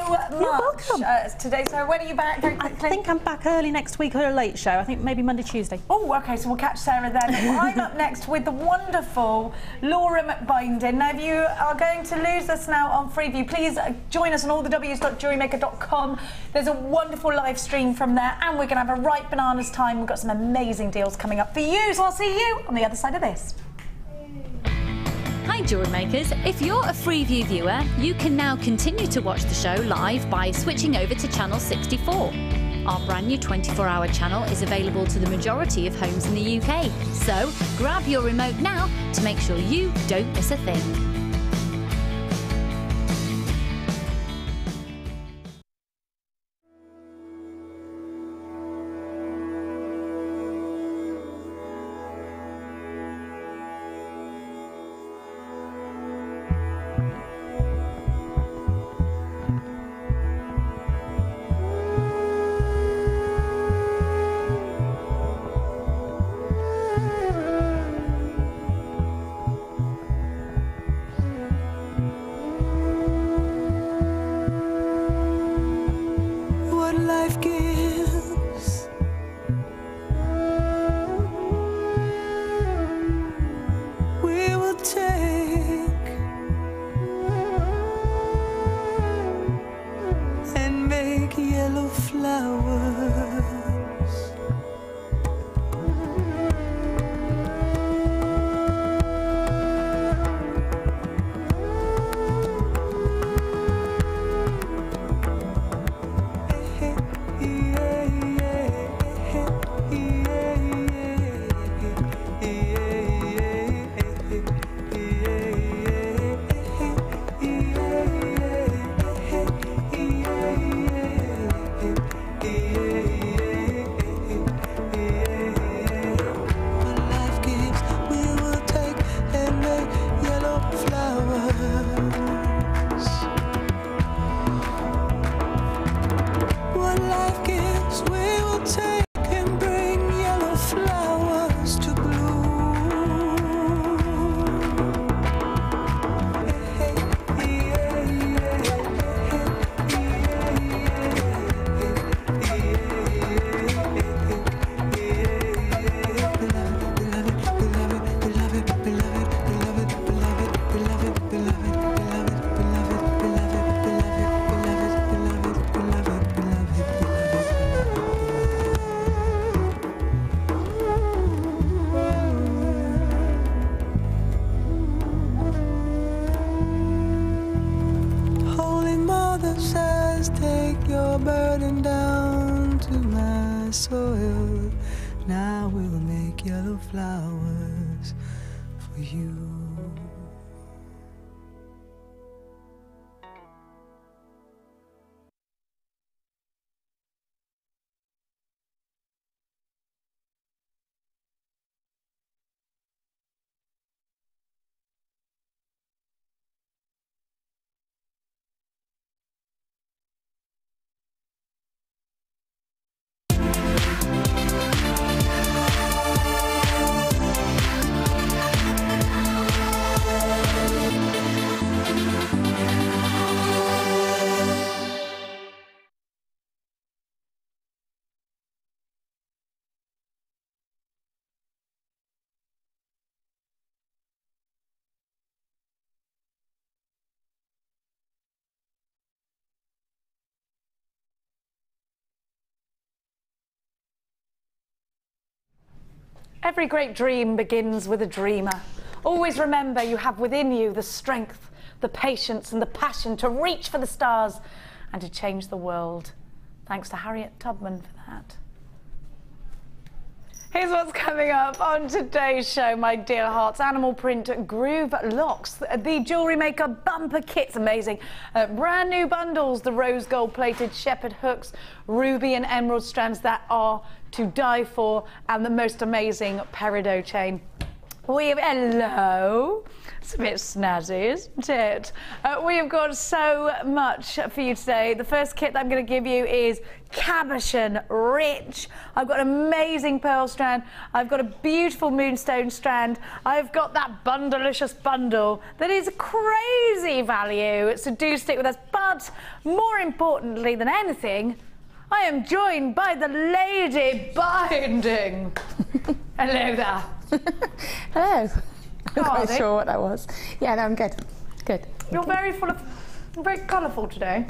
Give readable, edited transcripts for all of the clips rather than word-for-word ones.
much today. So when are you back? Very quickly. I think I'm back early next week or a late show. I think maybe Monday, Tuesday. Oh, okay, so we'll catch Sarah then. I'm up next with the wonderful Laura McBinding. Now, if you are going to lose us now on Freeview, please join us on allthews.jewellerymaker.com. There's a wonderful live stream from there, and we're going to have a right bananas time. We've got some amazing deals coming up for you, so I'll see you on the other side of this. Hi Jewellery Makers, if you're a Freeview viewer, you can now continue to watch the show live by switching over to channel 64. Our brand new 24-hour channel is available to the majority of homes in the UK, so grab your remote now to make sure you don't miss a thing. Now we'll make yellow flowers for you. Every great dream begins with a dreamer. Always remember you have within you the strength, the patience and the passion to reach for the stars and to change the world. Thanks to Harriet Tubman for that. Here's what's coming up on today's show, my dear hearts. Animal print groove locks, the Jewellery Maker bumper kit's amazing. Brand new bundles, the rose gold plated shepherd hooks, ruby and emerald strands that are to die for, and the most amazing peridot chain. We have, hello. It's a bit snazzy, isn't it? We have got so much for you today. The first kit that I'm going to give you is Cabochon Rich. I've got an amazing pearl strand. I've got a beautiful moonstone strand. I've got that bundleicious bundle that is crazy value. So do stick with us. But more importantly than anything, I am joined by the lady binding. Hello there. Hello. I'm not quite sure what that was. Yeah, no, I'm good. Good. You're very very colourful today.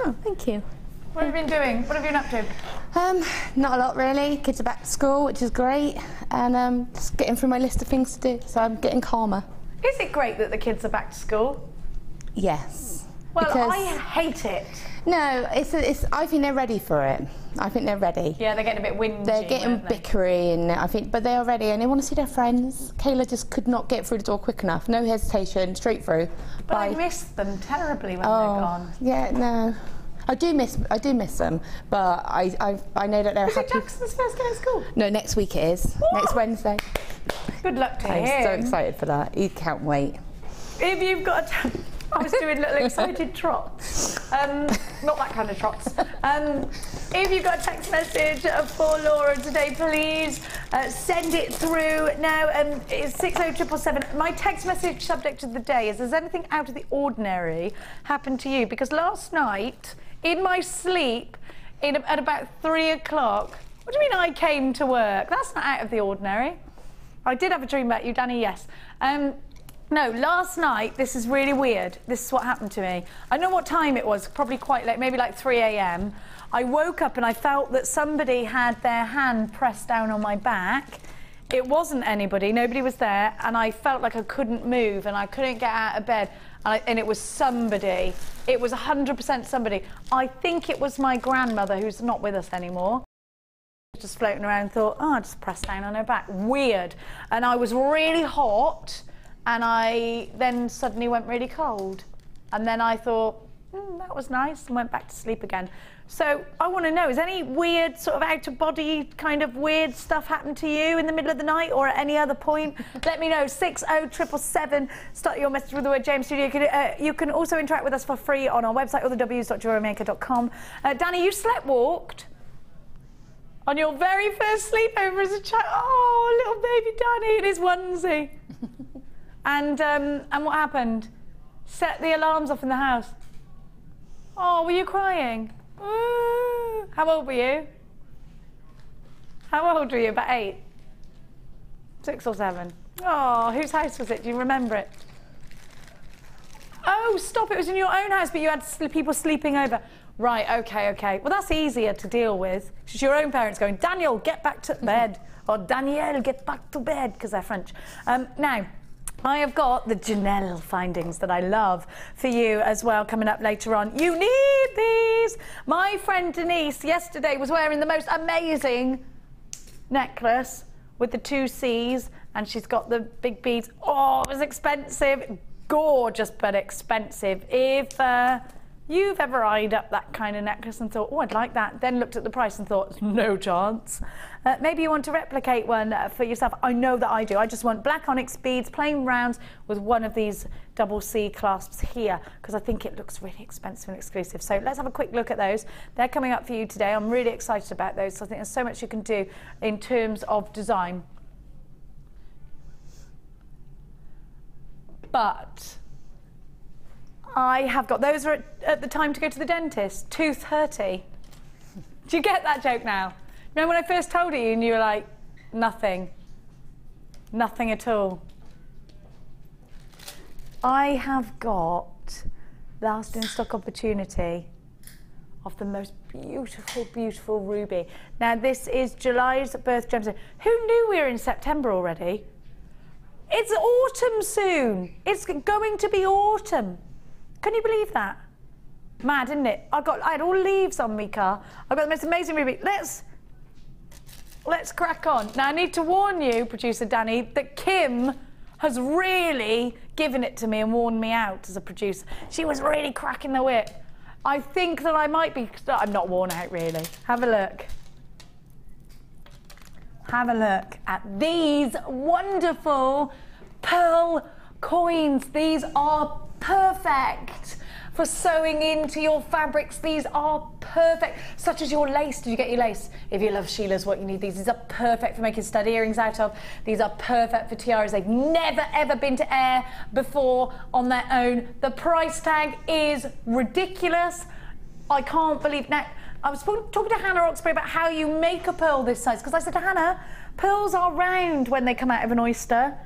Oh, thank you. What have you been doing? What have you been up to? Not a lot really. Kids are back to school, which is great, and just getting through my list of things to do. So I'm getting calmer. Is it great that the kids are back to school? Yes. Well, because I hate it. No, it's. I think they're ready for it. I think they're ready. Yeah, they're getting a bit whingy. They're getting bickery, and I think, but they are ready, and they want to see their friends. Kayla just could not get through the door quick enough. No hesitation, straight through. But I miss them terribly when they're gone. Yeah, no. I do miss them, but I know that they're happy. Is it Jackson's first day of school? No, next week it is. What? Next Wednesday. Good luck to him. I'm so excited for that. You can't wait. If you've got I was doing little excited trots. Not that kind of trots. If you've got a text message for Laura today, please send it through now. It's 60777. My text message subject of the day is: has anything out of the ordinary happened to you? Because last night, in my sleep, at about 3 o'clock, what do you mean I came to work? That's not out of the ordinary. I did have a dream about you, Danny, yes. No, last night, this is really weird. This is what happened to me. I know what time it was, probably quite late, maybe like 3 a.m. I woke up and I felt that somebody had their hand pressed down on my back. It wasn't anybody, nobody was there, and I felt like I couldn't move and I couldn't get out of bed. And it was somebody. It was 100% somebody. I think it was my grandmother, who's not with us anymore. Just floating around and thought, oh, I just pressed down on her back. Weird. And I was really hot. And I then suddenly went really cold. And then I thought, that was nice, and went back to sleep again. So I want to know, is any weird sort of out-of-body kind of weird stuff happened to you in the middle of the night or at any other point? Let me know, 60777. Start your message with the word James Studio. You can also interact with us for free on our website, allthews.jewellerymaker.com. Danny, you sleepwalked on your very first sleepover as a child. Oh, little baby Danny in his onesie. And what happened? Set the alarms off in the house. Oh, were you crying? Ooh. How old were you? How old were you? About 8? 6 or 7? Oh, whose house was it? Do you remember it? Oh, stop, it was in your own house, but you had people sleeping over. Right, okay. Well, that's easier to deal with. It's your own parents going, Daniel, get back to bed. Or Danielle, get back to bed, because they're French. Now, I have got the Janelle findings that I love for you as well coming up later on. You need these. My friend Denise yesterday was wearing the most amazing necklace with the 2 C's, and she's got the big beads. Oh, it was expensive. Gorgeous, but expensive. If you've ever eyed up that kind of necklace and thought, oh, I'd like that, then looked at the price and thought, no chance. Maybe you want to replicate one for yourself. I know that I do. I just want black onyx beads, plain rounds, with one of these double C clasps here, because I think it looks really expensive and exclusive. So let's have a quick look at those. They're coming up for you today. I'm really excited about those. So I think there's so much you can do in terms of design. But I have got, those are at the time to go to the dentist, tooth hurty. Do you get that joke now? Remember when I first told you and you were like, nothing at all. I have got last in stock opportunity of the most beautiful ruby. Now this is July's birth gemstone. Who knew we were in September already? It's autumn soon. It's going to be autumn. Can you believe that? Mad, isn't it? I had all leaves on me car. I've got the most amazing ruby. Let's crack on. Now I need to warn you, producer Danny, that Kim has really given it to me and warned me out as a producer. She was really cracking the whip. I think that I might be, I'm not worn out really. Have a look. Have a look at these wonderful pearl coins. These are perfect for sewing into your fabrics. These are perfect, such as your lace. Did you get your lace? If you love Sheila's, what you need these. These are perfect for making stud earrings out of. These are perfect for tiaras. They've never ever been to air before on their own. The price tag is ridiculous. I can't believe. Now, I was talking to Hannah Oxbury about how you make a pearl this size, because I said to Hannah, pearls are round when they come out of an oyster.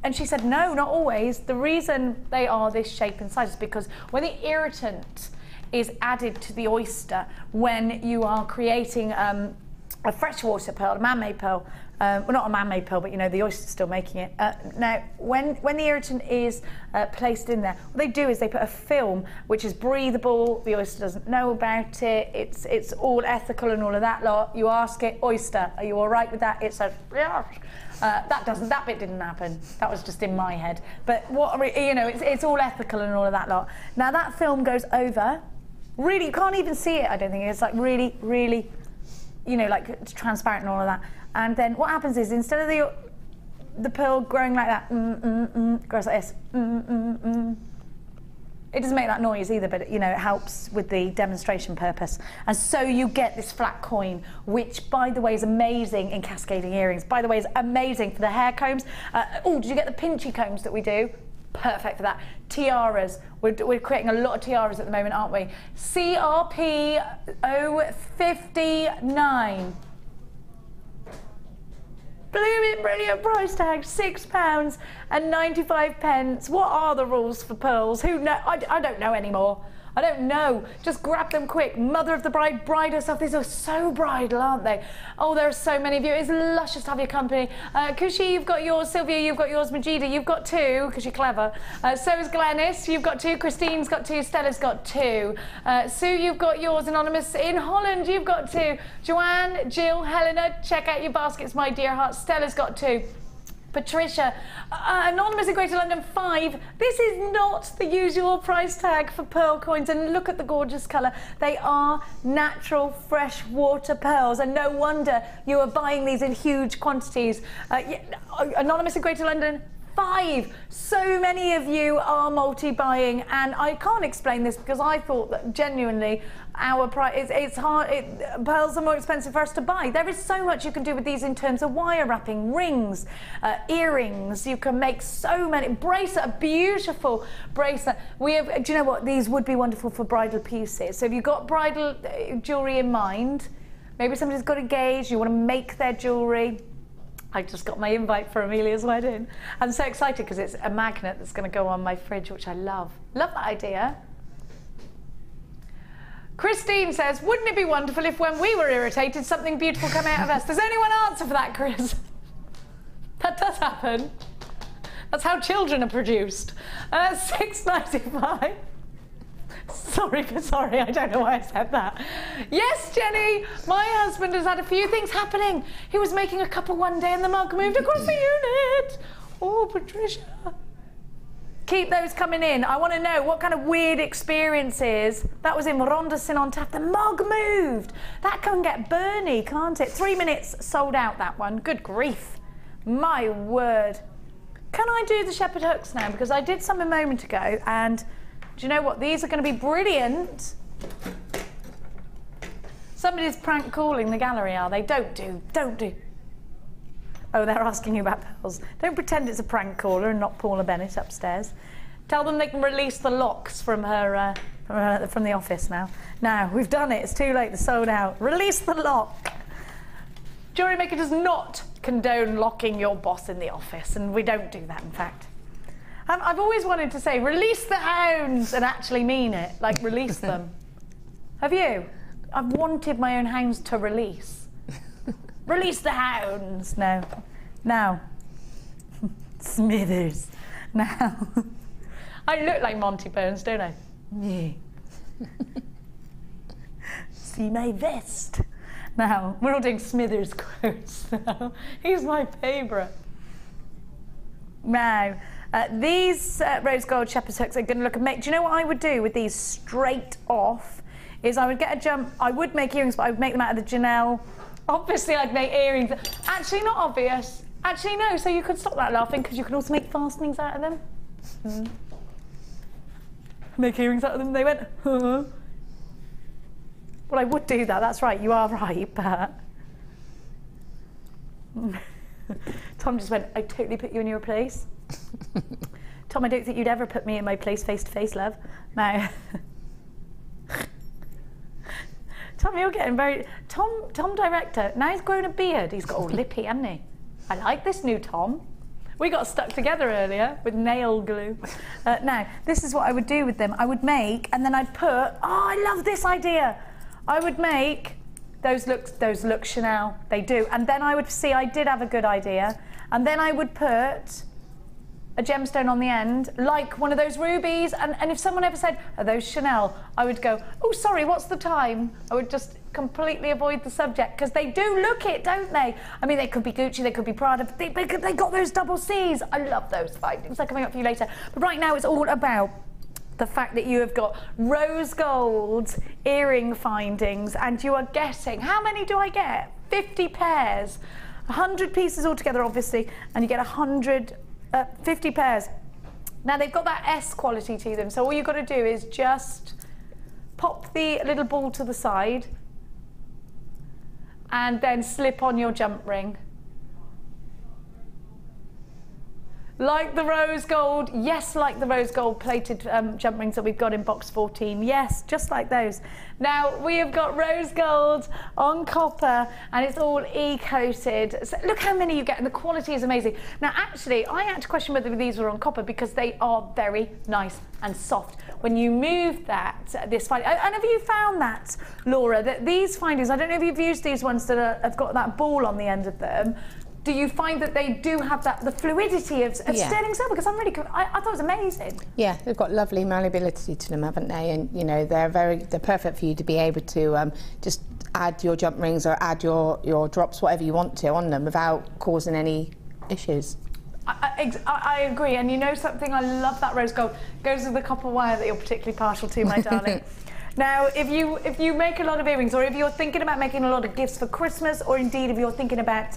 And she said, no, not always. The reason they are this shape and size is because when the irritant is added to the oyster, when you are creating a freshwater pearl, a man-made pearl, well, not a man-made pearl, but you know, the oyster's still making it. Now, when the irritant is placed in there, what they do is they put a film which is breathable. The oyster doesn't know about it. It's all ethical and all of that lot. You ask it, oyster, are you all right with that? It says, yeah. That bit didn't happen. That was just in my head. But what, you know, it's all ethical and all of that lot. Now that film goes over. Really, you can't even see it. I don't think it's like really, really, you know, like it's transparent and all of that. And then what happens is instead of the pearl growing like that, grows like this. It doesn't make that noise either, but you know, it helps with the demonstration purpose. And so you get this flat coin, which by the way is amazing in cascading earrings. By the way, is amazing for the hair combs. Oh, did you get the pinchy combs that we do? Perfect for that. Tiaras. We're creating a lot of tiaras at the moment, aren't we? CRP 059. Blooming brilliant price tag, £6.95. What are the rules for pearls? Who know? I don't know anymore. I don't know. Just grab them quick. Mother of the bride, bride herself. These are so bridal, aren't they? Oh, there are so many of you. It's luscious to have your company. Kushi, you've got yours. Sylvia, you've got yours. Majida, you've got two, because you're clever. So is Glenys. You've got two. Christine's got two. Stella's got two. Sue, you've got yours. Anonymous in Holland, you've got two. Joanne, Jill, Helena, check out your baskets, my dear heart. Stella's got two. Patricia, Anonymous in Greater London, 5. This is not the usual price tag for pearl coins, and look at the gorgeous colour. They are natural freshwater pearls, and no wonder you are buying these in huge quantities. Anonymous in Greater London, 5. So many of you are multi-buying, and I can't explain this because I thought that genuinely our price, it's hard, pearls are more expensive for us to buy. There is so much you can do with these in terms of wire wrapping, rings, earrings. You can make so many, bracelet, a beautiful bracelet. We have, do you know what, these would be wonderful for bridal pieces. So if you've got bridal jewellery in mind, maybe somebody's got engaged, you want to make their jewellery. I just got my invite for Amelia's wedding. I'm so excited because it's a magnet that's going to go on my fridge, which I love. Love that idea. Christine says, wouldn't it be wonderful if when we were irritated, something beautiful come out of us? There's only one answer for that, Chris. That does happen. That's how children are produced. $6.95. Sorry, I don't know why I said that. Yes, Jenny, my husband has had a few things happening. He was making a couple one day and the mug moved across the unit. Oh, Patricia. Keep those coming in. I want to know what kind of weird experiences. That was in Ronderson on tap. The mug moved. That can get burny, can't it? 3 minutes sold out, that one. Good grief. My word. Can I do the shepherd hooks now? Because I did some a moment ago, and do you know what? These are going to be brilliant. Somebody's prank calling the gallery, are they? Don't do. Oh, they're asking you about pearls. Don't pretend it's a prank caller and not Paula Bennett upstairs. Tell them they can release the locks from her, from the office now. Now, we've done it. It's too late. They're sold out. Release the lock. JewelleryMaker does not condone locking your boss in the office, and we don't do that, in fact. I've always wanted to say, release the hounds, and actually mean it, like release them. Have you? I've wanted my own hounds to release. Release the hounds. No. Now. Smithers. Now. I look like Monty Burns, don't I? Yeah. See my vest. Now, we're all doing Smithers quotes now. He's my favourite. Now, these rose gold shepherd's hooks are going to look amazing. Do you know what I would do with these straight off? Is I would get a jump. I would make earrings, but I would make them out of the Janelle. Obviously, I'd make earrings. Actually, not obvious. Actually, no. So you could stop that laughing because you can also make fastenings out of them. Make earrings out of them. They went, huh. Well, I would do that. That's right. You are right, but Tom just went, I totally put you in your place. Tom, I don't think you'd ever put me in my place face to face, love. Now, Tom, you're getting very... Tom director, now he's grown a beard. He's got all lippy, hasn't he? I like this new Tom. We got stuck together earlier with nail glue. Now, this is what I would do with them. I would make, and then I'd put, oh, I love this idea. I would make, those look Chanel, they do. And then I would see, I did have a good idea. And then I would put a gemstone on the end, like one of those rubies. And if someone ever said, are those Chanel? I would go, oh, sorry, what's the time? I would just completely avoid the subject, because they do look it, don't they? I mean, they could be Gucci, they could be Prada, but they got those double C's. I love those findings. They're coming up for you later. But right now, it's all about the fact that you have got rose gold earring findings, and you are getting, how many do I get? 50 pairs, 100 pieces altogether, obviously, and you get 50 pairs. Now, they've got that S quality to them, so all you've got to do is just pop the little ball to the side and then slip on your jump ring. Like the rose gold, yes, like the rose gold plated jump rings that we've got in box 14. Yes, just like those. Now, we have got rose gold on copper, and it's all E-coated. So look how many you get, and the quality is amazing. Now, actually, I had to question whether these were on copper, because they are very nice and soft. When you move this finding, and have you found that, Laura, that these findings, I don't know if you've used these ones that have got that ball on the end of them, do you find that they do have the fluidity of sterling silver? Because I thought it was amazing. Yeah, they've got lovely malleability to them, haven't they? And you know, they're perfect for you to be able to just add your jump rings or add your drops, whatever you want to, on them without causing any issues. I agree, and you know something, I love that rose gold. Goes with the copper wire that you're particularly partial to, my darling. Now, if you make a lot of earrings, or if you're thinking about making a lot of gifts for Christmas, or indeed if you're thinking about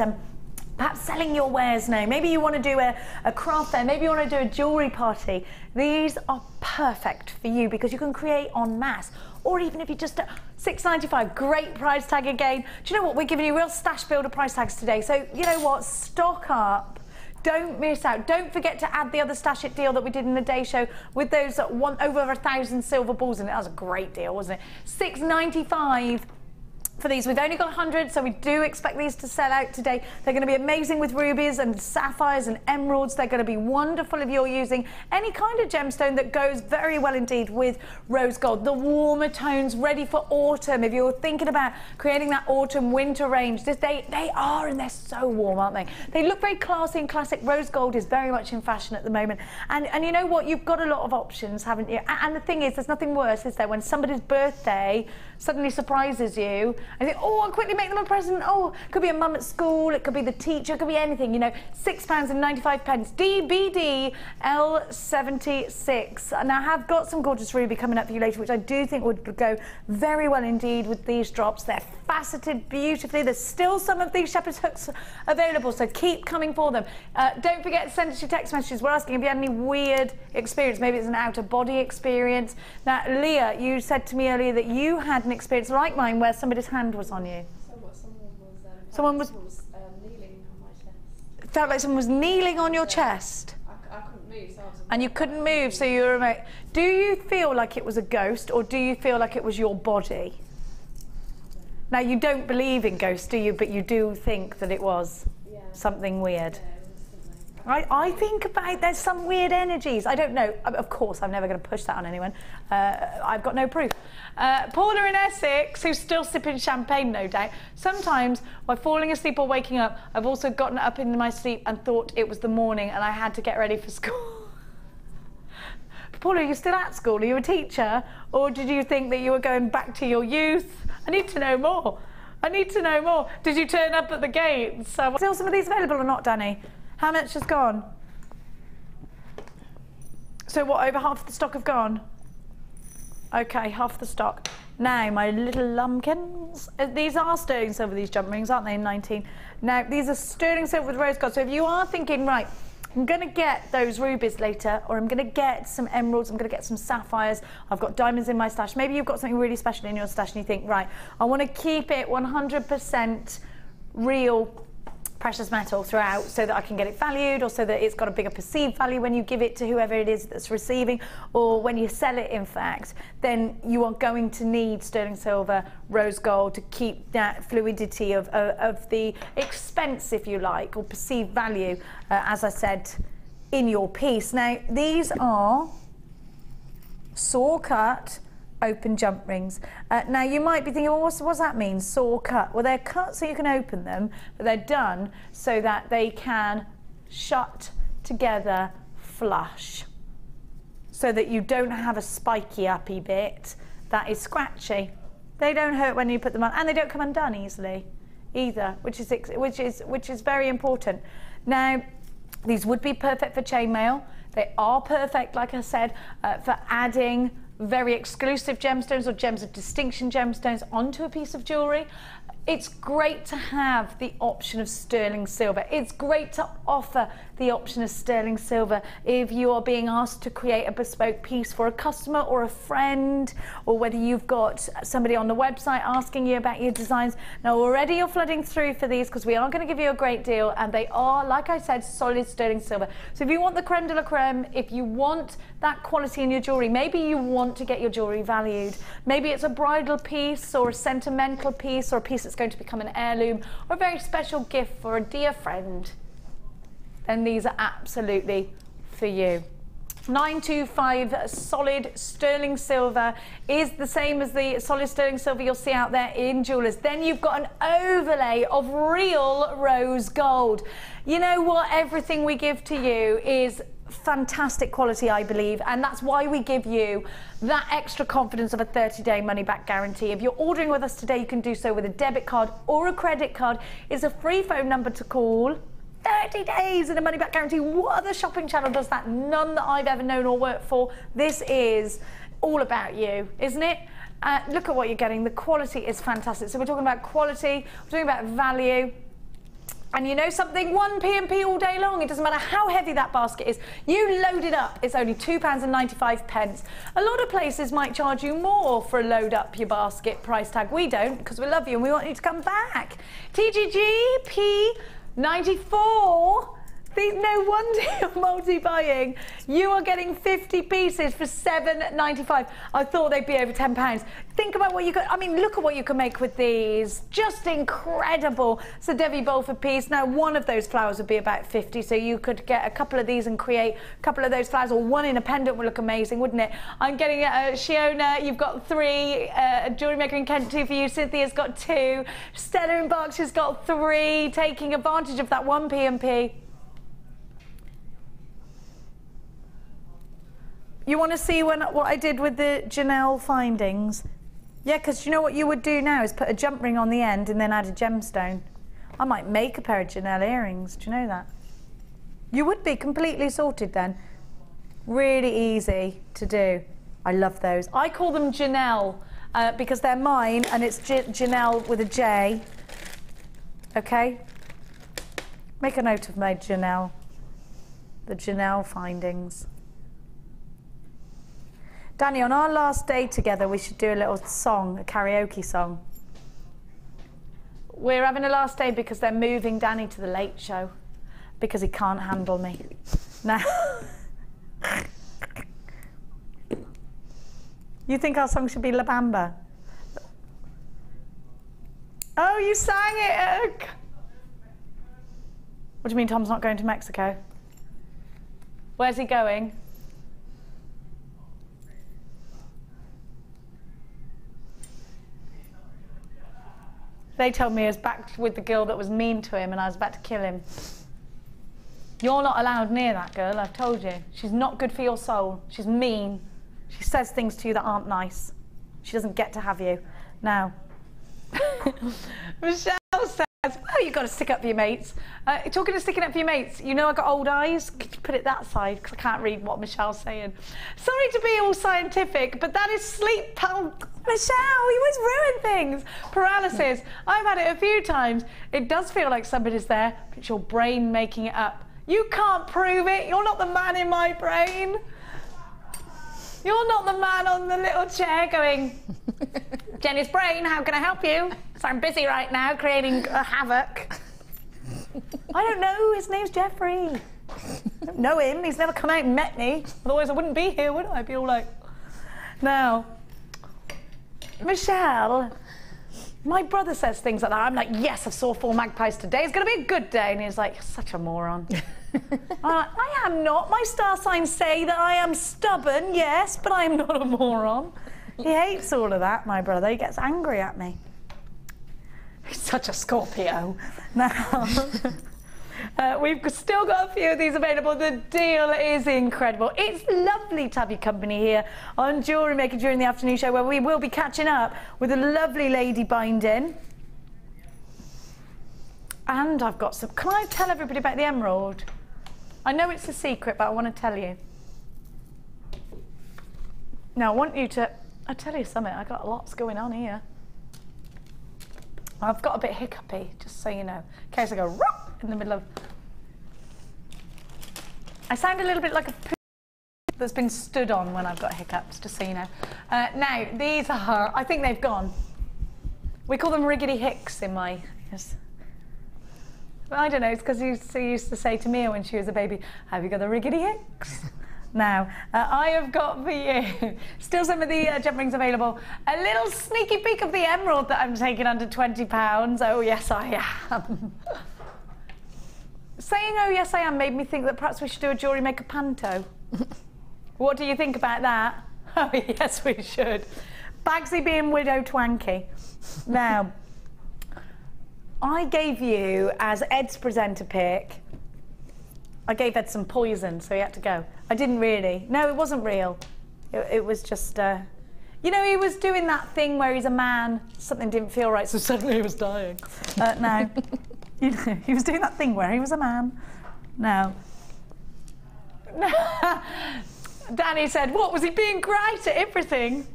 perhaps selling your wares now, maybe you want to do a craft fair, maybe you want to do a jewellery party, these are perfect for you, because you can create en masse. Or even if you just $6.95, great price tag again. Do you know what? We're giving you real stash builder price tags today. So you know what? Stock up. Don't miss out. Don't forget to add the other Stash It deal that we did in the day show with those over 1,000 silver balls in it. That was a great deal, wasn't it? $6.95 for these. We've only got 100, so we do expect these to sell out today. They're going to be amazing with rubies and sapphires and emeralds. They're going to be wonderful if you're using any kind of gemstone that goes very well indeed with rose gold. The warmer tones ready for autumn. If you're thinking about creating that autumn winter range, they are, and they're so warm, aren't they? They look very classy and classic. Rose gold is very much in fashion at the moment. And you know what? You've got a lot of options, haven't you? And the thing is, there's nothing worse, is there, when somebody's birthday suddenly surprises you. I think, oh, I'll quickly make them a present. Oh, it could be a mum at school, it could be the teacher, it could be anything, you know. £6.95. DBD L76. Now, I have got some gorgeous ruby coming up for you later, which I do think would go very well indeed with these drops. They're faceted beautifully. There's still some of these shepherd's hooks available, so keep coming for them. Don't forget to send us your text messages. We're asking if you had any weird experience. Maybe it's an out-of-body experience. Now, Leah, you said to me earlier that you had an experience like mine where somebody's hand was on you. Someone was kneeling on my chest. Felt like someone was kneeling on your chest. I couldn't move, so I was... And you couldn't move, so you were... Do you feel like it was a ghost, or do you feel like it was your body? Now, you don't believe in ghosts, do you? But you do think that it was something weird. I think about there's some weird energies. I don't know. Of course, I'm never going to push that on anyone. I've got no proof. Paula in Essex, who's still sipping champagne, no doubt. Sometimes, while falling asleep or waking up, I've also gotten up in my sleep and thought it was the morning and I had to get ready for school. Paula, are you still at school? Are you a teacher? Or did you think that you were going back to your youth? I need to know more. I need to know more. Did you turn up at the gates? Still some of these available or not, Danny? How much has gone? So what, over half the stock have gone? Okay, half the stock. Now, my little lumpkins. These are sterling silver, these jump rings, aren't they, in 19? Now, these are sterling silver with rose gold. So if you are thinking, right, I'm going to get those rubies later, or I'm going to get some emeralds, I'm going to get some sapphires, I've got diamonds in my stash. Maybe you've got something really special in your stash and you think, right, I want to keep it 100% real precious metal throughout so that I can get it valued, or so that it's got a bigger perceived value when you give it to whoever it is that's receiving, or when you sell it, in fact, then you are going to need sterling silver, rose gold to keep that fluidity of the expense, if you like, or perceived value, as I said, in your piece. Now, these are saw cut open jump rings. Now you might be thinking, well, what's that mean, saw cut? Well, they're cut so you can open them, but they're done so that they can shut together flush, so that you don't have a spiky uppy bit that is scratchy. They don't hurt when you put them on, and they don't come undone easily either, which is very important. Now, these would be perfect for chainmail. They are perfect, like I said, for adding very exclusive gemstones or gems of distinction gemstones onto a piece of jewellery. It's great to have the option of sterling silver. It's great to offer the option of sterling silver if you are being asked to create a bespoke piece for a customer or a friend, or whether you've got somebody on the website asking you about your designs. Now, already you're flooding through for these because we are going to give you a great deal, and they are, like I said, solid sterling silver. So if you want the creme de la creme, if you want that quality in your jewellery, maybe you want to get your jewellery valued, maybe it's a bridal piece or a sentimental piece, or a piece that's going to become an heirloom or a very special gift for a dear friend, then these are absolutely for you. 925 solid sterling silver is the same as the solid sterling silver you'll see out there in jewellers. Then you've got an overlay of real rose gold. You know what? Everything we give to you is fantastic quality, I believe, and that's why we give you that extra confidence of a 30-day money-back guarantee. If you're ordering with us today, you can do so with a debit card or a credit card. It's a free phone number to call. 30 days and a money-back guarantee. What other shopping channel does that? None that I've ever known or worked for. This is all about you, isn't it? Look at what you're getting. The quality is fantastic. So we're talking about quality, we're talking about value. And you know something, one P&P all day long. It doesn't matter how heavy that basket is. You load it up, it's only £2.95. A lot of places might charge you more for a load up your basket price tag. We don't, because we love you and we want you to come back. TGG P94. No wonder you're multi-buying. You are getting 50 pieces for £7.95. I thought they'd be over £10. Think about what you could, I mean, look at what you can make with these. Just incredible. It's a Devi Bolford piece. Now, one of those flowers would be about 50, so you could get a couple of these and create a couple of those flowers, or one in a pendant would look amazing, wouldn't it? I'm getting Shiona, you've got 3, Jewellery Maker in Kent 2 for you, Cynthia's got 2, Stella in Berkshire's got 3, taking advantage of that one P&P. You want to see what I did with the Janelle findings? Yeah, because you know what you would do now is put a jump ring on the end and then add a gemstone. I might make a pair of Janelle earrings. Do you know that? You would be completely sorted then. Really easy to do. I love those. I call them Janelle because they're mine, and it's Janelle with a J. Okay? Make a note of my Janelle. The Janelle findings. Danny, on our last day together, we should do a little song, a karaoke song. We're having a last day because they're moving Danny to the late show because he can't handle me. Now, you think our song should be La Bamba? Oh, you sang it! What do you mean Tom's not going to Mexico? Where's he going? They told me he was back with the girl that was mean to him and I was about to kill him. You're not allowed near that girl, I've told you. She's not good for your soul. She's mean. She says things to you that aren't nice. She doesn't get to have you. Now, Michelle says, well, you've got to stick up for your mates. Talking of sticking up for your mates, you know I got old eyes? Could you put it that side? Because I can't read what Michelle's saying. Sorry to be all scientific, but that is sleep Michelle, you always ruin things. Paralysis. I've had it a few times. It does feel like somebody's there, but it's your brain making it up. You can't prove it. You're not the man in my brain. You're not the man on the little chair going, Jenny's brain, how can I help you? So I'm busy right now creating a havoc. I don't know, his name's Jeffrey. I don't know him, he's never come out and met me. Otherwise I wouldn't be here, would I? I'd be all like... Now, Michelle, my brother says things like that. I'm like, yes, I saw 4 magpies today. It's going to be a good day. And he's like, such a moron. I'm like, I am not. My star signs say that I am stubborn, yes, but I am not a moron. He hates all of that, my brother. He gets angry at me. He's such a Scorpio. Now, we've still got a few of these available. The deal is incredible. It's lovely to have your company here on Jewellery Maker during the afternoon show, where we will be catching up with a lovely lady binding. And I've got some... Can I tell everybody about the emerald? I know it's a secret, but I want to tell you. Now, I want you to... I'll tell you something. I've got lots going on here. I've got a bit hiccupy, just so you know. In case I go rock in the middle of... I sound a little bit like a poo that's been stood on when I've got hiccups, just so you know. Now, these are... I think they've gone. We call them riggedy hicks in my... Yes. I don't know, it's because she used to say to me when she was a baby, have you got the riggedy hicks? Now, I have got for you still some of the gem rings available. A little sneaky peek of the emerald that I'm taking under £20. Oh, yes, I am. Saying oh, yes, I am made me think that perhaps we should do a Jewellery Maker panto. What do you think about that? Oh, yes, we should. Bagsy being widow twanky. Now, I gave you, as Ed's presenter pick, I gave Ed some poison, so he had to go. I didn't really. No, it wasn't real. It was just, you know, he was doing that thing where he's a man, something didn't feel right, so suddenly he was dying. No, you know, he was doing that thing where he was a man. No. Danny said, what, was he being great at everything?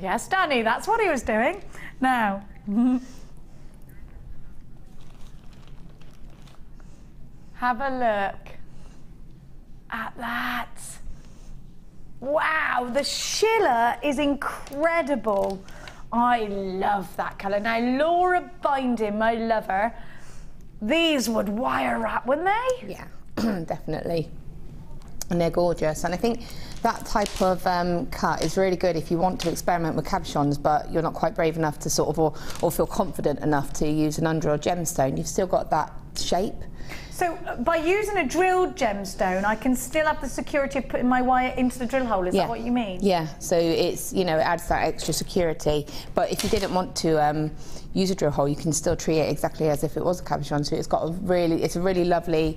Yes, Danny, that's what he was doing. Now. Have a look at that. Wow, the Schiller is incredible. I love that colour. Now, Laura Binding, my lover, these would wire wrap, wouldn't they? Yeah, definitely. And they're gorgeous. And I think that type of cut is really good if you want to experiment with cabochons, but you're not quite brave enough to sort of, or feel confident enough to use an under or gemstone. You've still got that shape. So by using a drilled gemstone, I can still have the security of putting my wire into the drill hole, is that what you mean? Yeah, so it's, you know, it adds that extra security. But if you didn't want to use a drill hole, you can still treat it exactly as if it was a cabochon. So it's got a really lovely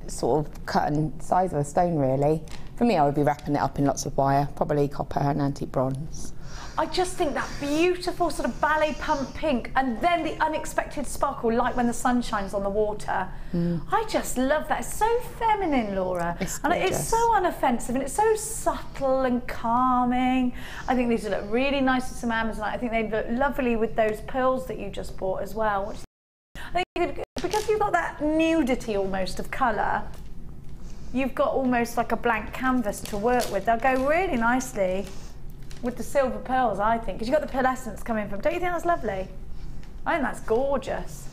sort of cut and size of a stone, really. For me, I would be wrapping it up in lots of wire, probably copper and antique bronze. I just think that beautiful sort of ballet pump pink and then the unexpected sparkle, like when the sun shines on the water. I just love that. It's so feminine, Laura. And it's so unoffensive and it's so subtle and calming. I think these would look really nice with some Amazonite. I think they'd look lovely with those pearls that you just bought as well. Which I think because you've got that nudity almost of colour, you've got almost like a blank canvas to work with. They'll go really nicely with the silver pearls, I think, because you've got the pearlescence coming from. Don't you think that's lovely? I think that's gorgeous.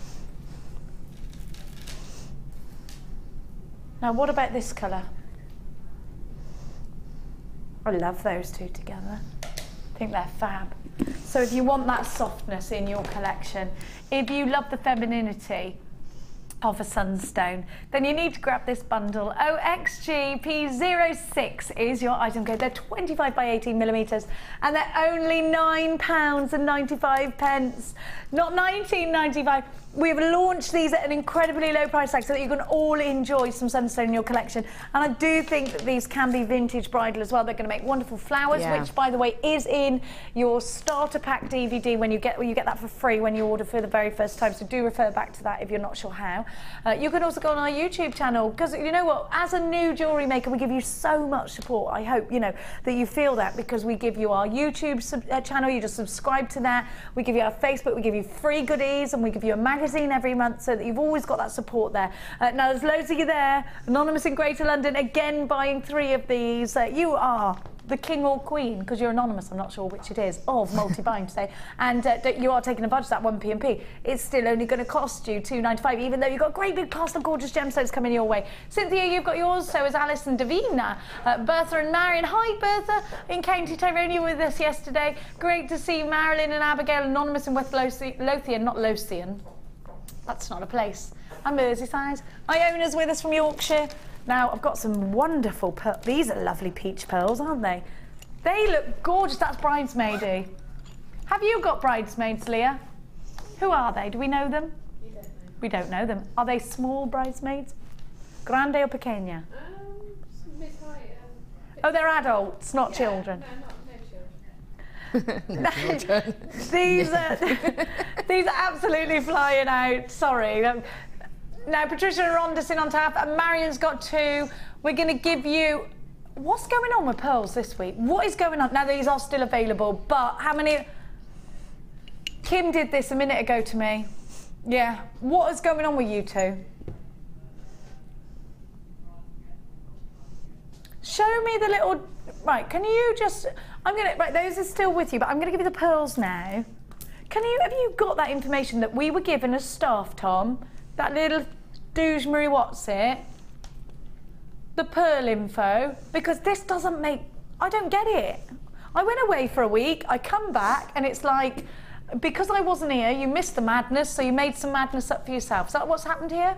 Now, what about this colour? I love those two together. I think they're fab. So if you want that softness in your collection, if you love the femininity of a sunstone, then you need to grab this bundle. OXGP06 is your item code. They're 25 by 18 millimeters and they're only £9.95, not £19.95. We've launched these at an incredibly low price tag so that you can all enjoy some sunstone in your collection. And I do think that these can be vintage bridal as well. They're going to make wonderful flowers, which, by the way, is in your starter pack DVD when you get that for free when you order for the very first time. So do refer back to that if you're not sure how. You can also go on our YouTube channel, because you know what, as a new jewellery maker, we give you so much support. I hope, you know, that you feel that, because we give you our YouTube channel, you just subscribe to that. We give you our Facebook, we give you free goodies, and we give you a magazine every month, so that you've always got that support there. Now, there's loads of you there. Anonymous in Greater London, again, buying 3 of these. You are the king or queen, because you're anonymous, I'm not sure which it is, of multi-buying today, and you are taking advantage of that 1p&p. It's still only going to cost you £2.95, even though you've got a great big cast of gorgeous gemstones coming your way. Cynthia, you've got yours, so is Alice and Davina. Bertha and Marion. Hi, Bertha, in County Tyrone, you were with us yesterday. Great to see Marilyn and Abigail, anonymous in West Lothian, not Lothian. That's not a place. And Merseyside. Iona's with us from Yorkshire. Now, I've got some wonderful pearls. These are lovely peach pearls, aren't they? They look gorgeous. That's bridesmaidy. Have you got bridesmaids, Leah? Who are they? Do we know them? You don't know. We don't know them. Are they small bridesmaids? Grande or pequeña? Mid-height. Oh, they're adults, not children. No children. These are absolutely flying out. Sorry. Now, Patricia and Rhonda's in on tap, and Marion's got 2. We're going to give you... What's going on with pearls this week? What is going on? Now, these are still available, but how many... Kim did this a minute ago to me. Yeah. What is going on with you 2? Show me the little... Right, can you just... I'm going to... Right, those are still with you, but I'm going to give you the pearls now. Have you got that information that we were given as staff, Tom? That little douche Marie what's it? The pearl info, because this doesn't make... I don't get it. I went away for a week, I come back, and it's like, because I wasn't here, you missed the madness, so you made some madness up for yourself. Is that what's happened here?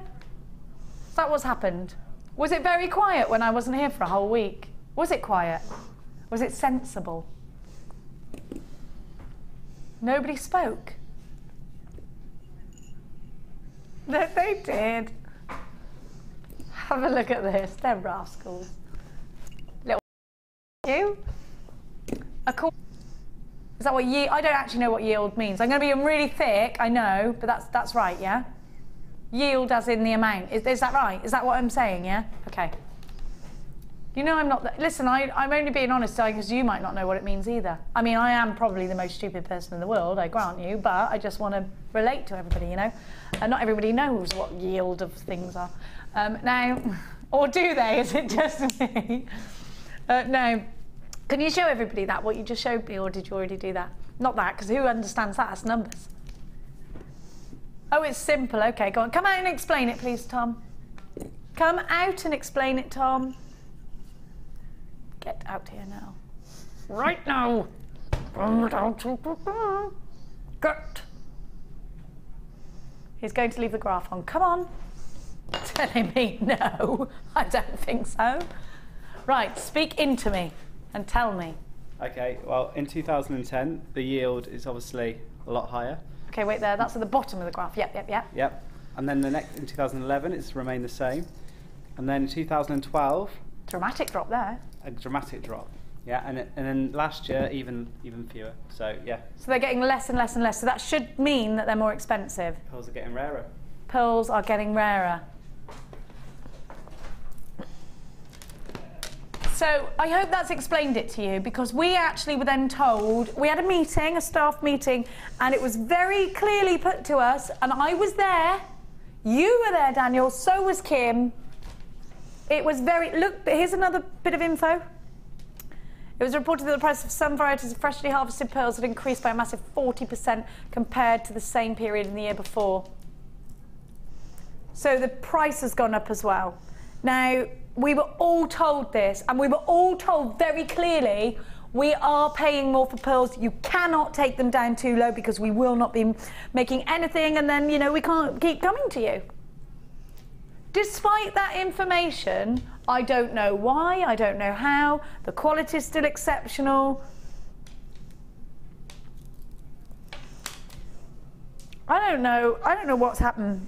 Is that what's happened? Was it very quiet when I wasn't here for a whole week? Was it quiet? Was it sensible? Nobody spoke. No, they did. Have a look at this. They're rascals. Little you. A cool. Is that what yield? I don't actually know what yield means. I'm going to be really thick. I know, but that's right. Yeah. Yield as in the amount. Is that right? Is that what I'm saying? Yeah. Okay. You know I'm not... Listen, I'm only being honest because you might not know what it means either. I mean, I am probably the most stupid person in the world, I grant you, but I just want to relate to everybody, you know? And not everybody knows what yield of things are. Now, or do they? Is it just me? No. Can you show everybody that, what you just showed me, or did you already do that? Not that, because who understands that? That's numbers. Oh, it's simple. Okay, go on. Come out and explain it, please, Tom. Come out and explain it, Tom. Get out here now. Right now. Good. He's going to leave the graph on. Come on. Telling me no. I don't think so. Right, speak into me and tell me. Okay, well, in 2010, the yield is obviously a lot higher. Okay, wait there. That's at the bottom of the graph. Yep. Yep. And then in 2011, it's remained the same. And then in 2012... Dramatic drop there. A dramatic drop, yeah, and then last year even fewer. So yeah. So they're getting less and less and less. So that should mean that they're more expensive. Pearls are getting rarer. Pearls are getting rarer. So I hope that's explained it to you, because we actually were then told, we had a meeting, a staff meeting, and it was very clearly put to us, and I was there, you were there, Daniel, so was Kim. It was very... Look, here's another bit of info. It was reported that the price of some varieties of freshly harvested pearls had increased by a massive 40% compared to the same period in the year before. So the price has gone up as well. Now, we were all told this, and we were all told very clearly, we are paying more for pearls. You cannot take them down too low, because we will not be making anything, and then, you know, we can't keep coming to you. Despite that information, I don't know why, I don't know how, the quality is still exceptional. I don't know what's happened.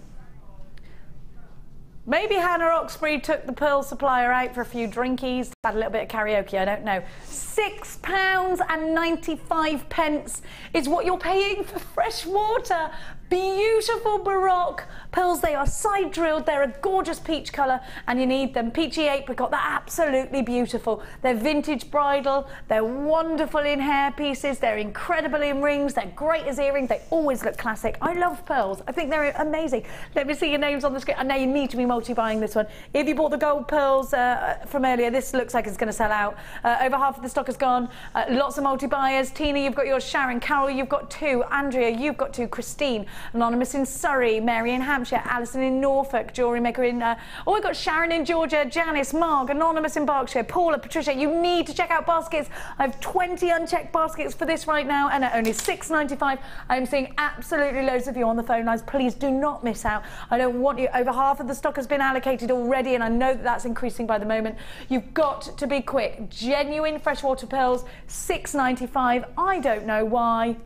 Maybe Hannah Oxbury took the pearl supplier out for a few drinkies, had a little bit of karaoke, I don't know. £6.95 is what you're paying for fresh water. Beautiful Baroque pearls. They are side drilled, they're a gorgeous peach colour, and you need them. Peachy apricot, they're absolutely beautiful. They're vintage bridal, they're wonderful in hair pieces, they're incredible in rings, they're great as earrings, they always look classic. I love pearls, I think they're amazing. Let me see your names on the screen. I know you need to be multi-buying this one. If you bought the gold pearls from earlier, this looks like it's going to sell out. Over half of the stock is gone. Lots of multi-buyers. Tina, you've got yours. Sharon, Carol, you've got 2. Andrea, you've got 2. Christine, Anonymous in Surrey, Mary in Hampshire, Alison in Norfolk, Jewellery Maker in... oh, we've got Sharon in Georgia, Janice, Mark, Anonymous in Berkshire, Paula, Patricia. You need to check out baskets. I have 20 unchecked baskets for this right now, and at only £6.95. I'm seeing absolutely loads of you on the phone lines. Please do not miss out. I don't want you... Over half of the stock has been allocated already, and I know that that's increasing by the moment. You've got to be quick. Genuine freshwater pearls, £6.95. I don't know why.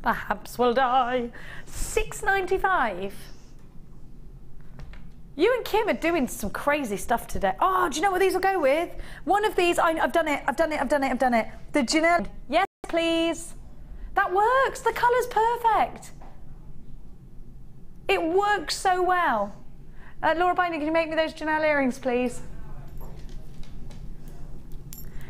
Perhaps we'll die. £6.95. You and Kim are doing some crazy stuff today. Oh, do you know what these will go with? One of these, I've done it. The Janelle. Yes, please. That works. The colour's perfect. It works so well. Laura Binding, can you make me those Janelle earrings, please?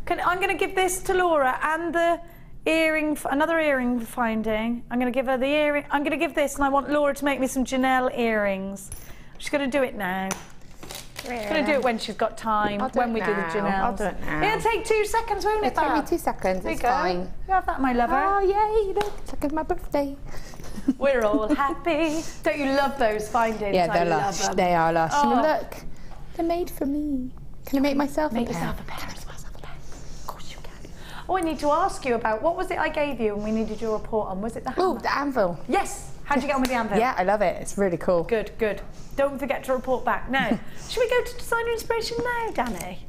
I'm going to give this to Laura and the earring, another earring finding. I'm going to give her the earring. I'm going to give this, and I want Laura to make me some Janelle earrings. She's going to do it now. She's going to do it when she's got time, when we do the Janelles. I'll do it now. It'll take 2 seconds, won't it? It'll take me 2 seconds, it's fine. You have that, my lover. Oh, yay, look, it's like my birthday. We're all happy. Don't you love those findings? Yeah, they're lush. They are lush. Oh. And look, they're made for me. Can I make myself a pair? Make yourself a pair. Of course you can. Oh, I need to ask you about, what was it I gave you and we needed your report on? Was it the hammer? Oh, the anvil. Yes. How'd you get on with the anvil? Yeah, I love it. It's really cool. Good, good. Don't forget to report back. Now, should we go to designer inspiration now, Danny?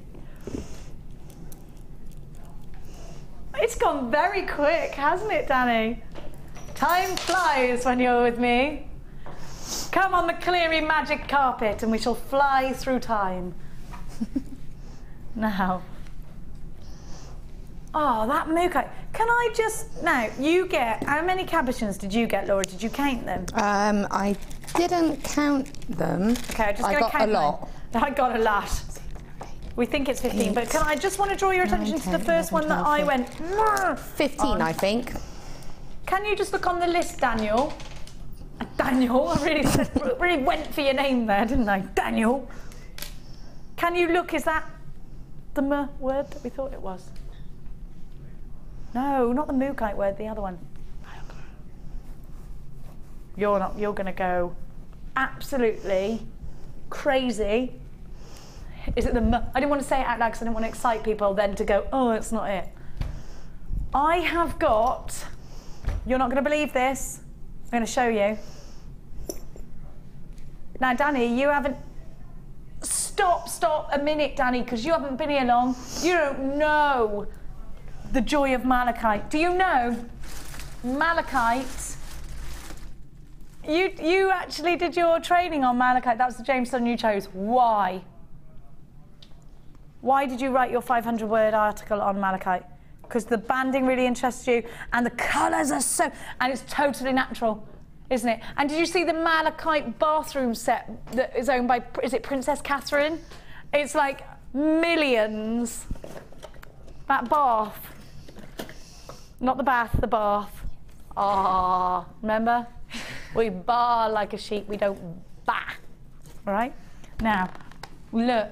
It's gone very quick, hasn't it, Danny? Time flies when you're with me. Come on the Cleary magic carpet and we shall fly through time. Now. Oh, that mooka. Can I just... Now, you get... How many cabochons did you get, Laura? Did you count them? I didn't count them. Okay, I'm just going to count a lot. I got a lot. We think it's 15, but can I just want to draw your attention to the first one that I went... 15, on. I think. Can you just look on the list, Daniel? Daniel, I really went for your name there, didn't I? Daniel. Can you look, is that the M word that we thought it was? No, not the mookite word, the other one. You're going to go absolutely crazy. Is it the M? I didn't want to say it out loud because I didn't want to excite people then to go, oh, it's not it. I have got, you're not going to believe this, I'm going to show you. Now, Danny, you haven't, stop a minute, Danny, because you haven't been here long. You don't know the joy of malachite. Do you know malachite? You actually did your training on malachite. That was the gemstone you chose. Why? Why did you write your 500-word article on malachite? Because the banding really interests you, and the colours are so... And it's totally natural, isn't it? And did you see the malachite bathroom set that is owned by... Is it Princess Catherine? It's like millions. That bath. Not the bath, the bath. Ah, remember? We bar like a sheep, we don't bah. All right? Now, look.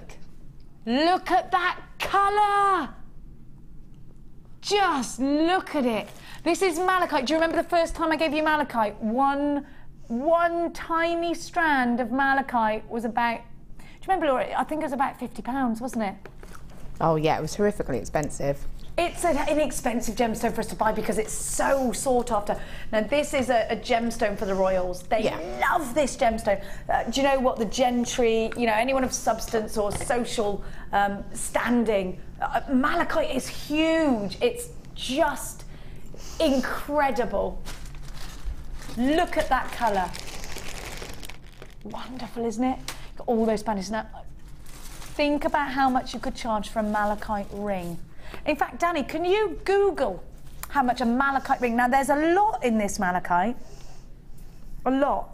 Look at that colour! Just look at it. This is malachite. Do you remember the first time I gave you malachite? One tiny strand of malachite was about... Do you remember, Laura? I think it was about £50, wasn't it? Oh, yeah, it was horrifically expensive. It's an inexpensive gemstone for us to buy because it's so sought after. Now, this is a gemstone for the royals. They love this gemstone. Do you know what? The gentry, you know, anyone of substance or social standing, malachite is huge. It's just incredible. Look at that colour. Wonderful, isn't it? All those Spanish. Now, think about how much you could charge for a malachite ring. In fact, Danny, can you Google how much a malachite ring? Now, there's a lot in this malachite. A lot.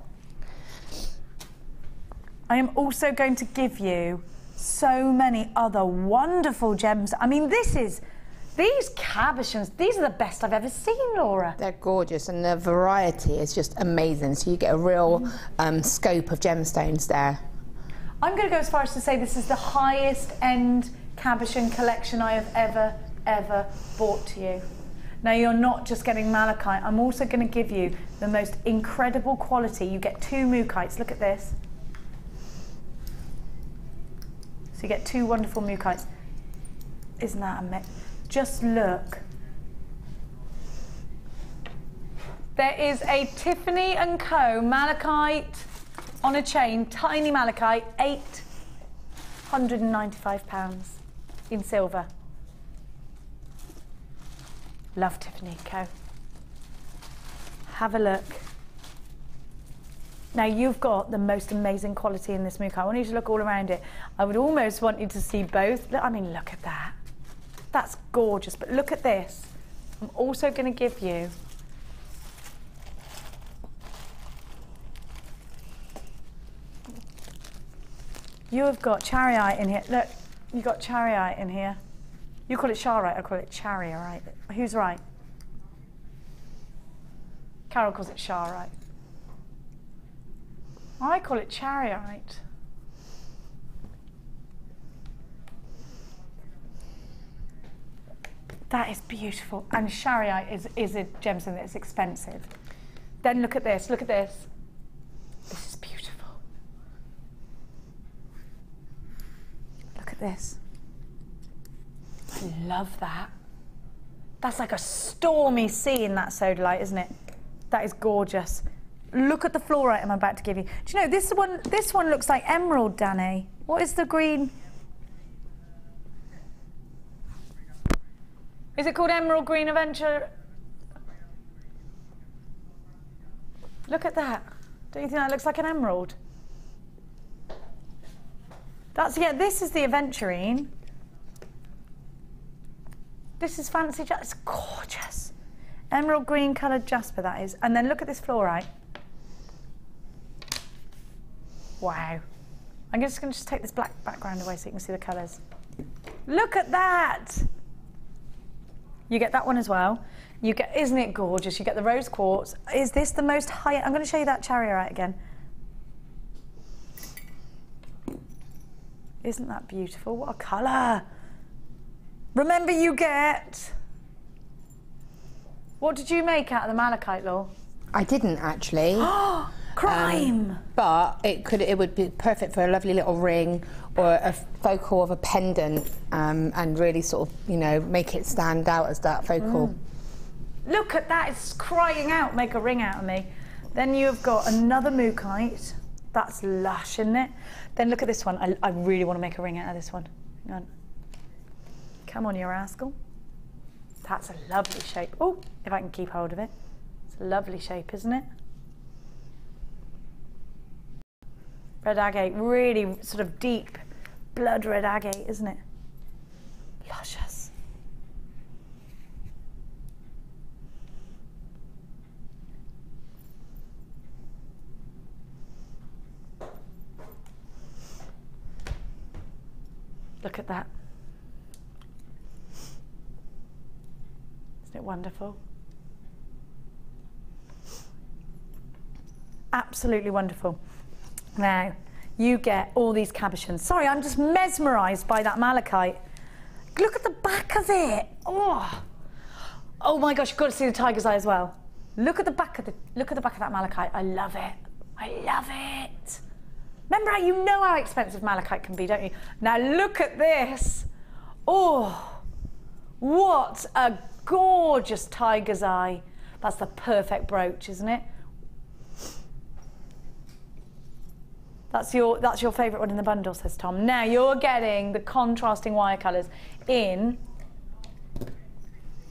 I am also going to give you so many other wonderful gems. I mean, these cabochons, these are the best I've ever seen, Laura. They're gorgeous, and the variety is just amazing. So you get a real scope of gemstones there. I'm going to go as far as to say this is the highest end cabochon collection I have ever bought to you. Now, you're not just getting malachite. I'm also going to give you the most incredible quality. You get 2 mookites. Look at this. So you get 2 wonderful mookites. Isn't that amazing? Just look. There is a Tiffany & Co. malachite on a chain, tiny malachite, £895 in silver. Love Tiffany & Co. Have a look. Now, you've got the most amazing quality in this mookai. I want you to look all around it. I would almost want you to see both. I mean, look at that. That's gorgeous, but look at this. I'm also going to give you have got chariite in here. Look, you've got chariite in here. You call it charite, I call it chariite. Who's right? Carol calls it charite. I call it chariite. That is beautiful. And chariite is a gemstone that's expensive. Then look at this, look at this. This is beautiful. Look at this. I love that. That's like a stormy sea in that sodalite, isn't it? That is gorgeous. Look at the fluorite I'm about to give you. Do you know, this one looks like emerald, Danny. What is the green? Is it called emerald green adventure? Look at that. Don't you think that looks like an emerald? Yeah, this is the Ametrine. This is fancy jasper. It's gorgeous. Emerald green coloured jasper, that is. And then look at this fluorite. Wow. I'm just going to take this black background away so you can see the colours. Look at that. You get that one as well. You get, isn't it gorgeous? You get the rose quartz. Is this the most high? I'm going to show you that chariite again. Isn't that beautiful? What a colour. Remember, you get... What did you make out of the malachite, Law? I didn't actually. Crime! But it would be perfect for a lovely little ring or a focal of a pendant, and really sort of, you know, make it stand out as that focal. Look at that, it's crying out, make a ring out of me. Then you've got another mookaite. That's lush, isn't it? Then look at this one. I really want to make a ring out of this one. Hang on. Come on, you rascal. That's a lovely shape. Oh, if I can keep hold of it. It's a lovely shape, isn't it? Red agate, really sort of deep blood red agate, isn't it? Luscious. Look at that. Isn't it wonderful? Absolutely wonderful. Now, you get all these cabochons. Sorry, I'm just mesmerised by that malachite. Look at the back of it. Oh my gosh, you've got to see the tiger's eye as well. Look at the back of that malachite. I love it. I love it. Remember how you know how expensive malachite can be, don't you? Now look at this. Oh, what a gorgeous tiger's eye. That's the perfect brooch, isn't it? That's your favourite one in the bundle, says Tom. Now you're getting the contrasting wire colours in.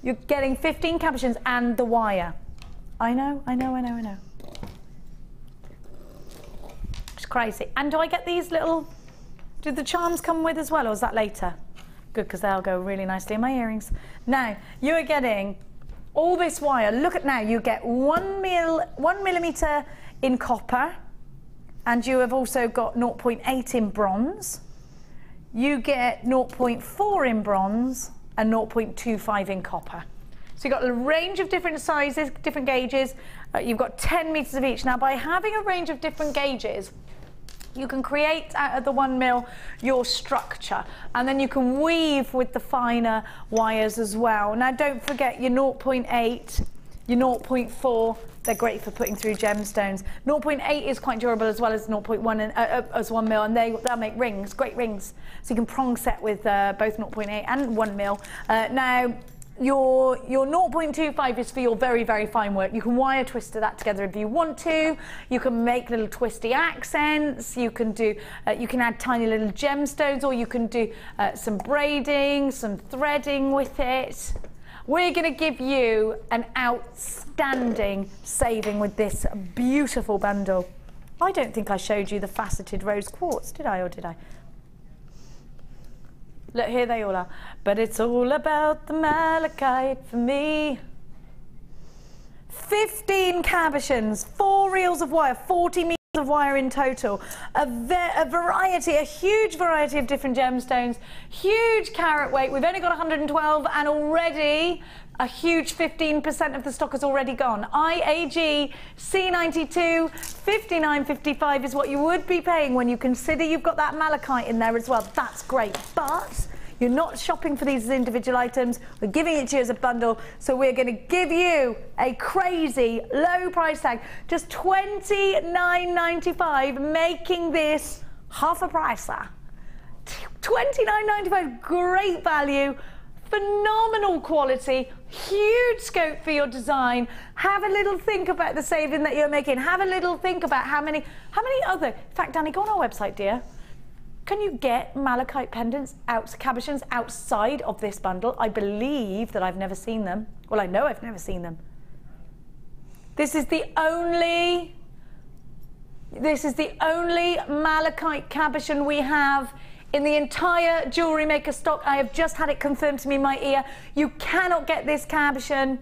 You're getting 15 cabochons and the wire. I know. Just crazy. And do I get these little, do the charms come with as well, or is that later? Good, because they'll go really nicely in my earrings. Now, you are getting all this wire. Look at now, you get 1 millimeter in copper, and you have also got 0.8 in bronze. You get 0.4 in bronze and 0.25 in copper. So you've got a range of different sizes, different gauges. You've got 10 meters of each. Now, by having a range of different gauges, you can create out of the 1 mil your structure, and then you can weave with the finer wires as well. Now, don't forget your 0.8, your 0.4. They're great for putting through gemstones. 0.8 is quite durable as well as 0.1 and as 1 mil, and they'll make rings, great rings. So you can prong set with both 0.8 and 1 mil. Now, your 0.25 is for your very, very fine work. You can wire twist that together if you want to. You can make little twisty accents. You can do, you can add tiny little gemstones, or you can do some braiding, some threading with it. We're going to give you an outstanding saving with this beautiful bundle. I don't think I showed you the faceted rose quartz, did I, or did I? Look, here they all are. But it's all about the malachite for me. 15 cabochons, 4 reels of wire, 40 meters of wire in total. A variety, a huge variety of different gemstones, huge carat weight. We've only got 112, and already a huge 15% of the stock has already gone. IAG C92 59.55 is what you would be paying when you consider you've got that malachite in there as well. That's great, but you're not shopping for these as individual items. We're giving it to you as a bundle, so we're going to give you a crazy low price tag, just $29.95, making this half a pricer. $29.95, great value. Phenomenal quality, huge scope for your design. Have a little think about the saving that you're making. Have a little think about how many other, in fact, Danny, go on our website, dear. Can you get malachite pendants, cabochons outside of this bundle? I believe that I've never seen them. Well, I know I've never seen them. This is the only malachite cabochon we have in the entire Jewellery Maker stock. I have just had it confirmed to me in my ear. You cannot get this cabochon.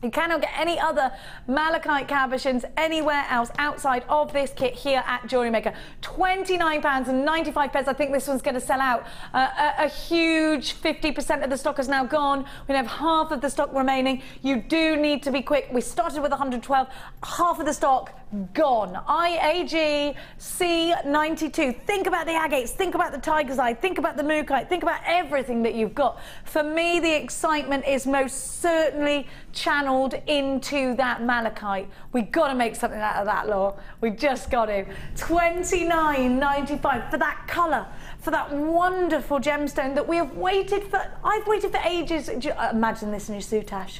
You cannot get any other malachite cabochons anywhere else outside of this kit here at Jewellery Maker. £29.95. I think this one's going to sell out. A huge 50% of the stock is now gone. We have half of the stock remaining. You do need to be quick. We started with 112. Half of the stock gone. IAG C92. Think about the agates. Think about the tiger's eye. Think about the mookaite. Think about everything that you've got. For me, the excitement is most certainly channeled into that malachite. We've got to make something out of that, Laura. We've just got to. $29.95 for that colour, for that wonderful gemstone that we have waited for. I've waited for ages. Imagine this in your soutache.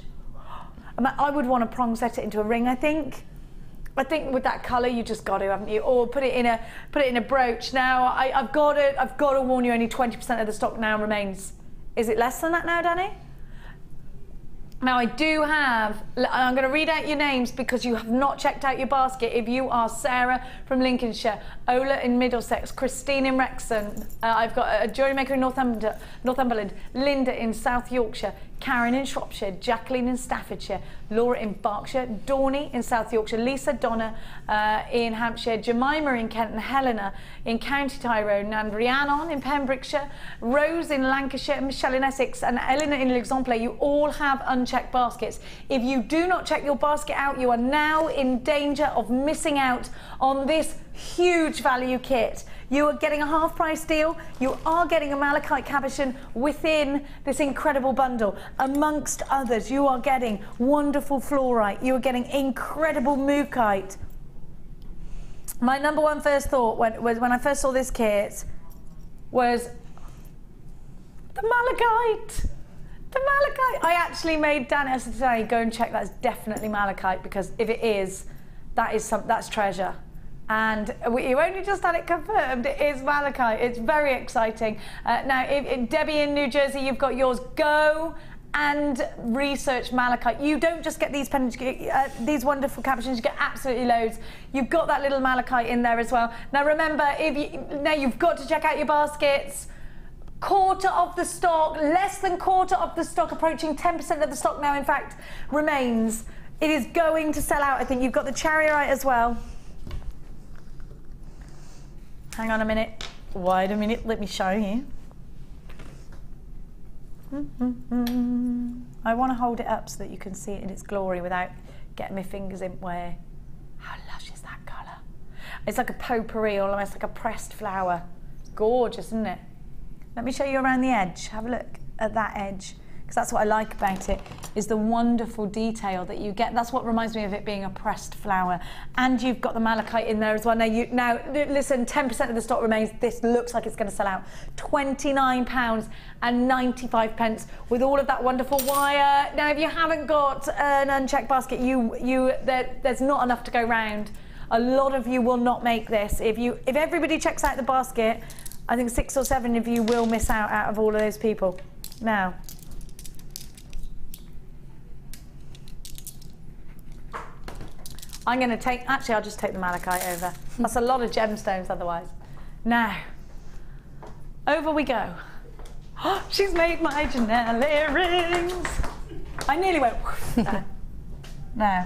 I would want to prong set it into a ring, I think. I think with that colour, you just got to, haven't you? Or put it in a brooch. Now, I've got to warn you. Only 20% of the stock now remains. Is it less than that now, Danny? Now, I do have, I'm going to read out your names because you have not checked out your basket. If you are Sarah from Lincolnshire, Ola in Middlesex, Christine in Wrexham, I've got a Jewellery Maker in Northumberland, Linda in South Yorkshire, Karen in Shropshire, Jacqueline in Staffordshire, Laura in Berkshire, Dawny in South Yorkshire, Lisa Donna in Hampshire, Jemima in Kent, and Helena in County Tyrone, and Rhiannon in Pembrokeshire, Rose in Lancashire, Michelle in Essex, and Eleanor in L'Exemple. You all have unchecked baskets. If you do not check your basket out, you are now in danger of missing out on this huge value kit. You are getting a half price deal. You are getting a malachite cabochon within this incredible bundle. Amongst others, you are getting wonderful fluorite. You are getting incredible mookaite. My number one first thought when I first saw this kit was the malachite. The malachite. I actually made Danny, I said today, go and check that's definitely malachite, because if it is, that's treasure. And you only just had it confirmed, it is malachite. It's very exciting. Now, Debbie in New Jersey, you've got yours. Go and research malachite. You don't just get these pendants, you get, these wonderful cabochons, you get absolutely loads. You've got that little malachite in there as well. Now remember, now you've got to check out your baskets. Quarter of the stock, less than quarter of the stock, approaching 10% of the stock now in fact remains. It is going to sell out. I think you've got the chariot as well. Hang on a minute. Wait a minute, let me show you. I want to hold it up so that you can see it in its glory without getting my fingers in where. How lush is that colour? It's like a potpourri, almost like a pressed flower. Gorgeous, isn't it? Let me show you around the edge. Have a look at that edge, because that's what I like about it, is the wonderful detail that you get. That's what reminds me of it being a pressed flower. And you've got the malachite in there as well. Now listen, 10% of the stock remains. This looks like it's going to sell out. £29.95 with all of that wonderful wire. Now, if you haven't got an unchecked basket, there's not enough to go round. A lot of you will not make this. If everybody checks out the basket, I think 6 or 7 of you will miss out of all of those people. Now, I'm going to take, actually I'll just take the malachite over. That's a lot of gemstones otherwise. Now, over we go. Oh, she's made my Janelle earrings. I nearly went, no. Now,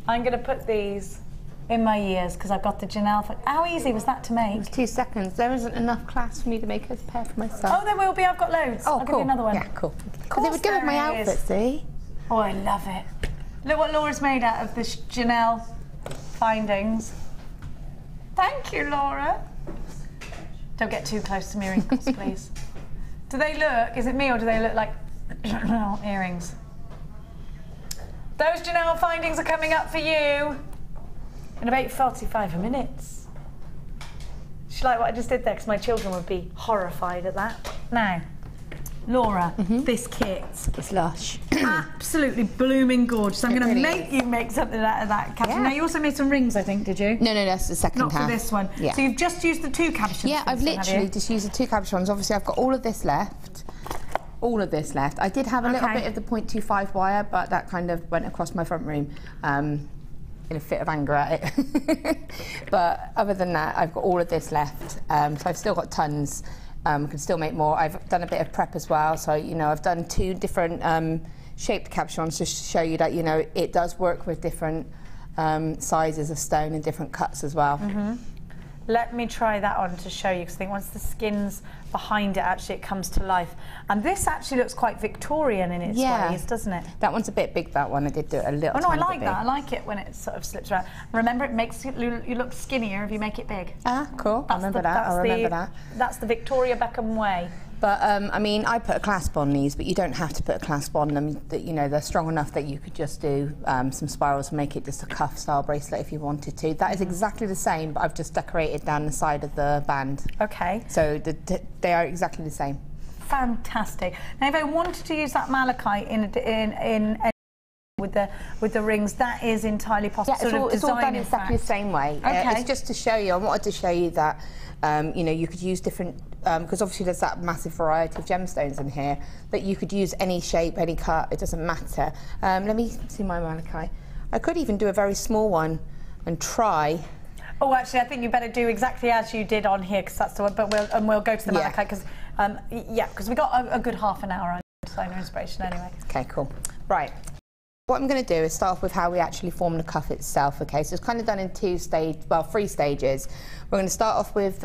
I'm going to put these in my ears because I've got the Janelle. How easy was that to make? It was 2 seconds. There isn't enough class for me to make a pair for myself. Oh, there will be. I've got loads. Oh, I'll give you another one. Yeah, cool. Because it would go with my outfit, see? Oh, I love it. Look what Laura's made out of this Janelle findings. Thank you, Laura. Don't get too close to me wrinkles, please. Do they look, is it me or do they look like Janelle earrings? Those Janelle findings are coming up for you in about 45 minutes. She like what I just did there because my children would be horrified at that. Now, Laura, this kit. It's lush. Absolutely blooming gorgeous. I'm going to make you make something out of that cabochon. Yeah. Now, you also made some rings, I think, did you? No, that's the second half. Not for this one. Yeah. So you've just used the 2 cabochons. Yeah, I've literally just used the 2 cabochons. Obviously, I've got all of this left. All of this left. I did have a little bit of the 0.25 wire, but that kind of went across my front room in a fit of anger at it. But other than that, I've got all of this left. So I've still got tons. Can still make more. I've done a bit of prep as well. So, you know, I've done 2 different shaped cabochons just to show you that, you know, it does work with different sizes of stone and different cuts as well. Let me try that on to show you, because I think once the skin's behind it, actually it comes to life. And this actually looks quite Victorian in its ways, doesn't it? That one's a bit big, that one. I did do it a little Oh no, I tiny like bit that. I big. like it when it sort of slips around. Remember, it makes you look skinnier if you make it big. Ah, cool. I remember that. I remember that. That's the Victoria Beckham way. But I mean, I put a clasp on these, but you don't have to put a clasp on them. That, you know, they're strong enough that you could just do some spirals and make it just a cuff style bracelet if you wanted to. That is exactly the same, but I've just decorated down the side of the band. Okay. So they are exactly the same. Fantastic. Now, if I wanted to use that malachite with the rings, that is entirely possible. Yeah, it's all done exactly the same way. Okay. It's just to show you. I wanted to show you that you know, you could use different, because obviously there's that massive variety of gemstones in here, that you could use any shape, any cut, it doesn't matter. Let me see my malachite. I could even do a very small one and try. Oh, actually, I think you better do exactly as you did on here, because that's the one. But we'll go to the malachite, because because we got a good half an hour on designer inspiration anyway. Okay, cool. Right. What I'm going to do is start off with how we actually form the cuff itself. Okay, so it's kind of done in 3 stages. We're going to start off with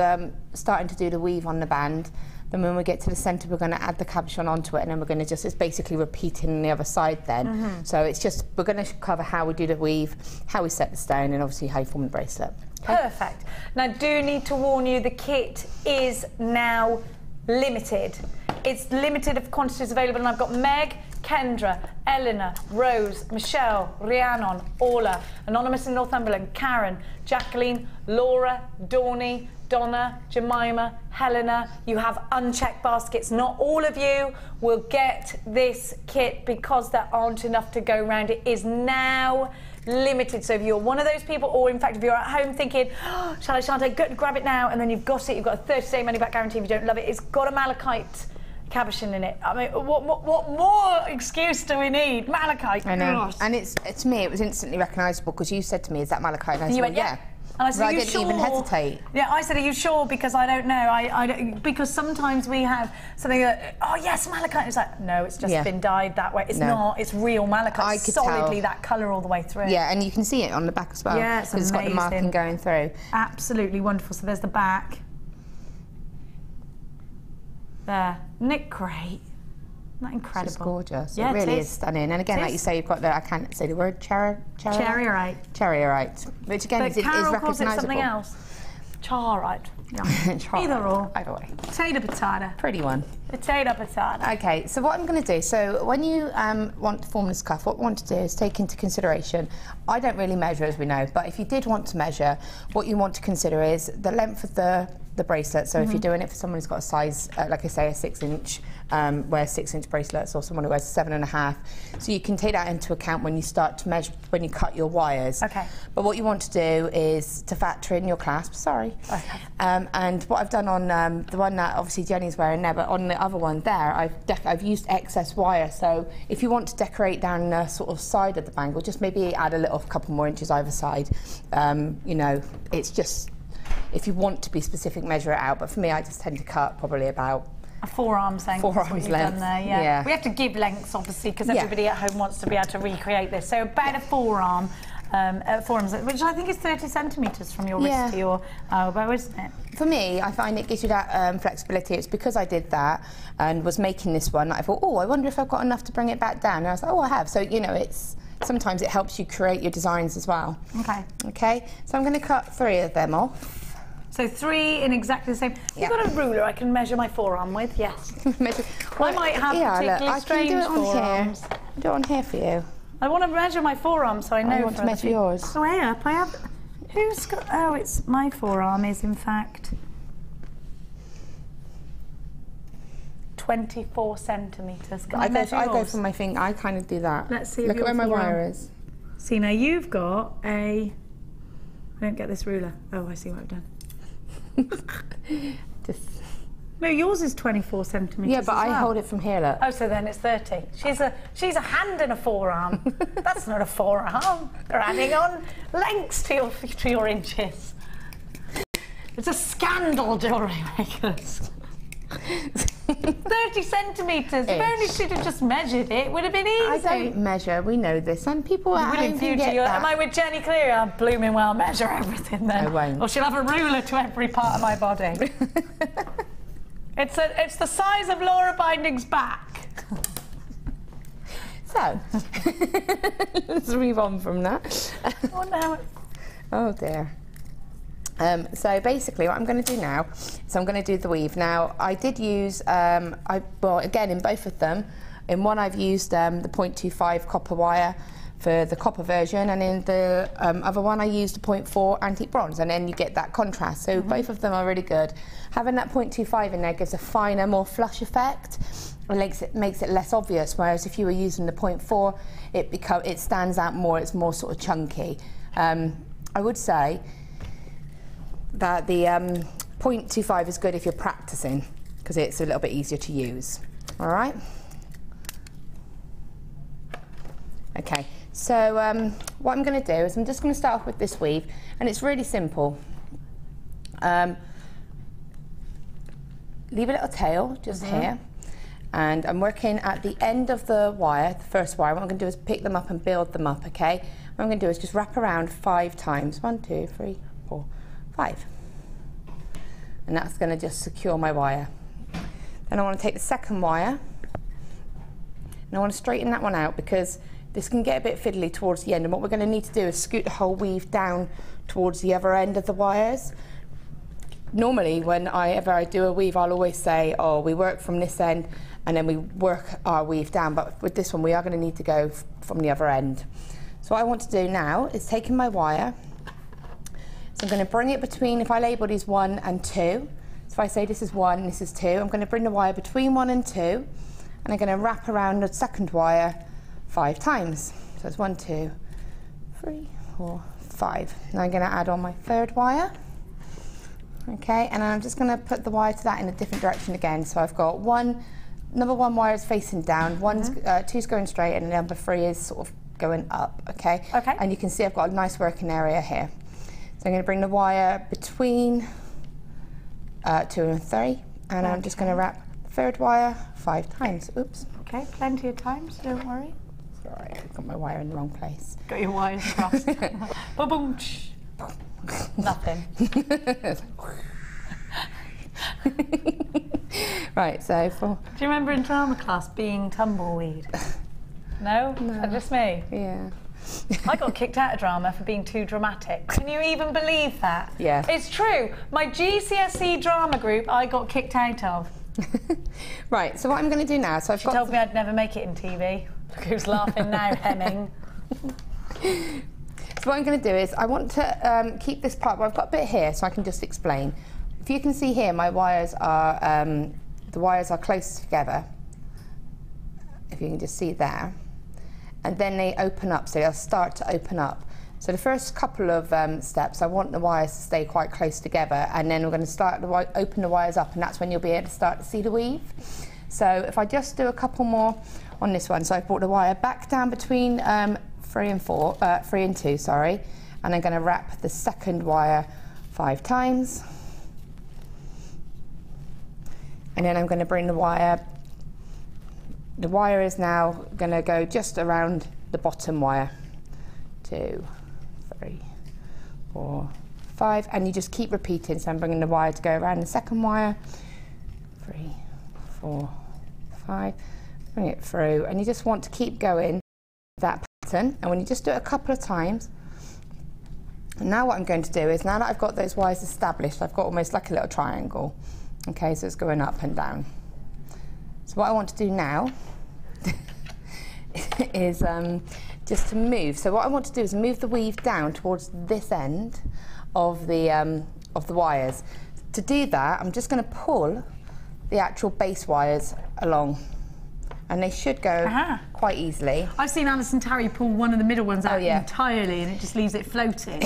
starting to do the weave on the band. Then when we get to the centre, we're going to add the cabochon onto it, and then we're going to just, it's basically repeating on the other side then. So it's just, we're going to cover how we do the weave, how we set the stone, and obviously how you form the bracelet. Okay? Perfect. Now, do need to warn you, the kit is now limited. It's limited of quantities available, and I've got Meg, Kendra, Eleanor, Rose, Michelle, Rhiannon, Orla, Anonymous in Northumberland, Karen, Jacqueline, Laura, Dawny, Donna, Jemima, Helena. You have unchecked baskets. Not all of you will get this kit because there aren't enough to go around. It is now limited. So if you're one of those people, or in fact if you're at home thinking, oh, shan't I grab it now, and then you've got it, you've got a 30-day money back guarantee if you don't love it. It's got a malachite cabochon in it. I mean, what more excuse do we need? Malachite. I know. Gosh. And to me, it was instantly recognisable because you said to me, "Is that malachite?" And I said, went, "Yeah." And I said, I "Are you didn't sure?" even hesitate. Yeah, I said, "Are you sure?" Because I don't know. I don't, because sometimes we have something that, oh yes, malachite. It's like, no, it's just been dyed that way. It's not. It's real malachite. I could solidly tell. that colour all the way through. Yeah, and you can see it on the back as well. Yeah, it's amazing. It's got the marking going through. Absolutely wonderful. So there's the back. There, isn't it great? Isn't that incredible? It's gorgeous. Yeah, it really it is stunning. And again, like you say, you've got the, I can't say the word, Cherryite. Cherryite, which again But is Carol recognisable. calls it something else. Charite. Either or. Either way. Potato, potato. Pretty one. Potato, potato. Okay, so what I'm going to do, so when you want to form this cuff, what we want to do is take into consideration, I don't really measure as we know, but if you did want to measure, what you want to consider is the length of the bracelet. So if you're doing it for someone who's got a size, like I say, a 6-inch, wears 6-inch bracelets, or someone who wears 7.5, so you can take that into account when you start to measure, when you cut your wires. Okay. But what you want to do is to factor in your clasps, sorry. Okay. And what I've done on the one that obviously Jenny's wearing there, but on the other one there, I've used excess wire. So if you want to decorate down the sort of side of the bangle, just maybe add a little couple more inches either side. You know, it's just, if you want to be specific, measure it out. But for me, I just tend to cut probably about a forearm's length. Forearm's length. There, yeah. We have to give lengths, obviously, because everybody at home wants to be able to recreate this. So about a forearm. Forearms, which I think is 30 centimetres from your wrist to your elbow, isn't it? For me, I find it gives you that flexibility. It's because I did that and was making this one that I thought, oh, I wonder if I've got enough to bring it back down. And I was like, oh, I have. So, you know, it's sometimes it helps you create your designs as well. Okay. Okay, so I'm going to cut 3 of them off. So 3 in exactly the same. You've got a ruler I can measure my forearm with, yes. I might have particularly strange forearms. I'll do it on here for you. I want to measure my forearm so I know. I want to measure yours. Oh, way up. I have. Who's got? Oh, it's my forearm is in fact 24 centimetres. Can I measure yours? I go from my finger. I kind of do that. Let's see. Look at where my wire is. See, now you've got a. I don't get this ruler. Oh, I see what I've done. No, yours is 24 centimetres. Yeah, but I hold it from here, look. Oh, so then it's 30. She's a hand and a forearm. That's not a forearm. They're adding on lengths to your inches. It's a scandal, jewellery makers. 30 centimetres. If only she'd have just measured it, would have been easy. I don't measure, we know this. And people at home can get that. Am I with Jenny Cleary? I'll blooming well measure everything then. I won't. Or she'll have a ruler to every part of my body. It's the size of Laura Binding's back. So, let's move on from that. Oh, no. Oh dear. So basically what I'm going to do now is I'm going to do the weave. Now I did use, well again in both of them, in one I've used the 0.25 copper wire for the copper version, and in the other one I used the 0.4 antique bronze, and then you get that contrast. So both of them are really good. Having that 0.25 in there gives a finer, more flush effect. It makes it less obvious, whereas if you were using the 0.4, it stands out more, it's more sort of chunky. I would say that the 0.25 is good if you're practicing, because it's a little bit easier to use. All right? Okay, so what I'm going to do is I'm just going to start off with this weave, and it's really simple. Leave a little tail just here, and I'm working at the end of the wire, the first wire. What I'm going to do is pick them up and build them up, okay? What I'm going to do is just wrap around 5 times. 1, 2, 3, 4, 5. And that's going to just secure my wire. Then I want to take the second wire, and I want to straighten that one out, because this can get a bit fiddly towards the end, and what we're going to need to do is scoot the whole weave down towards the other end of the wires. Normally, whenever I do a weave, I'll always say, oh, we work from this end and then we work our weave down, but with this one we are going to need to go from the other end. So what I want to do now is taking my wire, so I'm going to bring it between, if I label these 1 and 2, so if I say this is 1, this is 2, I'm going to bring the wire between 1 and 2, and I'm going to wrap around the second wire 5 times. So it's 1, 2, 3, 4, 5. Now I'm going to add on my third wire. Okay, and I'm just going to put the wire to that in a different direction again. So I've got 1 number 1 wire is facing down, two's going straight, and number 3 is sort of going up, okay? Okay. And you can see I've got a nice working area here. So I'm going to bring the wire between 2 and 3, and I'm just going to wrap the 3rd wire 5 times. Oops. Okay, plenty of times, don't worry. Sorry, I've got my wire in the wrong place. Got your wires crossed. Ba-boom. Nothing. Right, so for... Do you remember in drama class being tumbleweed? No? No. Just me? Yeah. I got kicked out of drama for being too dramatic. Can you even believe that? Yeah. It's true. My GCSE drama group, I got kicked out of. Right, so what I'm going to do now, so I've She told me I'd never make it in TV. Look who's laughing now, Hemming. So what I'm going to do is, I want to keep this part, well, I've got a bit here, so I can just explain. If you can see here, my wires are, the wires are close together. If you can just see there. And then they open up, so they'll start to open up. So the first couple of steps, I want the wires to stay quite close together, and then we're going to start to open the wires up, and that's when you'll be able to start to see the weave. So if I just do a couple more on this one, so I've brought the wire back down between 3 and 2, sorry, and I'm going to wrap the 2nd wire 5 times, and then I'm going to bring the wire. The wire is now going to go just around the bottom wire. 2, 3, 4, 5, and you just keep repeating. So I'm bringing the wire to go around the 2nd wire. 3, 4, 5. Bring it through, and you just want to keep going that pattern. And when you just do it a couple of times, and now what I'm going to do is, now that I've got those wires established, I've got almost like a little triangle. Okay, so it's going up and down. So what I want to do now is just to move. So what I want to do is move the weave down towards this end of the wires. To do that, I'm just going to pull the actual base wires along, and they should go quite easily. I've seen Alison Tarry pull one of the middle ones out entirely, and it just leaves it floating.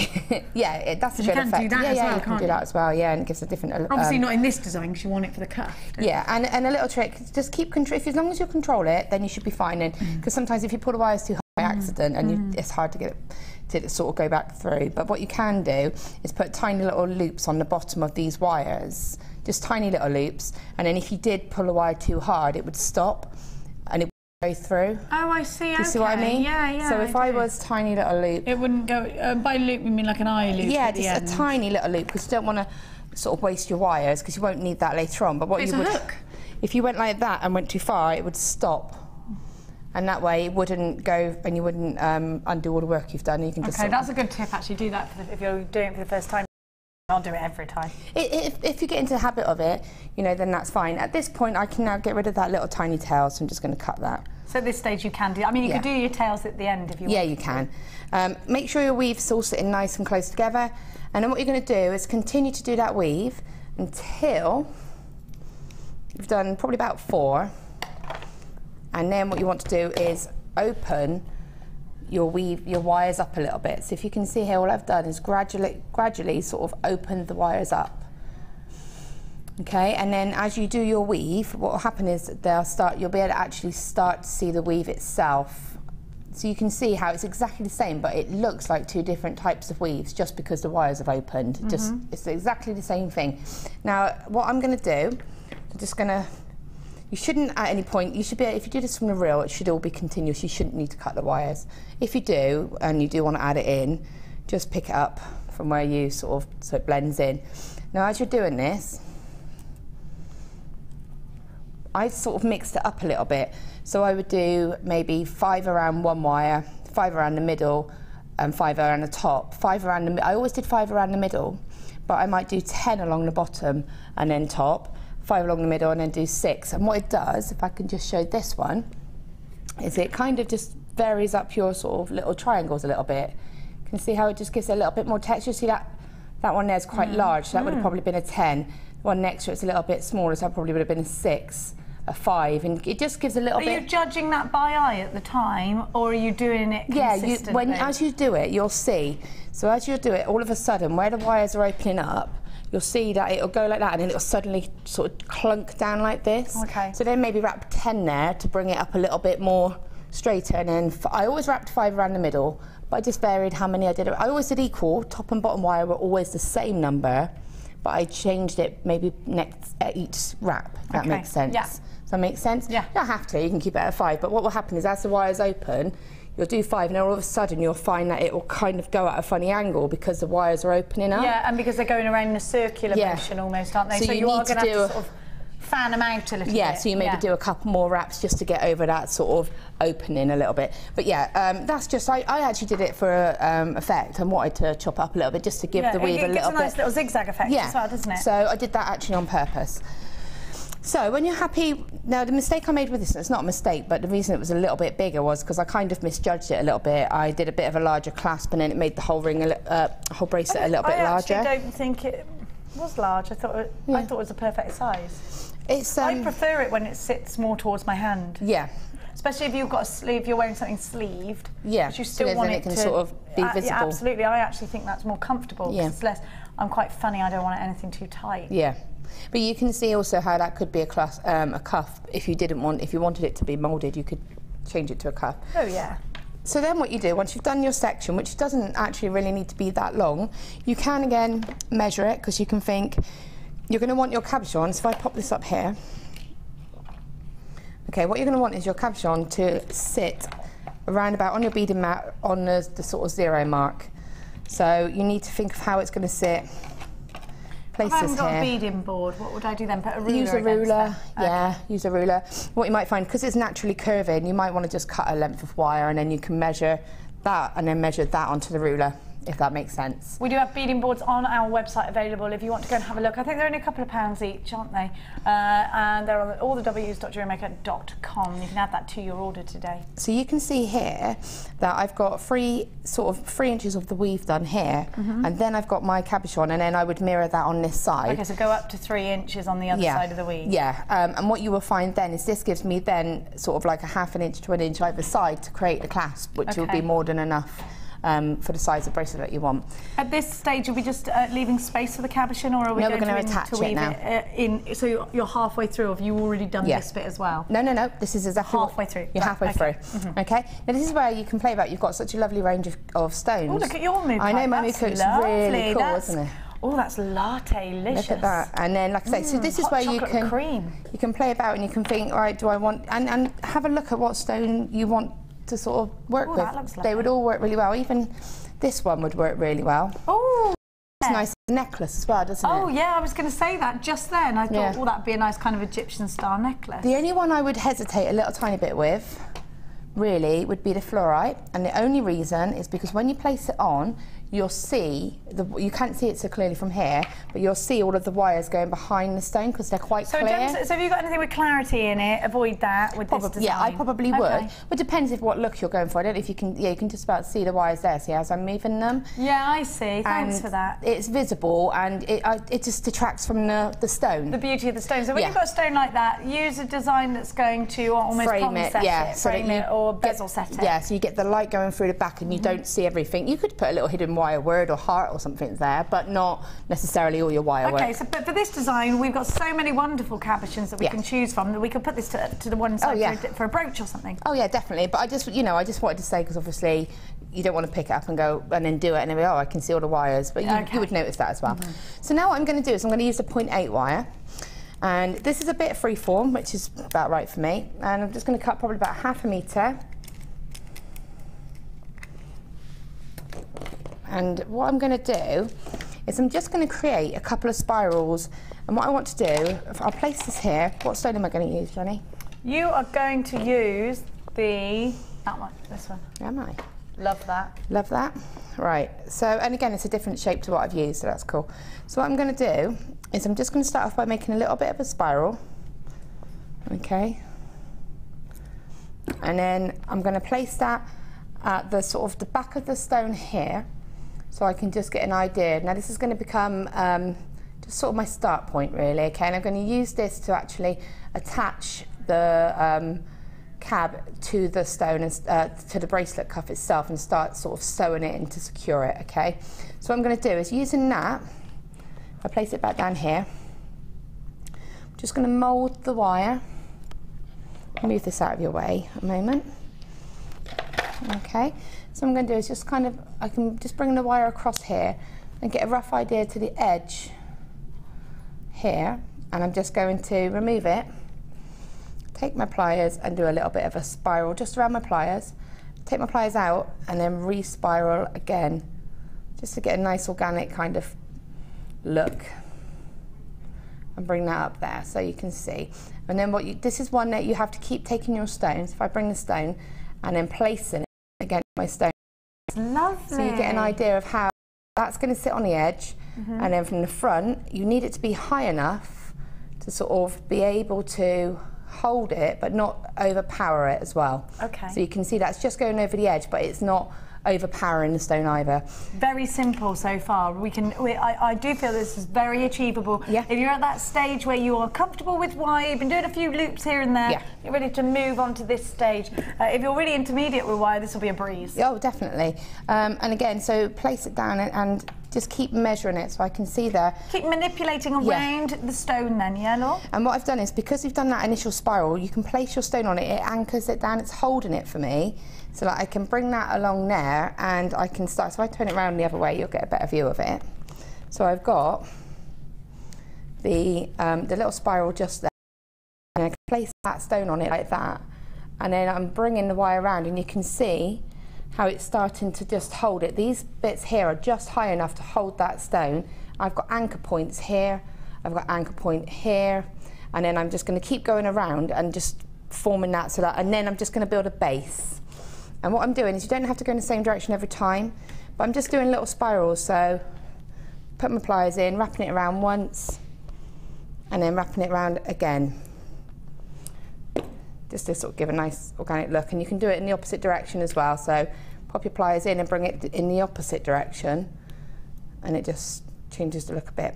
Yeah, that's a good effect. You can do that as well, you can do that as well, yeah, and it gives a different... Obviously not in this design, because you want it for the cuff. Yeah, and a little trick, just keep control. As long as you control it, then you should be fine. Because sometimes if you pull the wires too high by accident, and it's hard to get it to sort of go back through. But what you can do is put tiny little loops on the bottom of these wires, just tiny little loops, and then if you did pull the wire too hard, it would stop and it would go through. Oh, I see. Do you see what I mean? Yeah. So if I was tiny little loop, it wouldn't go. By loop, you mean like an eye loop? Yeah, just a tiny little loop, because you don't want to sort of waste your wires, because you won't need that later on. But what you would, if you went like that and went too far, it would stop. And that way it wouldn't go, and you wouldn't undo all the work you've done. You can just that's a good tip, actually. Do that if you're doing it for the first time. I'll do it every time. If you get into the habit of it, you know, then that's fine. At this point, I can now get rid of that little tiny tail, so I'm just going to cut that. So at this stage you can do, I mean, you could do your tails at the end if you want. Yeah, you can. Make sure your weave's all sitting nice and close together. And then what you're going to do is continue to do that weave until you've done probably about 4. And then what you want to do is open your wires up a little bit. So if you can see here, all I've done is gradually sort of opened the wires up. Okay, and then as you do your weave, what will happen is you'll be able to actually start to see the weave itself. So you can see how it's exactly the same, but it looks like 2 different types of weaves just because the wires have opened. It's exactly the same thing. Now, what I'm going to do, I'm just going to, you shouldn't at any point, you should be, if you do this from the reel, it should all be continuous. You shouldn't need to cut the wires. If you do, and you do want to add it in, just pick it up from where you sort of, so it blends in. Now, as you're doing this, I sort of mixed it up a little bit. So I would do maybe 5 around one wire, 5 around the middle, and 5 around the top. 5 around the, I always did 5 around the middle, but I might do 10 along the bottom and then top, 5 along the middle and then do 6. And what it does, if I can just show this one, is it kind of just varies up your sort of little triangles a little bit. You can see how it just gives it a little bit more texture. See that one there is quite large, so that would have probably been a 10. The one next to it's a little bit smaller, so that probably would have been a 6. A 5, and it just gives a little bit. Are you judging that by eye at the time, or are you doing it consistently? Yeah, as you do it, you'll see. So as you do it, all of a sudden, where the wires are opening up, you'll see that it'll go like that and then it'll suddenly sort of clunk down like this. Okay. So then maybe wrap 10 there to bring it up a little bit more straighter, and then I always wrapped 5 around the middle, but I just varied how many I did. I always did equal, top and bottom wire were always the same number, but I changed it maybe next at each wrap, if that makes sense. Yeah. Does that make sense? Yeah. You don't have to, you can keep it at 5, but what will happen is as the wire's open, you'll do 5 and then all of a sudden you'll find that it will kind of go at a funny angle because the wires are opening up. Yeah, and because they're going around in a circular motion almost, aren't they? So you are need to going to do have to sort of fan them out a little bit. Yeah, so you maybe do a couple more wraps just to get over that sort of opening a little bit. But yeah, that's just, I actually did it for effect and wanted to chop up a little bit just to give the weave a little bit. It gives a nice little zigzag effect as well, doesn't it? So I did that actually on purpose. So when you're happy, now the mistake I made with this, it's not a mistake, but the reason it was a little bit bigger was because I kind of misjudged it a little bit. I did a bit of a larger clasp and then it made the whole ring, whole bracelet a little bit larger. I actually don't think it was large. I thought it was a perfect size. It's, I prefer it when it sits more towards my hand. Yeah. Especially if you've got a sleeve, you're wearing something sleeved. Yeah. But you still want it can to sort of be visible. Yeah, absolutely. I actually think that's more comfortable. Yeah. It's less. I'm quite funny. I don't want anything too tight. Yeah. But you can see also how that could be a cuff. If you wanted it to be moulded, you could change it to a cuff. Oh yeah. So then what you do, once you've done your section, which doesn't actually really need to be that long, you can again measure it, because you can think, you're going to want your cabochon. So if I pop this up here, okay, what you're going to want is your cabochon to sit around about on your beading mat on the sort of 0 mark. So you need to think of how it's going to sit. If I haven't got a beading board, what would I do then? Put a ruler Use a ruler, yeah, use a ruler. What you might find, because it's naturally curving, you might want to just cut a length of wire and then you can measure that and then measure that onto the ruler, if that makes sense. We do have beading boards on our website available if you want to go and have a look. I think they're only a couple of pounds each, aren't they? And they're on all the w's.jewellerymaker.com. You can add that to your order today. So you can see here that I've got 3 inches of the weave done here, and then I've got my cabochon, and then I would mirror that on this side. Okay, so go up to 3 inches on the other side of the weave. Yeah, and what you will find then is this gives me then sort of like a ½ an inch to 1 inch either side to create the clasp, which will be more than enough for the size of bracelet that you want. At this stage, are we just leaving space for the cabochon, or are we going to attach it now? So you're halfway through, or have you already done this bit as well? No, this is exactly halfway through. You're halfway through. Okay. Now this is where you can play about. You've got such a lovely range of stones. Oh, look at your move. I know my move. It's really cool, isn't it? Oh, that's latte-licious. Look at that. And then, like I say, so this is where you can play about and you can think, all right, do I want, and have a look at what stone you want to sort of work with. That looks lovely. They would all work really well. Even this one would work really well. Oh, it's nice necklace as well, doesn't it? Oh yeah, I was going to say that just then. I thought, oh, that'd be a nice kind of Egyptian style necklace. The only one I would hesitate a little tiny bit with, really, would be the fluorite, and the only reason is because when you place it on, you'll see, you can't see it so clearly from here, but you'll see all of the wires going behind the stone because they're quite clear. So have you got anything with clarity in it? Avoid that with this design. Yeah, I probably would. But it depends what look you're going for. I don't know if you can, you can just about see the wires there, see as I'm moving them. Yeah, I see. Thanks for that. It's visible and it just detracts from the stone. The beauty of the stone. So when you've got a stone like that, use a design that's going to almost frame it or bezel set it. Yeah, so you get the light going through the back and you don't see everything. You could put a little hidden wire word or heart or something there, but not necessarily all your wire work. Okay, so but for this design, we've got so many wonderful cabochons that we can choose from that we could put this to the one side for a brooch or something. Oh yeah, definitely. But I just wanted to say, because obviously you don't want to pick it up and go and then do it and then I can see all the wires, but you would notice that as well. So now what I'm going to do is I'm going to use a 0.8 wire, and this is a bit freeform, which is about right for me, and I'm just going to cut probably about ½ a metre. And what I'm going to do is I'm just going to create a couple of spirals. And what I want to do, I'll place this here. What stone am I going to use, Jenny? You are going to use this one. Am I? Love that. Love that. Right. So, and again, it's a different shape to what I've used, so that's cool. So what I'm going to do is I'm just going to start off by making a little bit of a spiral. Okay. And then I'm going to place that at the sort of the back of the stone here, so I can just get an idea. Now this is going to become just sort of my start point, really. Okay, and I'm going to use this to actually attach the cab to the stone and to the bracelet cuff itself, and start sort of sewing it in to secure it. Okay, so what I'm going to do is, using that I place it back down here. I'm just going to mould the wire. Move this out of your way a moment. Okay, so what I'm going to do is just kind of, I can just bring the wire across here and get a rough idea to the edge here, and I'm just going to remove it, take my pliers and do a little bit of a spiral just around my pliers, take my pliers out and then re-spiral again, just to get a nice organic kind of look, and bring that up there so you can see. And then this is one that you have to keep taking your stones. If I bring the stone and then placing it against my stone, Lovely. so you get an idea of how that's going to sit on the edge, and then from the front you need it to be high enough to sort of be able to hold it but not overpower it as well. Okay. So you can see that's just going over the edge, but it's not overpowering the stone either. Very simple so far. I do feel this is very achievable. Yeah. If you're at that stage where you are comfortable with wire, you've been doing a few loops here and there, Yeah. you're ready to move on to this stage. If you're really intermediate with wire, this will be a breeze. Oh, definitely. And again, so place it down and just keep measuring it so I can see there. Keep manipulating around the stone then, yeah, Laura? And what I've done is, because you've done that initial spiral, you can place your stone on it, it anchors it down, it's holding it for me, so that I can bring that along there and I can start. So if I turn it around the other way, you'll get a better view of it. So I've got the little spiral just there, and I can place that stone on it like that, and then I'm bringing the wire around, and you can see how it's starting to just hold it. These bits here are just high enough to hold that stone. I've got anchor points here, I've got anchor point here, and then I'm just going to keep going around and just forming that, so that, and then I'm just going to build a base. And what I'm doing is, you don't have to go in the same direction every time, but I'm just doing little spirals. So put my pliers in, wrapping it around once, and then wrapping it around again, just to sort of give a nice organic look. And you can do it in the opposite direction as well. So pop your pliers in and bring it in the opposite direction, and it just changes the look a bit.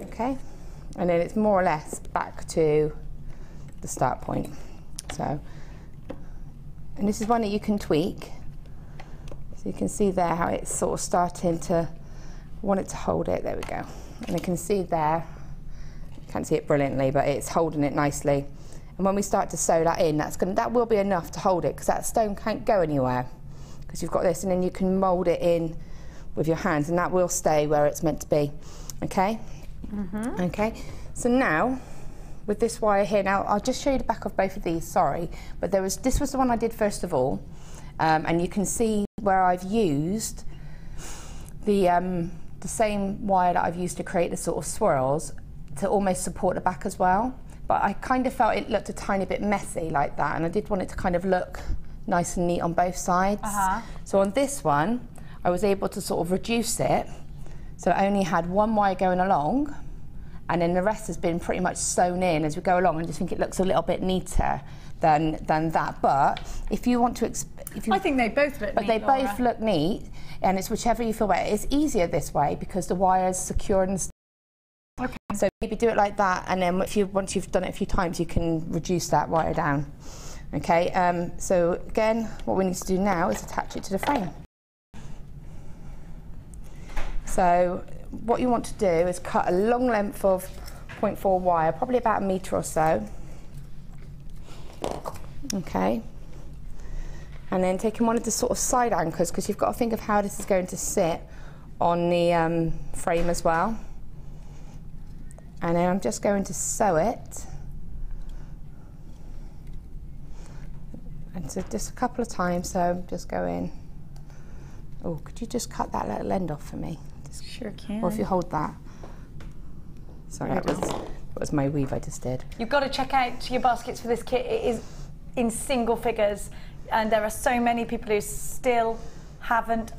Okay, and then it's more or less back to the start point. So, and this is one that you can tweak. So you can see there how it's sort of starting to want it to hold it. There we go. And you can see there, you can't see it brilliantly, but it's holding it nicely. And when we start to sew that in, that will be enough to hold it, because that stone can't go anywhere, because you've got this, and then you can mould it in with your hands, and that will stay where it's meant to be. Okay? Okay. So now, with this wire here, now I'll just show you the back of both of these, sorry, but this was the one I did first of all, and you can see where I've used the same wire that I've used to create the sort of swirls to almost support the back as well. But I kind of felt it looked a tiny bit messy like that, and I did want it to kind of look nice and neat on both sides. So on this one, I was able to sort of reduce it, so I only had one wire going along, and then the rest has been pretty much sewn in as we go along. I just think it looks a little bit neater than that. But if you want to, I think they both look neat, but they Laura. both look neat, and it's whichever you feel better. It's easier this way because the wire's secured and. Okay. So maybe do it like that, and then once you've done it a few times, you can reduce that wire down. Okay. So again, what we need to do now is attach it to the frame. So what you want to do is cut a long length of 0.4 wire, probably about 1 metre or so. Okay. And then taking one of the sort of side anchors, because you've got to think of how this is going to sit on the frame as well. And then I'm just going to sew it. And so just a couple of times, so I'm just going. Oh, could you just cut that little end off for me? Sure can. Or if you hold that. Sorry, that was my weave I just did. You've got to check out your baskets for this kit. It is in single figures, and there are so many people who still haven't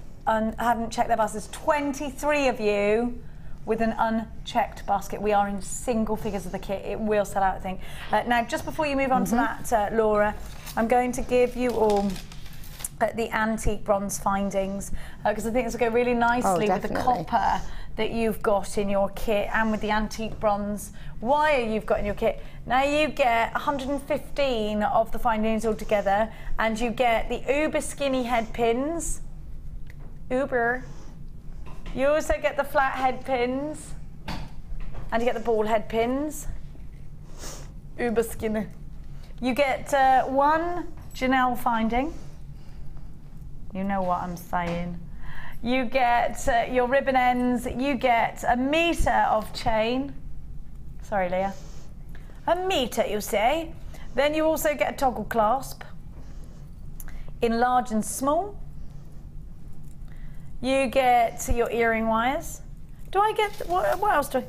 checked their baskets. 23 of you with an unchecked basket. We are in single figures of the kit. It will sell out, I think. Now, just before you move on to that, Laura, I'm going to give you all the antique bronze findings, because I think this will go really nicely with the copper that you've got in your kit and with the antique bronze wire you've got in your kit. Now you get 115 of the findings all together, and you get the uber skinny head pins, uber You also get the flat head pins, and you get the ball head pins. Überskinne. You get one Janelle finding. You know what I'm saying. You get your ribbon ends. You get a metre of chain. Sorry, Leah. A metre, you say. Then you also get a toggle clasp in large and small. You get your earring wires. Do I get, what else do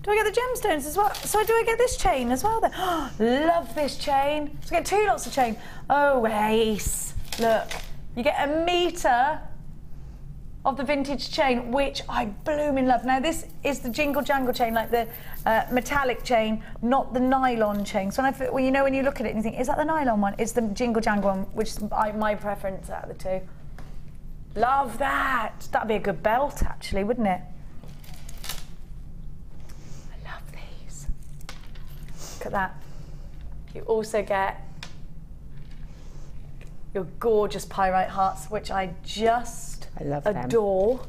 I get the gemstones as well? So do I get this chain as well then? Love this chain. So I get 2 lots of chain. Oh, ace. Look, you get a metre of the vintage chain, which I blooming love. Now this is the jingle jangle chain, like the metallic chain, not the nylon chain. So when you know, when you look at it and you think, is that the nylon one? It's the jingle jangle one, which is my preference out of the 2. Love that. That'd be a good belt, actually, wouldn't it? I love these. Look at that. You also get your gorgeous pyrite hearts, which I love adore. Them.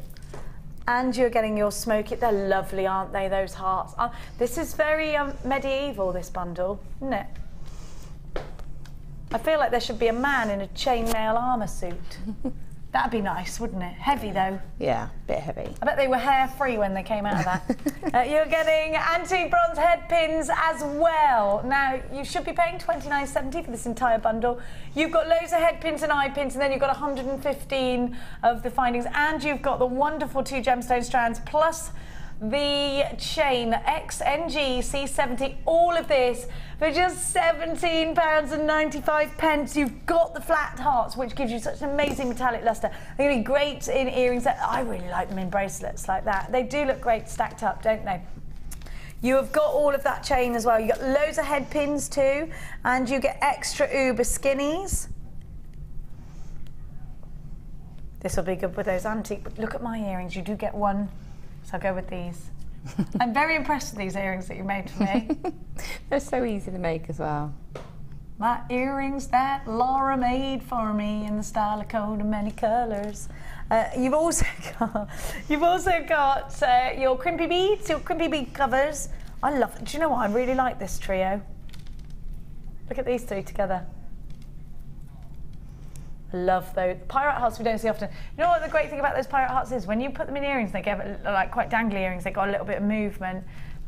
And you're getting your smoky. They're lovely, aren't they, those hearts? This is very medieval, this bundle, isn't it? I feel like there should be a man in a chainmail armour suit. That'd be nice, wouldn't it? Heavy though. Yeah, a bit heavy. I bet they were hair-free when they came out of that. You're getting antique bronze head pins as well. Now, you should be paying $29.70 for this entire bundle. You've got loads of head pins and eye pins, and then you've got 115 of the findings, and you've got the wonderful 2 gemstone strands, plus the chain XNG C70, all of this for just £17.95. You've got the flat hearts, which gives you such an amazing metallic lustre. They're going to be great in earrings. I really like them in bracelets like that. They do look great stacked up, don't they? You have got all of that chain as well. You've got loads of head pins too, and you get extra uber skinnies. This will be good with those antique, but look at my earrings. You do get one. So I'll go with these. I'm very impressed with these earrings that you made for me. They're so easy to make as well. My earrings that Laura made for me in the style of coat of many colours. You've also got your crimpy beads, your crimpy bead covers. I love it. Do you know what? I really like this trio. Look at these 3 together. Love those. Pirate hearts we don't see often. You know what the great thing about those pirate hearts is? When you put them in earrings, they get like quite dangly earrings, they got a little bit of movement.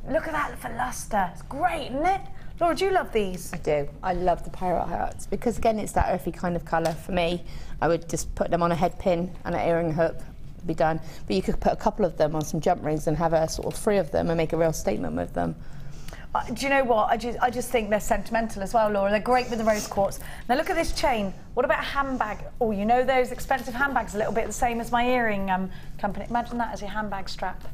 Look at that for lustre. It's great, isn't it? Laura, do you love these? I do. I love the pirate hearts because, again, it's that earthy kind of colour. For me, I would just put them on a head pin and an earring hook, be done. But you could put a couple of them on some jump rings and have a sort of 3 of them and make a real statement with them. Do you know what? I just think they're sentimental as well, Laura. They're great with the rose quartz. Now look at this chain. What about a handbag? Oh, you know those expensive handbags, a little bit the same as my earring company. Imagine that as your handbag strap.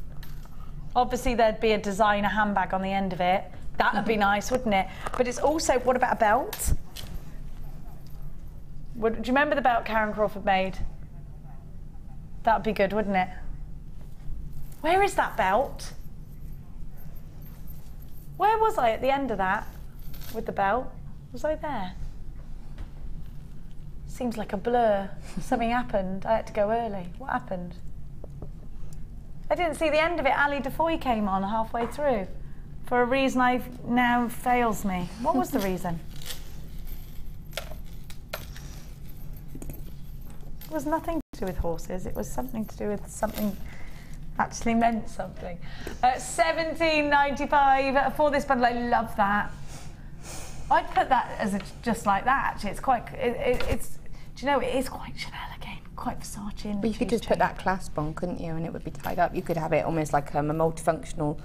Obviously there'd be a designer handbag on the end of it. That would be nice, wouldn't it? But it's also, what about a belt? Do you remember the belt Karen Crawford made? That would be good, wouldn't it? Where is that belt? Where was I at the end of that with the belt? Was I there? Seems like a blur. Something happened. I had to go early. What happened? I didn't see the end of it. Ali Defoy came on halfway through for a reason now fails me. What was the reason? It was nothing to do with horses. It was something to do with something actually meant something. $17.95 for this bundle. I love that. I'd put that as just like that. Actually, it's quite. It's. Do you know? It is quite Chanel again. Quite Versace. But you could just put that clasp on, couldn't you? And it would be tied up. You could have it almost like a multifunctional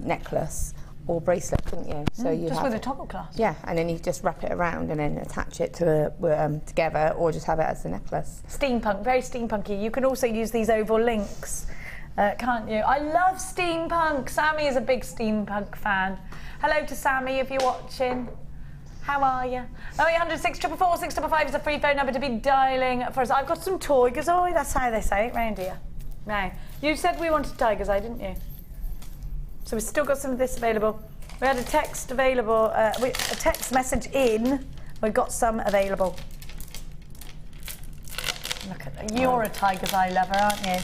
necklace or bracelet, couldn't you? So you just with a toggle clasp. Yeah, and then you just wrap it around and then attach it to together, or just have it as a necklace. Steampunk, very steampunky. You can also use these oval links. Can't you? I love steampunk. Sammy is a big steampunk fan. Hello to Sammy if you're watching. How are you? 0800 644 655 is a free phone number to be dialing for us. I've got some tigers' eye. That's how they say it round here. Now, you said we wanted tiger's eye, didn't you? So we've still got some of this available. We had a text available, a text message in. We've got some available. Look at that. You're a tiger's eye lover, aren't you?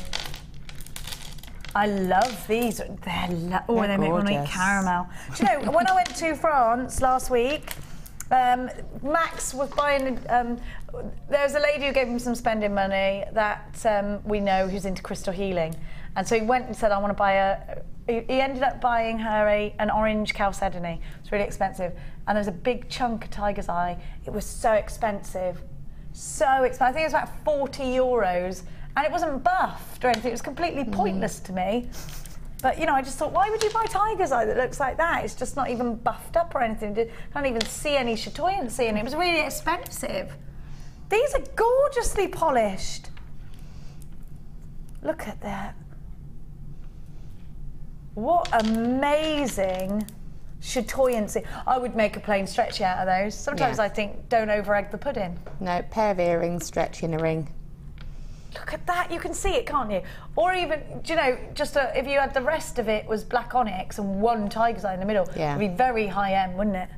I love these. They're make me want to eat gorgeous. caramel. Do you know, when I went to France last week, Max was buying. There's a lady who gave him some spending money that we know who's into crystal healing, and so he went and said, "I want to buy a." He ended up buying her an orange chalcedony. It's really expensive, and there's a big chunk of tiger's eye. It was so expensive, so expensive. I think it was about €40, and it wasn't buffed or anything. It was completely pointless to me. But you know, I just thought, why would you buy tiger's eye that looks like that? It's just not even buffed up or anything. You can't even see any chatoyancy, and it was really expensive. These are gorgeously polished. Look at that. What amazing chatoyancy. I would make a plain stretchy out of those. Sometimes I think, don't over-egg the pudding. No, pair of earrings, stretchy in a ring. Look at that, you can see it, can't you? Or even, do you know, just if you had the rest of it was black onyx and one tiger's eye in the middle, it'd be very high-end, wouldn't it?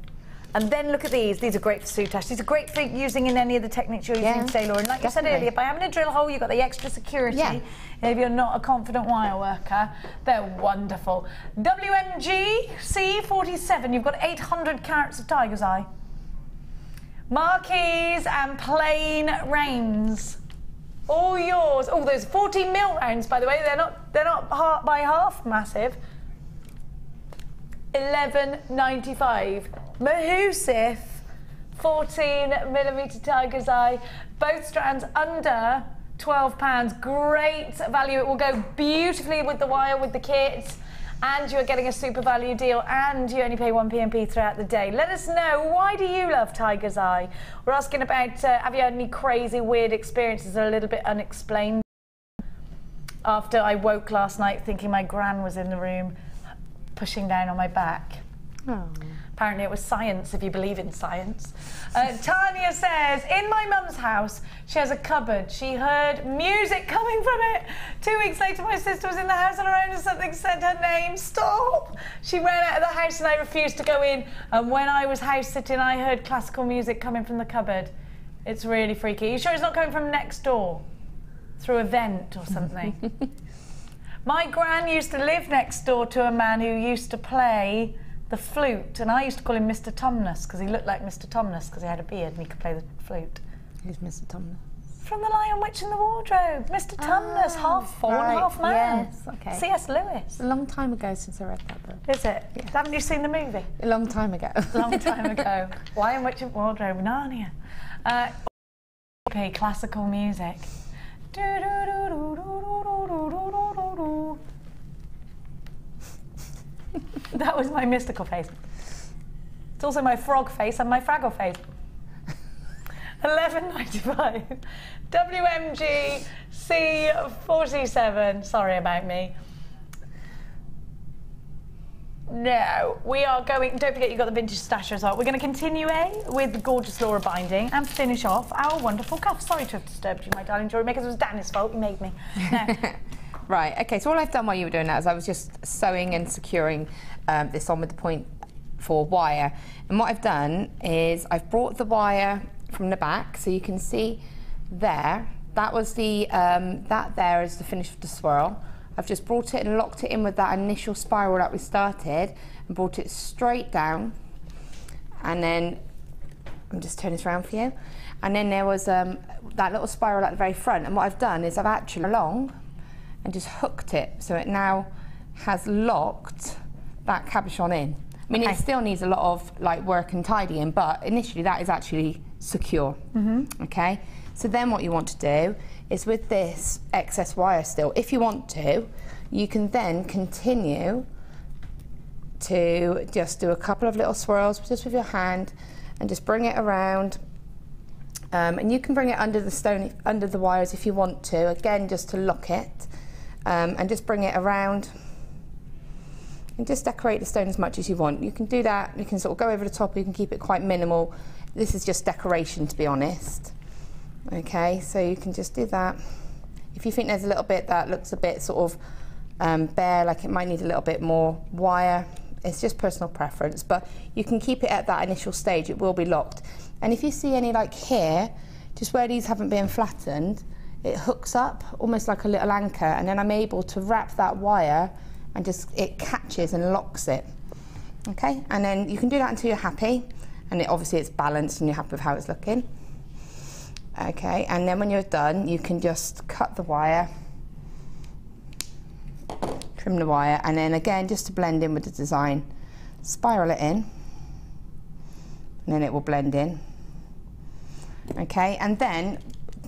And then look at these are great for soutache. These are great for using in any of the techniques you're using today, Laura. And like you said earlier, by having a drill hole, you've got the extra security. If you're not a confident wire worker, they're wonderful. WMG C47, you've got 800 carats of tiger's eye. Marquise and plain reins. All yours. Oh, those 14 mil rounds, by the way. They're not by half massive. $11.95. Mahusif, 14mm tiger's eye. Both strands under £12. Great value. It will go beautifully with the wire, with the kit. And you're getting a super value deal, and you only pay 1p throughout the day. Let us know, why do you love tiger's eye? We're asking about, have you had any crazy, weird experiences that are a little bit unexplained? After I woke last night thinking my gran was in the room pushing down on my back. Oh. Apparently it was science, if you believe in science. Tanya says, in my mum's house, she has a cupboard. She heard music coming from it. 2 weeks later, my sister was in the house on her own and something said her name. Stop! She ran out of the house and I refused to go in. And when I was house sitting, I heard classical music coming from the cupboard. It's really freaky. Are you sure it's not coming from next door? Through a vent or something? My gran used to live next door to a man who used to play the flute, and I used to call him Mr. Tumnus because he looked like Mr. Tumnus because he had a beard and he could play the flute. Who's Mr. Tumnus? From The Lion, Witch and the Wardrobe. Mr. Tumnus, half fawn, half man. Yes, okay. C.S. Lewis. It's a long time ago since I read that book. Is it? Yeah. Haven't you seen the movie? A long time ago. A long time ago. Lion, Witch and Wardrobe, Narnia. Classical music. That was my mystical face. It's also my frog face and my Fraggle face. $11.95. WMG C47. Sorry about me. No, we are going, don't forget you've got the vintage stasher as well. We're going to continue with the gorgeous Laura binding and finish off our wonderful cuff. Sorry to have disturbed you, my darling jewellery makers. It was Danny's fault, he made me. No. Right, okay, so all I've done while you were doing that is I was just sewing and securing this on with the 0.4 wire. And what I've done is I've brought the wire from the back, so you can see there, that was the, that there is the finish of the swirl. I've just brought it and locked it in with that initial spiral that we started and brought it straight down. And then, I'm just turning this around for you. And then there was that little spiral at the very front. And what I've done is I've actually along and just hooked it. So it now has locked that cabochon in. I mean, it still needs a lot of like work and tidying, but initially that is actually secure, okay? So then what you want to do is with this excess wire still, if you want to, you can then continue to just do a couple of little swirls just with your hand and just bring it around. And you can bring it under the stone, under the wires if you want to, again, just to lock it, and just bring it around and just decorate the stone as much as you want. You can do that, you can sort of go over the top, you can keep it quite minimal. This is just decoration, to be honest. Okay, so you can just do that. If you think there's a little bit that looks a bit sort of bare, like it might need a little bit more wire, it's just personal preference, but you can keep it at that initial stage, it will be locked. And if you see any like here, just where these haven't been flattened, it hooks up almost like a little anchor, and then I'm able to wrap that wire and just, it catches and locks it. Okay, and then you can do that until you're happy, and obviously it's balanced and you're happy with how it's looking. Okay, and then when you're done, you can just cut the wire, trim the wire, and then again, just to blend in with the design, spiral it in, and then it will blend in. Okay, and then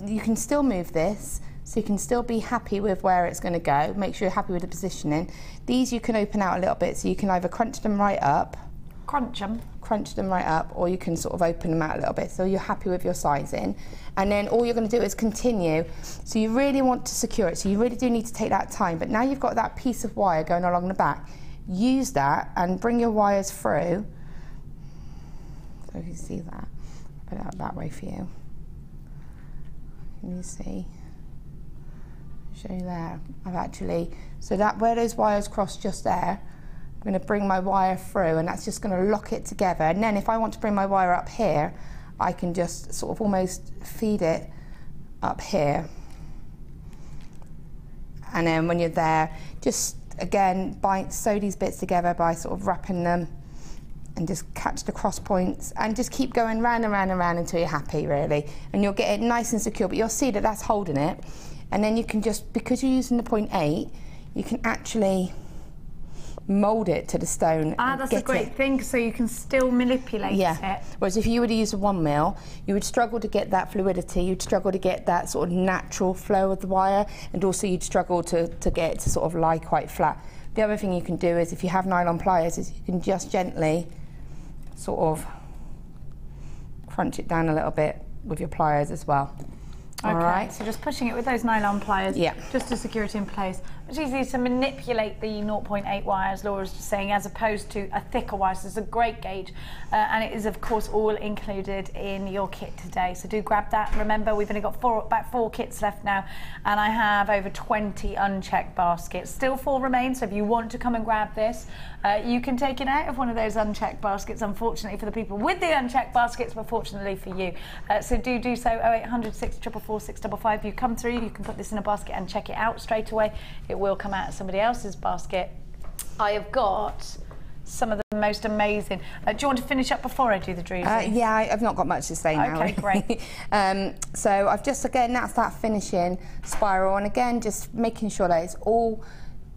you can still move this, so you can still be happy with where it's going to go. Make sure you're happy with the positioning. These you can open out a little bit, so you can either crunch them right up, crunch them right up, or you can sort of open them out a little bit, so you're happy with your sizing. And then all you're going to do is continue. So you really want to secure it, so you really do need to take that time. But now you've got that piece of wire going along the back, use that and bring your wires through. So if you see that, put it out that way for you. Can you see? Show you there. I've actually, so that where those wires cross just there, I'm going to bring my wire through, and that's just going to lock it together. And then if I want to bring my wire up here, I can just sort of almost feed it up here. And then when you're there, just again sew these bits together by sort of wrapping them, and just catch the cross points, and just keep going round and round and round until you're happy, really. And you'll get it nice and secure, but you'll see that that's holding it. And then you can just, because you're using the 0.8, you can actually mould it to the stone. That's a great thing, so you can still manipulate it. Whereas if you were to use a 1 mil, you would struggle to get that fluidity, you'd struggle to get that sort of natural flow of the wire, and also you'd struggle to get it to sort of lie quite flat. The other thing you can do is, if you have nylon pliers, is you can just gently sort of crunch it down a little bit with your pliers as well. Okay, alright, so just pushing it with those nylon pliers, yeah, just to secure it in place. It's easy to manipulate the 0.8 wire, as Laura's just saying, as opposed to a thicker wire. So it's a great gauge, and it is of course all included in your kit today. So do grab that. Remember, we've only got about four kits left now, and I have over 20 unchecked baskets. Still 4 remain, so if you want to come and grab this, you can take it out of one of those unchecked baskets, unfortunately for the people with the unchecked baskets, but fortunately for you. So do so. 0800 644 655. You come through, you can put this in a basket and check it out straight away. It will come out of somebody else's basket. I have got some of the most amazing. Do you want to finish up before I do the druzy? Yeah, I've not got much to say now. Okay, great. So I've just, again, that's that finishing spiral, and again, just making sure that it's all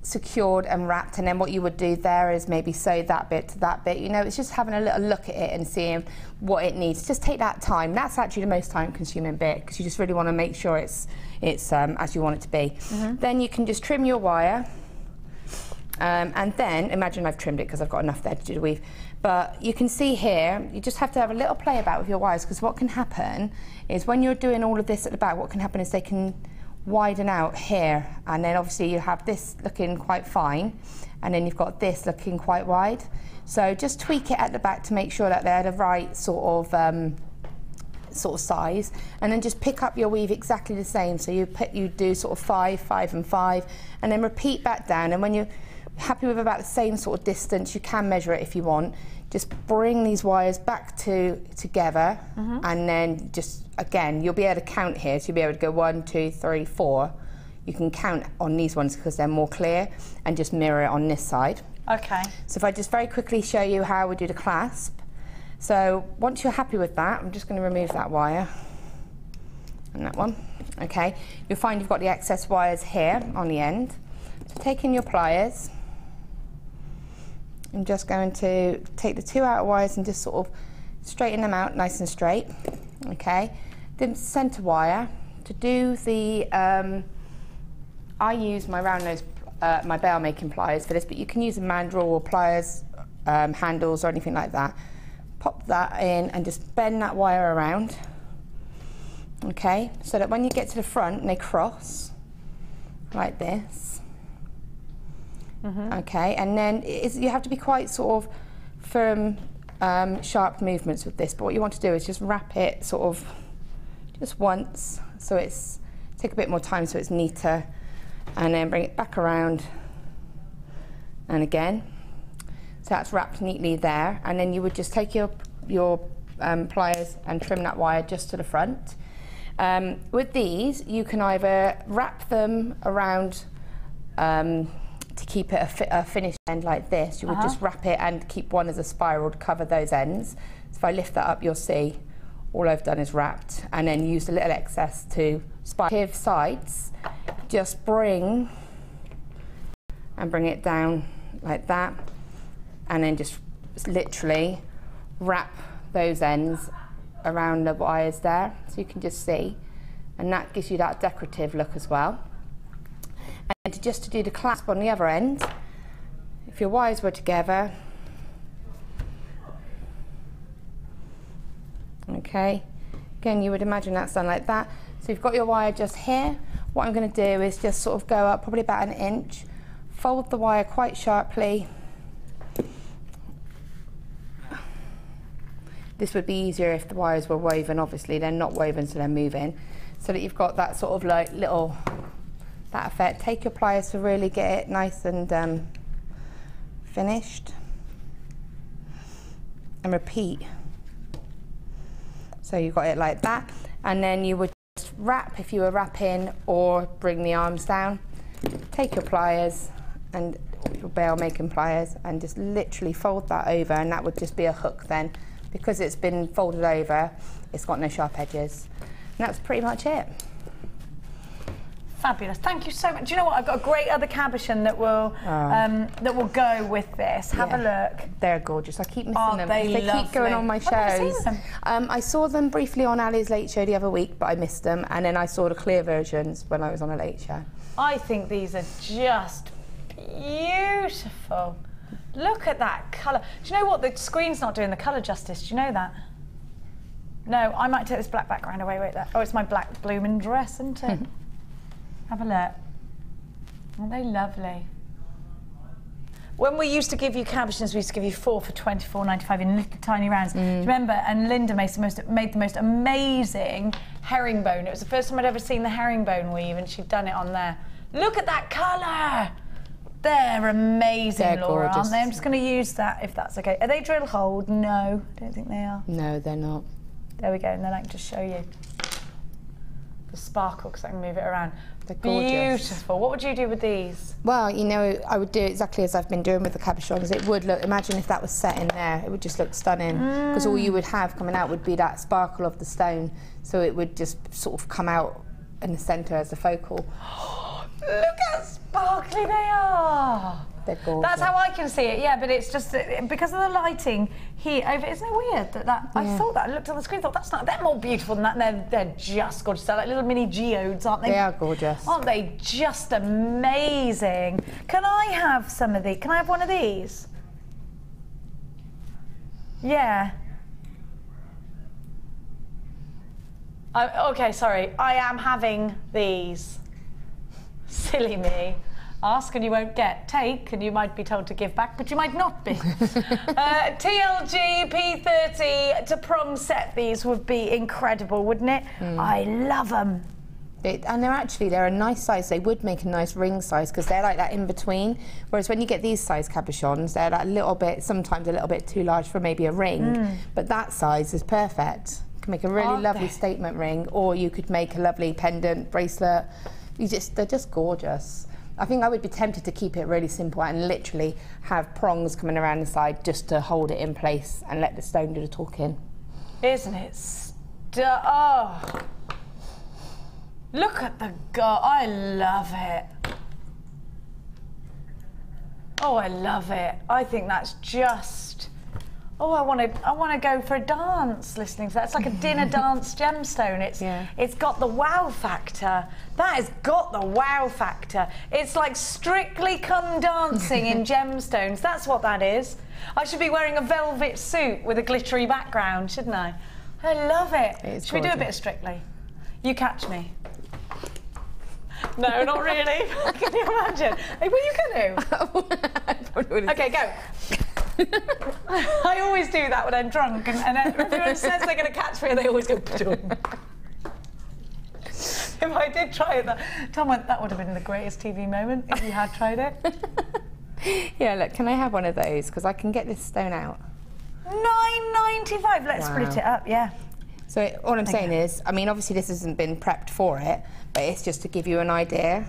secured and wrapped, and then what you would do there is maybe sew that bit to that bit. You know, it's just having a little look at it and seeing what it needs. Just take that time. That's actually the most time-consuming bit, because you just really want to make sure it's as you want it to be. Then you can just trim your wire, and then imagine I've trimmed it because I've got enough there to do the weave. But you can see here, you just have to have a little play about with your wires, because what can happen is when you're doing all of this at the back, what can happen is they can widen out here, and then obviously you have this looking quite fine, and then you've got this looking quite wide. So just tweak it at the back to make sure that they're the right sort of size, and then just pick up your weave exactly the same. So you do sort of 5, 5 and 5, and then repeat back down. And when you're happy with about the same sort of distance, you can measure it if you want. Just bring these wires back together, and then just, again, you'll be able to count here. So you'll be able to go 1, 2, 3, 4. You can count on these ones because they're more clear, and just mirror it on this side. Okay. So if I just very quickly show you how we do the clasp. So once you're happy with that, I'm just going to remove that wire and that one. Okay. You'll find you've got the excess wires here on the end. So taking your pliers, I'm just going to take the 2 outer wires and just sort of straighten them out nice and straight. Okay. Then centre wire. To do the, I use my round nose, my bail making pliers for this, but you can use a mandrel or pliers, handles or anything like that. Pop that in and just bend that wire around. Okay, so that when you get to the front, they cross like this. Okay, and then you have to be quite sort of firm, sharp movements with this, but what you want to do is just wrap it sort of just once, so it's, take a bit more time so it's neater, and then bring it back around, and again. So that's wrapped neatly there, and then you would just take your pliers and trim that wire just to the front. With these, you can either wrap them around to keep it a finished end like this. You would just wrap it and keep one as a spiral to cover those ends. So if I lift that up, you'll see all I've done is wrapped, and then used a little excess to spiral sides. Just bring it down like that, and then just literally wrap those ends around the wires there, so you can just see, and that gives you that decorative look as well. And just to do the clasp on the other end, if your wires were together, okay, again you would imagine that's done like that. So you've got your wire just here. What I'm going to do is just sort of go up probably about 1 inch, fold the wire quite sharply. This would be easier if the wires were woven. Obviously they're not woven, so they're moving, so that you've got that sort of like little, that effect. Take your pliers to really get it nice and finished, and repeat. So you've got it like that, and then you would just wrap if you were wrapping, or bring the arms down. Take your pliers and your bail making pliers and just literally fold that over, and that would just be a hook then. Because it's been folded over, it's got no sharp edges. And that's pretty much it. Fabulous. Thank you so much. Do you know what? I've got a great other cabochon that will go with this. Have a look. They're gorgeous. I keep missing them. They keep going on my shows. Have you seen them? I saw them briefly on Ali's Late Show the other week, but I missed them. And then I saw the clear versions when I was on a Late Show. I think these are just beautiful. Look at that colour. Do you know what? The screen's not doing the colour justice. Do you know that? No, I might take this black background away. Wait there. Oh, it's my black blooming dress, isn't it? Have a look. Aren't they lovely? When we used to give you cabochons, we used to give you 4 for $24.95 in little tiny rounds. Do you remember? And Linda made the most amazing herringbone. It was the first time I'd ever seen the herringbone weave, and she'd done it on there. Look at that colour! They're amazing, They're Laura, gorgeous. aren't they? I'm just going to use that, if that's okay. Are they drill hold? No, I don't think they are. No, they're not. There we go, and then I can just show you the sparkle, because I can move it around. They're gorgeous. Beautiful. What would you do with these? Well, you know, I would do exactly as I've been doing with the cabochons. It would look, imagine if that was set in there, it would just look stunning. Because all you would have coming out would be that sparkle of the stone. So it would just sort of come out in the centre as the focal. Look how sparkly they are. They're gorgeous. That's how I can see it, yeah, but it's just that because of the lighting here over, isn't it weird that I thought that, I looked on the screen, thought that's not, they're more beautiful than that, and they're just gorgeous. They're like little mini geodes, aren't they? They are gorgeous. Aren't they just amazing? Can I have some of these? Can I have one of these? Yeah. Okay, sorry, I am having these. Silly me. Ask and you won't get. Take and you might be told to give back, but you might not be. TLG P30 to prong set these would be incredible, wouldn't it? I love them. And they're a nice size. They would make a nice ring size because they're like that in between. Whereas when you get these size cabochons, they're that little bit, sometimes a little bit too large for maybe a ring. But that size is perfect. You can make a really lovely statement ring, or you could make a lovely pendant, bracelet. They're just gorgeous. I think I would be tempted to keep it really simple and literally have prongs coming around the side just to hold it in place and let the stone do the talking. Isn't it? Oh, look at the I love it. Oh, I love it. I think that's just. Oh, I want to go for a dance listening to that. It's like a dinner dance gemstone. It's got the wow factor. That has got the wow factor. It's like Strictly Come Dancing in gemstones. That's what that is. I should be wearing a velvet suit with a glittery background, shouldn't I? I love it. Should we do a bit of Strictly? You catch me. No, not really. Can you imagine? Hey, were you going to? Okay, go. I always do that when I'm drunk, and everyone says they're going to catch me, and they always go. If I did try it, Tom went, that would have been the greatest TV moment if you had tried it. Yeah, look, can I have one of those? Because I can get this stone out. $9.95. Let's split it up, yeah. So all I'm saying is, I mean, obviously this hasn't been prepped for it, but it's just to give you an idea.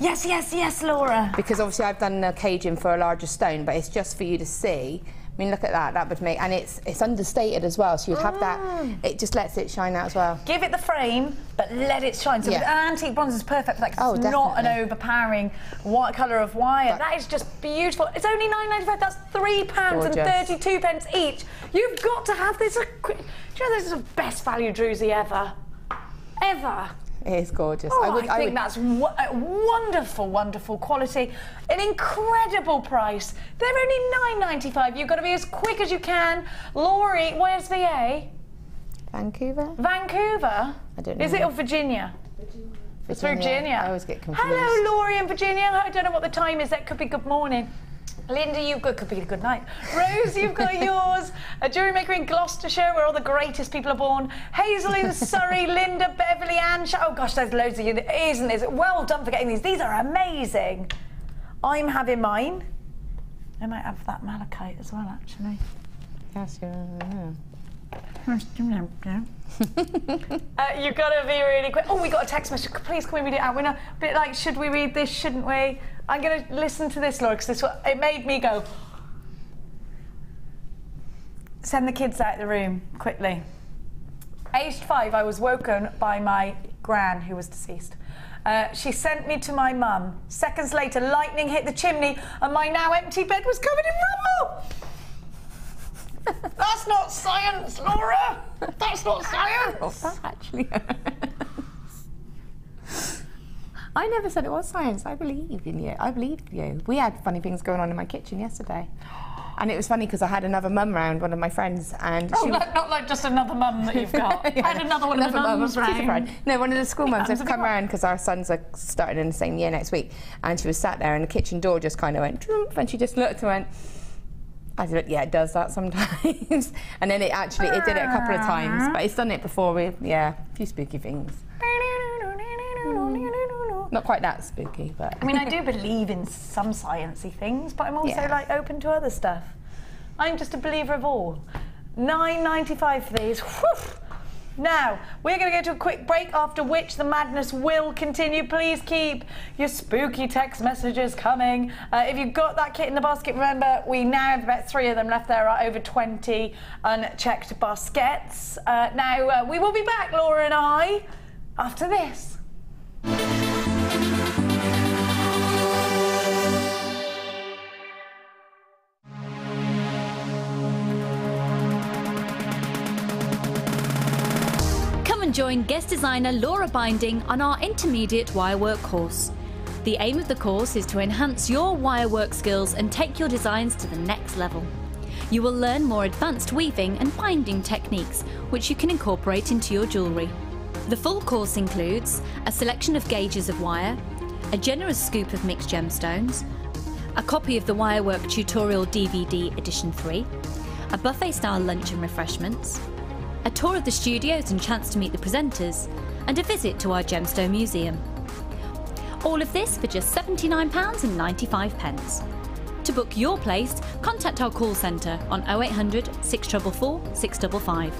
Yes, yes, yes, Laura. Because obviously I've done a caging for a larger stone, but it's just for you to see. I mean, look at that. That would make, and it's understated as well, so you'd have that. It just lets it shine out as well. Give it the frame, but let it shine. So Yeah. an antique bronze is perfect. Like, Oh, it's not an definitely. overpowering white colour of wire. But- that is just beautiful. It's only £9.95. That's £3 and Gorgeous. 32 pence each. You've got to have this. Do you know this is the best value druzy ever? Ever. It is gorgeous. Oh, I think that's wonderful, wonderful quality. An incredible price. They're only £9.95. You've got to be as quick as you can. Laurie, where's VA? Vancouver? Vancouver? I don't know. Is it or Virginia? It's Virginia. I always get confused. Hello, Laurie in Virginia. I don't know what the time is. That could be good morning. Linda, you've got, could be a good night. Rose, you've got yours. A JewelleryMaker in Gloucestershire, where all the greatest people are born. Hazel in Surrey, Linda, Beverly, Anne. Oh gosh, there's loads of you. Isn't it? Well done for getting these. These are amazing. I'm having mine. I might have that malachite as well, actually. Yes, yeah. You've got to be really quick. Oh, we got a text message. Please, can we read it out? We're not a bit like, should we read this? Shouldn't we? I'm going to listen to this, Laura, because it made me go. Send the kids out of the room quickly. Aged 5, I was woken by my gran, who was deceased. She sent me to my mum. Seconds later, lightning hit the chimney, and my now empty bed was covered in rubble. That's not science, Laura. That's not science. That actually I never said it was science. I believe in you. I believed you. We had funny things going on in my kitchen yesterday. And it was funny because I had another mum round, one of my friends, and Oh, not like just another mum that you've got. I had another one of the mums round. No, one of the school mums Mums have have come got- round because our sons are starting in the same year next week. And she was sat there and the kitchen door just kind of went, "Droop," and she just looked and went, I said, yeah, it does that sometimes. And then it did it a couple of times, but it's done it before with, a few spooky things. Not quite that spooky, but... I mean, I do believe in some sciencey things, but I'm also like open to other stuff. I'm just a believer of all. £9.95 for these. Whew. Now, we're going to go to a quick break, after which the madness will continue. Please keep your spooky text messages coming. If you've got that kit in the basket, remember, we now have about 3 of them left. There are over 20 unchecked baskets. Now, we will be back, Laura and I, after this. Join guest designer Laura Binding on our intermediate wirework course. The aim of the course is to enhance your wirework skills and take your designs to the next level. You will learn more advanced weaving and binding techniques, which you can incorporate into your jewellery. The full course includes a selection of gauges of wire, a generous scoop of mixed gemstones, a copy of the Wirework Tutorial DVD Edition 3, a buffet-style lunch and refreshments, a tour of the studios and chance to meet the presenters, and a visit to our Gemstone Museum. All of this for just £79.95. To book your place, contact our call centre on 0800 644 655.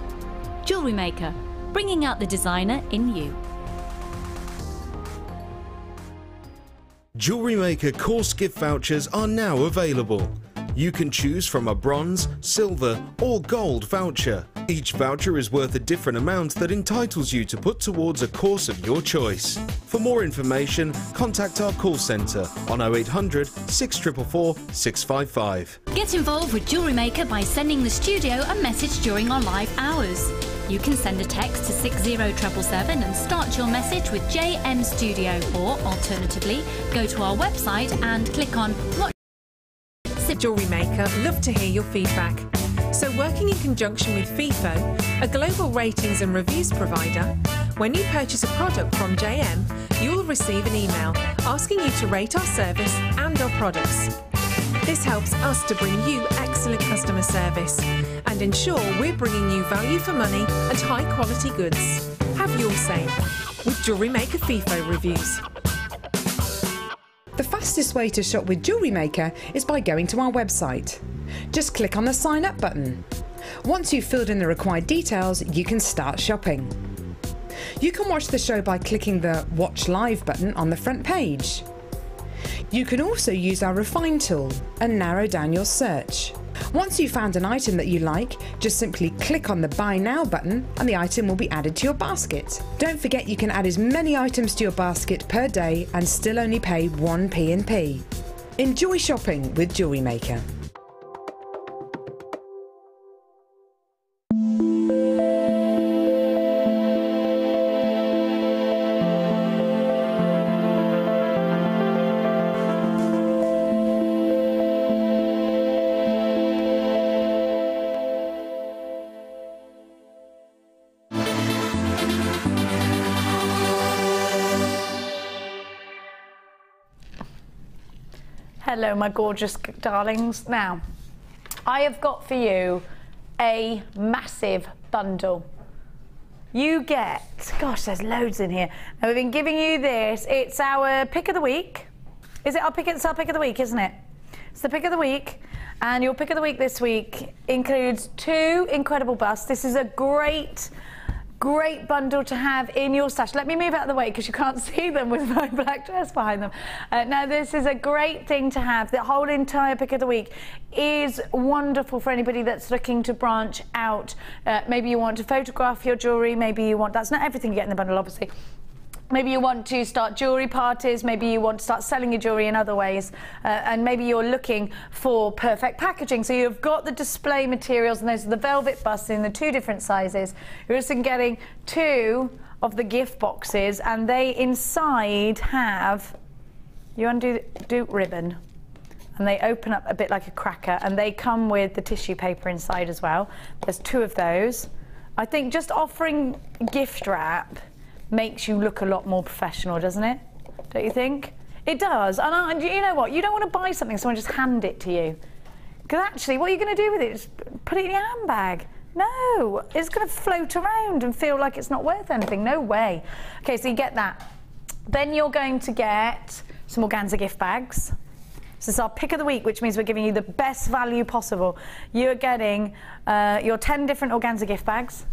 JewelleryMaker, bringing out the designer in you. JewelleryMaker course gift vouchers are now available. You can choose from a bronze, silver or gold voucher. Each voucher is worth a different amount that entitles you to put towards a course of your choice. For more information, contact our call centre on 0800 644 655. Get involved with JewelleryMaker by sending the studio a message during our live hours. You can send a text to 60777 and start your message with JM Studio, or alternatively, go to our website and click on Watch. JewelleryMaker love to hear your feedback. So working in conjunction with FIFO, a global ratings and reviews provider, when you purchase a product from JM, you will receive an email asking you to rate our service and our products. This helps us to bring you excellent customer service and ensure we're bringing you value for money and high quality goods. Have your say with JewelleryMaker FIFO reviews. The fastest way to shop with JewelleryMaker is by going to our website. Just click on the sign up button. Once you've filled in the required details, you can start shopping. You can watch the show by clicking the Watch Live button on the front page. You can also use our Refine tool and narrow down your search. Once you've found an item that you like, just simply click on the Buy Now button and the item will be added to your basket. Don't forget you can add as many items to your basket per day and still only pay 1 P&P. Enjoy shopping with Jewellery Maker. Hello, my gorgeous darlings. Now, I have got for you a massive bundle. You get, gosh, there's loads in here. Now, we've been giving you this. It's our pick of the week. Is it our pick? It's our pick of the week, isn't it? It's the pick of the week. And your pick of the week this week includes 2 incredible busts. This is a great bundle to have in your stash. Let me move out of the way because you can't see them with my black dress behind them. Now this is a great thing to have. The whole entire pick of the week is wonderful for anybody that's looking to branch out. Maybe you want to photograph your jewellery, maybe you want, that's not everything you get in the bundle obviously. Maybe you want to start jewellery parties, maybe you want to start selling your jewellery in other ways, and maybe you're looking for perfect packaging. So you've got the display materials, and those are the velvet busts in the 2 different sizes. You're also getting 2 of the gift boxes, and they inside have, you undo ribbon, and they open up a bit like a cracker, and they come with the tissue paper inside as well. There's 2 of those. I think just offering gift wrap makes you look a lot more professional, doesn't it? Don't you think? It does. And you know what? You don't want to buy something, someone just hand it to you. Because actually, what are you going to do with it? Just put it in your handbag. No, it's going to float around and feel like it's not worth anything. No way. Okay, so you get that. Then you're going to get some organza gift bags. This is our pick of the week, which means we're giving you the best value possible. You're getting your 10 different organza gift bags.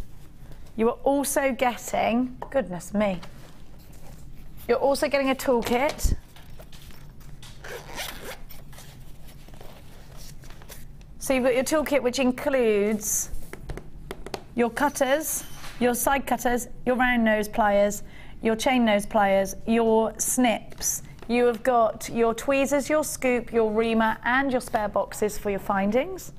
You are also getting, goodness me, you're also getting a toolkit. So you've got your toolkit, which includes your cutters, your side cutters, your round nose pliers, your chain nose pliers, your snips. You have got your tweezers, your scoop, your reamer, and your spare boxes for your findings.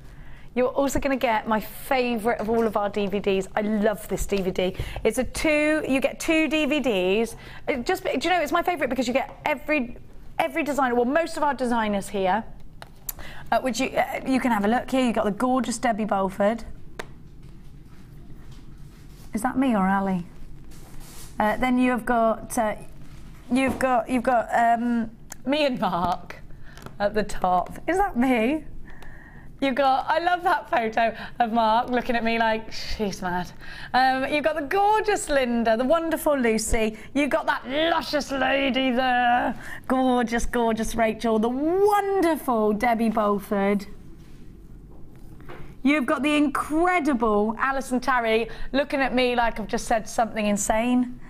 You're also going to get my favourite of all of our DVDs. I love this DVD. It's you get 2 DVDs. Do you know, it's my favourite because you get every designer, well, most of our designers here, which you can have a look here. You've got the gorgeous Debbie Bolford. Is that me or Ali? Then you've got me and Mark at the top. Is that me? You've got, I love that photo of Mark looking at me like, she's mad. You've got the gorgeous Linda, the wonderful Lucy. You've got that luscious lady there, gorgeous, gorgeous Rachel, the wonderful Debbie Bolford. You've got the incredible Alison Tarry looking at me like I've just said something insane.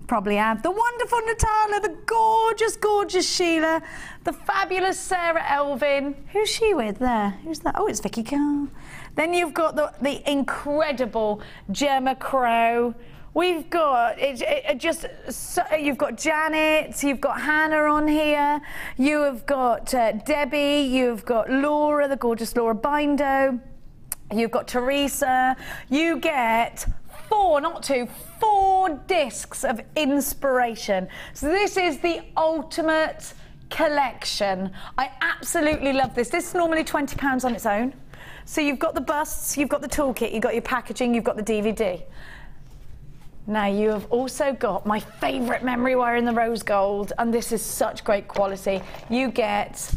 Probably have. The wonderful Natalia, the gorgeous, gorgeous Sheila, the fabulous Sarah Elvin. Who's she with there? Who's that? Oh, it's Vicky Carr. Then you've got the incredible Gemma Crow. We've got you've got Janet, you've got Hannah on here, you have got Debbie, you've got Laura, the gorgeous Laura Bindo, you've got Teresa. You get 4, not 2, 4 discs of inspiration. So this is the ultimate collection. I absolutely love this. This is normally £20 on its own. So you've got the busts, you've got the toolkit, you've got your packaging, you've got the DVD. Now you have also got my favourite memory wire in the rose gold, and this is such great quality. You get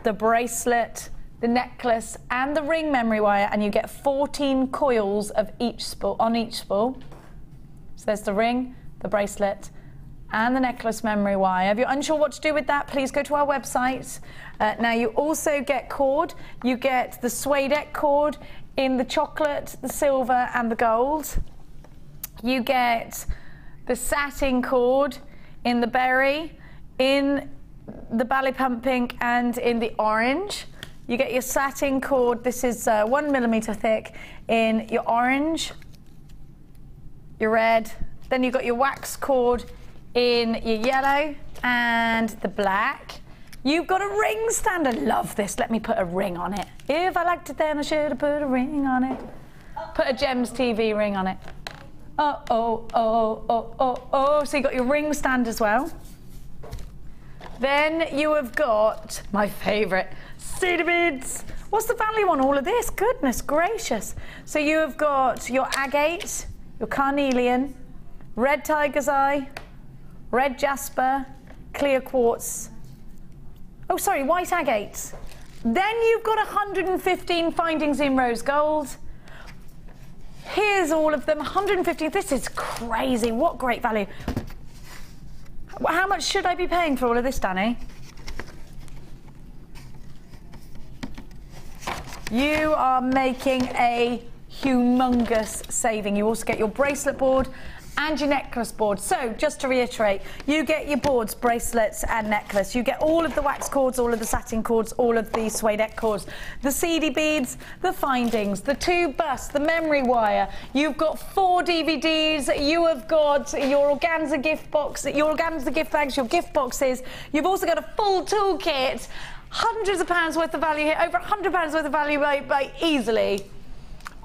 the bracelet, the necklace and the ring memory wire, and you get 14 coils of each spool on each spool. So there's the ring, the bracelet and the necklace memory wire. If you're unsure what to do with that, please go to our website. Now you also get cord. You get the suede cord in the chocolate, the silver and the gold. You get the satin cord in the berry, in the ballet pump pink and in the orange. You get your satin cord, this is 1 millimeter thick, in your orange, your red, then you've got your wax cord in your yellow and the black. You've got a ring stand. I love this. Let me put a ring on it. If I liked it then I should have put a ring on it. Put a Gems TV ring on it. Oh, oh, oh, oh, oh, oh. So you've got your ring stand as well. Then you have got my favourite, cedar beads. What's the value on all of this? Goodness gracious. So you have got your agate, your carnelian, red tiger's eye, red jasper, clear quartz. Oh, sorry, white agate. Then you've got 115 findings in rose gold. Here's all of them, 150. This is crazy. What great value. How much should I be paying for all of this, Danny? You are making a humongous saving. You also get your bracelet board and your necklace board. So just to reiterate, you get your boards, bracelets and necklace. You get all of the wax cords, all of the satin cords, all of the suede cords, the seedy beads, the findings, the 2 busts, the memory wire. You've got 4 DVDs. You have got your organza gift box, your organza gift bags, your gift boxes. You've also got a full toolkit. Hundreds of pounds worth of value here, over £100 worth of value by easily.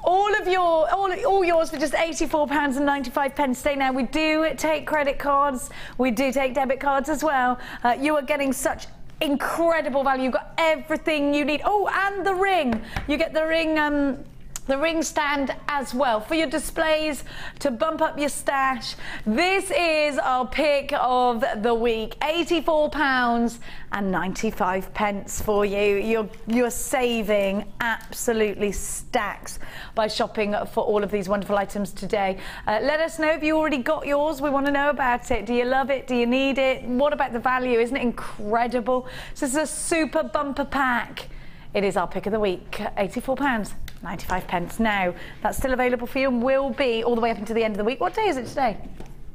All yours for just £84.95 today. Now, we do take credit cards, we do take debit cards as well. You are getting such incredible value. You've got everything you need. Oh, and the ring. You get the ring stand as well for your displays to bump up your stash. This is our pick of the week. £84.95 for you. You're saving absolutely stacks by shopping for all of these wonderful items today. Let us know if you already got yours. We want to know about it. Do you love it? Do you need it? What about the value? Isn't it incredible? So this is a super bumper pack. It is our pick of the week, £84.95. Now, that's still available for you and will be all the way up until the end of the week. What day is it today?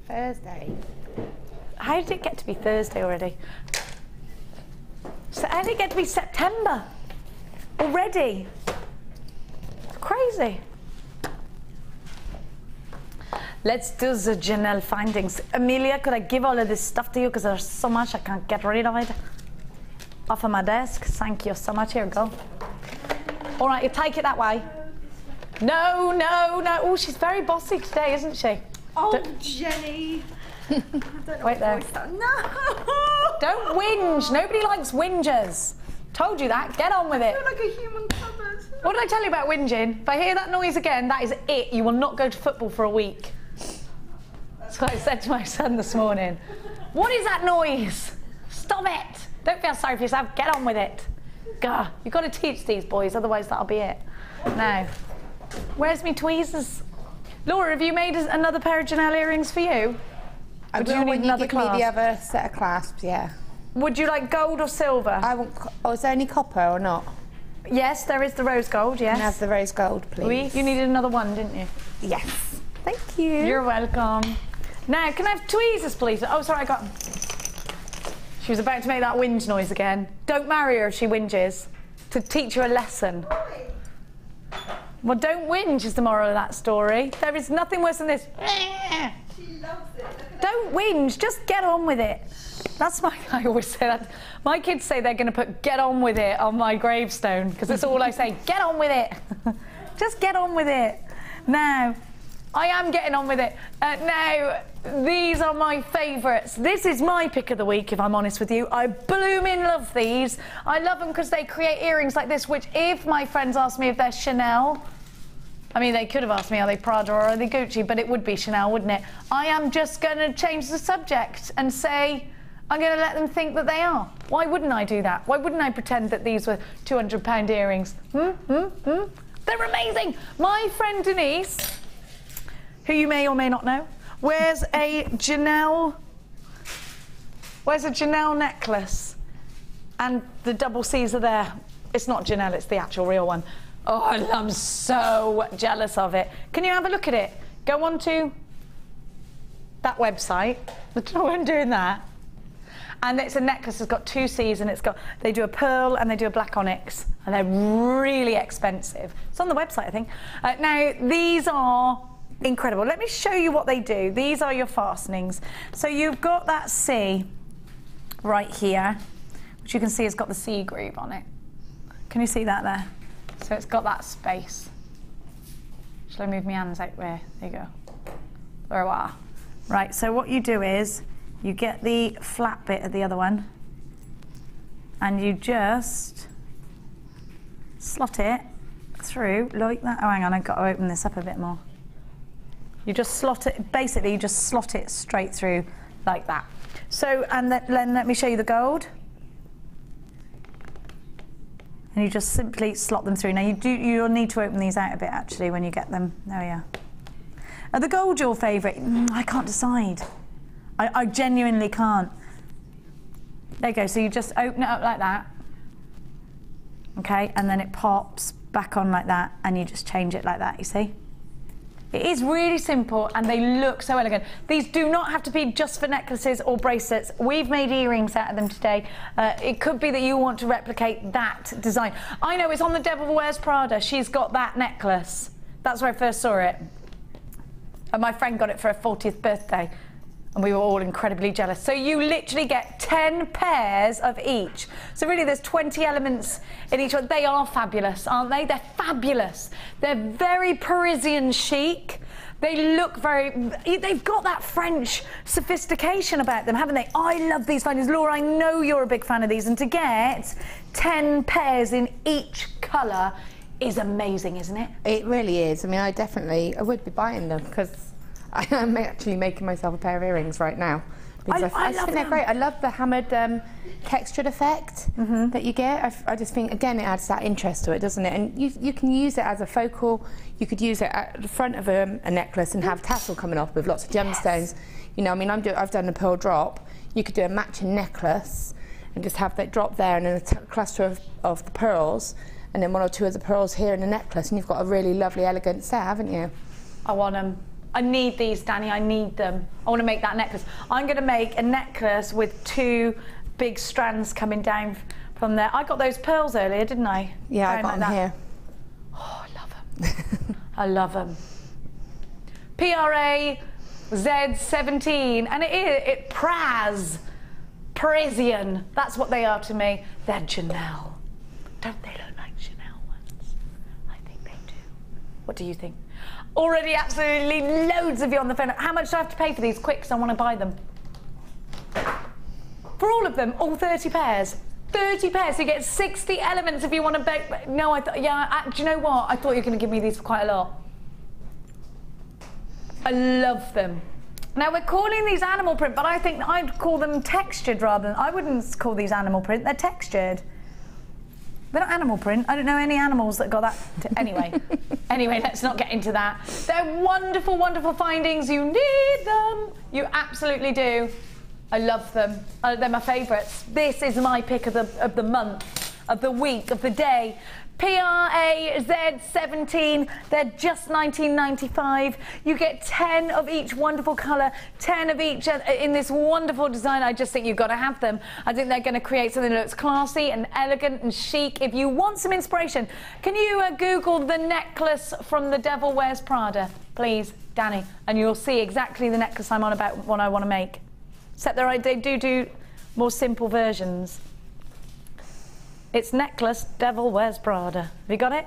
Thursday. How did it get to be Thursday already? So how did it get to be September already? It's crazy. Let's do the Janelle findings. Amelia, could I give all of this stuff to you because there's so much I can't get rid of it? Off of my desk. Thank you so much. Here we go. All right, you take it that way. No, no, no. Oh, she's very bossy today, isn't she? Oh, Jenny. Wait there. No. Don't whinge. Nobody likes whingers. Told you that. Get on with it. I feel like a human cupboard. What did I tell you about whinging? If I hear that noise again, that is it. You will not go to football for a week. That's what I said to my son this morning. What is that noise? Stop it. Don't feel sorry for yourself. Get on with it. Gah. You've got to teach these boys, otherwise that'll be it. Now, where's me tweezers? Laura, have you made another pair of Janelle earrings for you? I will when you give me the other set of clasps, yeah. Would you like gold or silver? I want. Oh, is there any copper or not? Yes, there is the rose gold, yes. Can I have the rose gold, please? Oui, you needed another one, didn't you? Yes. Thank you. You're welcome. Now, can I have tweezers, please? Oh, sorry, I got them. She was about to make that whinge noise again. Don't marry her if she whinges. To teach her a lesson. Well, don't whinge is the moral of that story. There is nothing worse than this. She loves it. Don't whinge, just get on with it. That's I always say that. My kids say they're going to put "get on with it" on my gravestone because that's all I say. Get on with it. Just get on with it. Now, I am getting on with it. Now, these are my favourites. This is my pick of the week, if I'm honest with you. I blooming love these. I love them because they create earrings like this, which if my friends ask me if they're Chanel, I mean, they could have asked me, are they Prada or are they Gucci? But it would be Chanel, wouldn't it? I am just going to change the subject and say, I'm going to let them think that they are. Why wouldn't I do that? Why wouldn't I pretend that these were £200 earrings? They're amazing. My friend Denise, who you may or may not know, wears a Janelle necklace, and the double C's are there. It's not Janelle, it's the actual real one. Oh, I'm so jealous of it. Can you have a look at it? Go on to that website. I don't know why I'm doing that. And it's a necklace. It's got 2 C's, and they do a pearl and they do a black onyx, and they're really expensive. It's on the website, I think. Now, these are incredible. Let me show you what they do. These are your fastenings. So you've got that C right here, which you can see has got the C groove on it. Can you see that there? So it's got that space. Shall I move my hands out there? There you go. There we are. Right, so what you do is you get the flat bit of the other one and you just slot it through like that. Oh, hang on, I've got to open this up a bit more. You just slot it, basically you just slot it straight through like that. So, and then let me show you the gold. And you just simply slot them through. Now you'll need to open these out a bit actually when you get them. There we are. Are the gold your favourite? I can't decide. I genuinely can't. There you go, so you just open it up like that. Okay, and then it pops back on like that, and you just change it like that, you see? It is really simple, and they look so elegant. These do not have to be just for necklaces or bracelets. We've made earrings out of them today. It could be that you want to replicate that design. I know it's on the Devil Wears Prada. She's got that necklace. That's where I first saw it. And my friend got it for her 40th birthday, and we were all incredibly jealous. So you literally get 10 pairs of each. So really there's 20 elements in each one. They are fabulous, aren't they? They're fabulous. They're very Parisian chic. They look they've got that French sophistication about them, haven't they? I love these findings. Laura, I know you're a big fan of these, and to get 10 pairs in each colour is amazing, isn't it? It really is. I mean, I would be buying them because I'm actually making myself a pair of earrings right now. Because I think they're great. I love the hammered textured effect that you get. I just think, again, it adds that interest to it, doesn't it? And you can use it as a focal. You could use it at the front of a necklace and have tassel coming off with lots of gemstones. Yes. You know, I mean, I've done a pearl drop. You could do a matching necklace and just have that drop there and then a cluster of the pearls, and then 1 or 2 of the pearls here in the necklace, and you've got a really lovely, elegant set, haven't you? I want them. I need these, Danny, I need them. I want to make that necklace. I'm going to make a necklace with 2 big strands coming down from there. I got those pearls earlier, didn't I? Yeah, I got them here. Oh, I love them. I love them. PRAZ17, and it Parisian. That's what they are to me. They're Janelle. Don't they look like Chanel ones? I think they do. What do you think? Already absolutely loads of you on the phone. How much do I have to pay for these? Quick, because I want to buy them. For all of them, all 30 pairs. 30 pairs, so you get 60 elements if you want to bake. No, do you know what? I thought you were going to give me these for quite a lot. I love them. Now, we're calling these animal print, but I think I'd call them textured rather than... I wouldn't call these animal print, they're textured. They're not animal print. I don't know any animals that got that. Anyway, let's not get into that. They're wonderful, wonderful findings. You need them. You absolutely do. I love them. They're my favourites. This is my pick of the month, of the week, of the day. PRAZ17, they're just $19.95. You get 10 of each wonderful colour, 10 of each in this wonderful design. I just think you've got to have them. I think they're going to create something that looks classy and elegant and chic. If you want some inspiration, can you Google the necklace from the Devil Wears Prada, please, Danny, and you'll see exactly the necklace I'm on about, what I want to make. Except they do more simple versions. It's necklace Devil Wears Prada. Have you got it?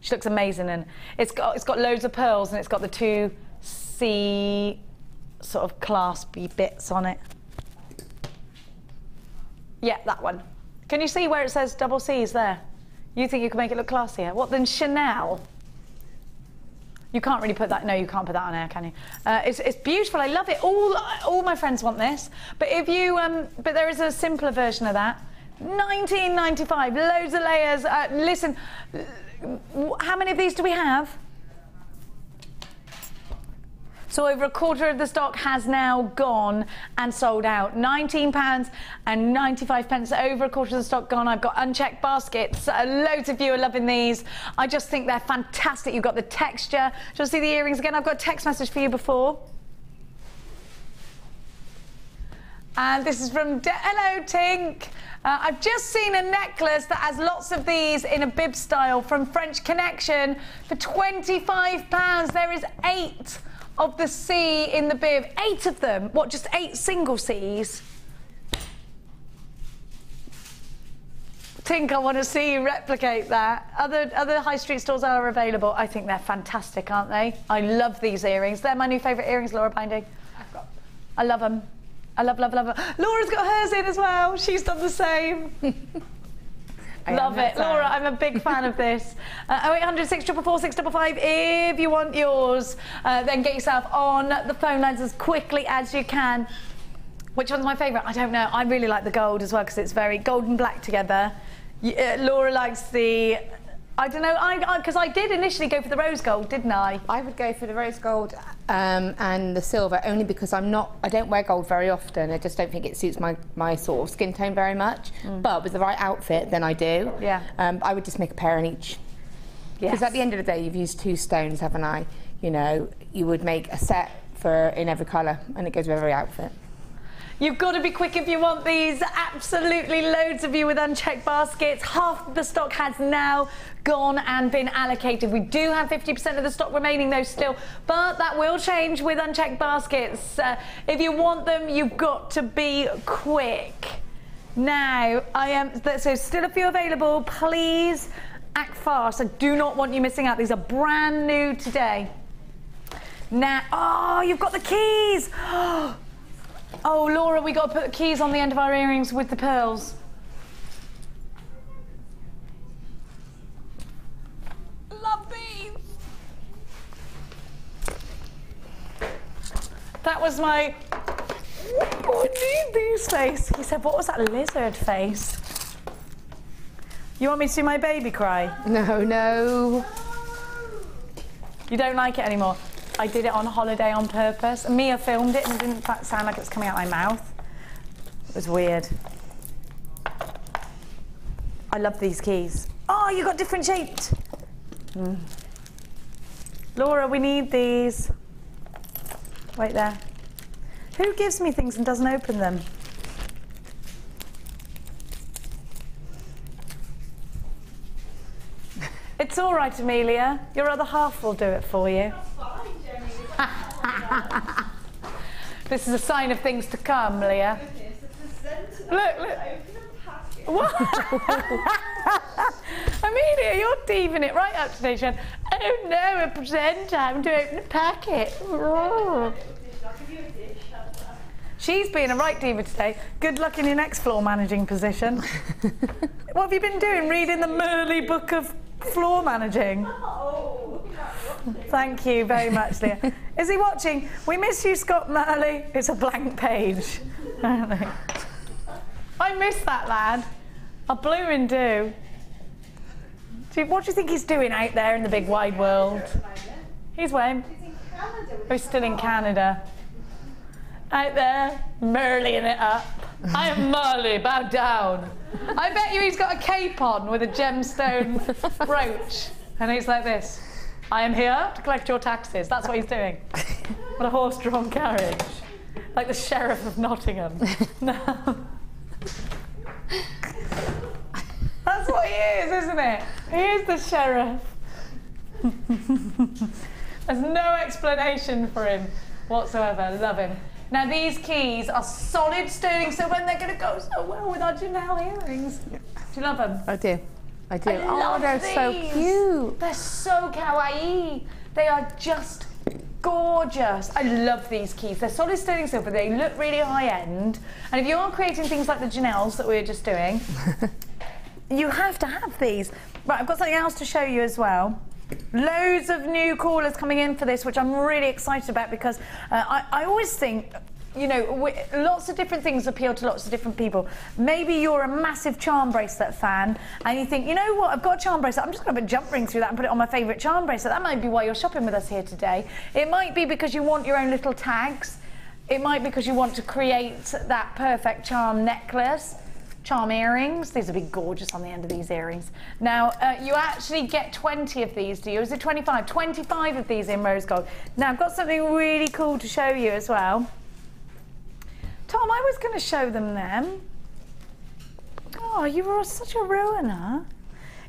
She looks amazing, and it's got loads of pearls, and it's got the 2 C sort of claspy bits on it. Yeah, that one. Can you see where it says double C's there? You think you can make it look classier? What, then Chanel? You can't really put that. No, you can't put that on air, can you? It's beautiful. I love it. All my friends want this, but if you but there is a simpler version of that. $19.95, loads of layers. Listen, how many of these do we have? So over a quarter of the stock has now gone and sold out. £19.95, over a quarter of the stock gone. I've got unchecked baskets. Loads of you are loving these. I just think they're fantastic. You've got the texture. Just see the earrings again. I've got a text message for you before. And this is from hello, Tink. I've just seen a necklace that has lots of these in a bib style from French Connection for £25. There is 8 of the C in the bib. 8 of them. What, just 8 single Cs? Tink, I want to see you replicate that. Other high street stores are available. I think they're fantastic, aren't they? I love these earrings. They're my new favourite earrings, Laura Binding. I love them. I love, love, love them. Laura's got hers in as well. She's done the same. Love it. Laura, I'm a big fan of this. 0800 644 655 if you want yours. Then get yourself on the phone lines as quickly as you can. Which one's my favourite? I don't know. I really like the gold as well because it's very gold and black together. Laura likes the... I don't know, because I did initially go for the rose gold, didn't I? I would go for the rose gold and the silver, only because I don't wear gold very often. I just don't think it suits my sort of skin tone very much. But with the right outfit, then I do. Yeah. I would just make a pair in each. Because at the end of the day, you've used 2 stones, haven't I? You know, you would make a set in every colour, and it goes with every outfit. You've got to be quick if you want these. Absolutely loads of you with unchecked baskets. Half of the stock has now gone and been allocated. We do have 50% of the stock remaining though still, but that will change with unchecked baskets. If you want them, you've got to be quick. Now, so still a few available. Please act fast. I do not want you missing out. These are brand new today. Now, oh, you've got the keys. Oh, Laura, we got to put the keys on the end of our earrings with the pearls. Love these. That was my, oh, I need these face. He said, what was that lizard face? You want me to do my baby cry? No, no. You don't like it anymore? I did it on holiday on purpose. Mia filmed it and it didn't sound like it was coming out my mouth. It was weird. I love these keys. Oh, you got different shaped. Laura, we need these. Wait there. Who gives me things and doesn't open them? It's all right, Amelia. Your other half will do it for you. This is a sign of things to come, Leah. Look, look. What? Amelia, you're thieving it right up today. She went, oh no, a present time to open a packet. Oh. She's being a right diva today. Good luck in your next floor managing position. What have you been doing? Reading the Merley book of floor managing? Thank you very much, Leah. Is he watching? We miss you, Scott Merley. It's a blank page. I miss that lad. I blooming do. What do you think he's doing out there in the big wide world? He's when? Oh, he's still in Canada. Out there, Merleying it up. I am Merley, bow down. I bet you he's got a cape on with a gemstone brooch. And he's like this. I am here to collect your taxes. That's what he's doing. What a horse-drawn carriage. Like the Sheriff of Nottingham. No. That's what he is, isn't it? He is the sheriff. There's no explanation for him whatsoever. Love him. Now these keys are solid sterling silver and they're going to go so well with our Janelle earrings. Do you love them? I do. I do. Oh, they're so cute. They're so kawaii. They are just gorgeous. I love these keys. They're solid sterling silver. They look really high end. And if you are creating things like the Janelles that we were just doing, you have to have these. Right, I've got something else to show you as well. Loads of new callers coming in for this, which I'm really excited about because I always think you know, lots of different things appeal to lots of different people. Maybe you're a massive charm bracelet fan and you think, you know what, I've got a charm bracelet, I'm just going to put a jump ring through that and put it on my favourite charm bracelet. That might be why you're shopping with us here today. It might be because you want your own little tags. It might be because you want to create that perfect charm necklace. Charm earrings. These would be gorgeous on the end of these earrings. Now, you actually get 20 of these, do you? Is it 25? 25 of these in rose gold. Now, I've got something really cool to show you as well. Tom, I was going to show them. Oh, you were such a ruiner.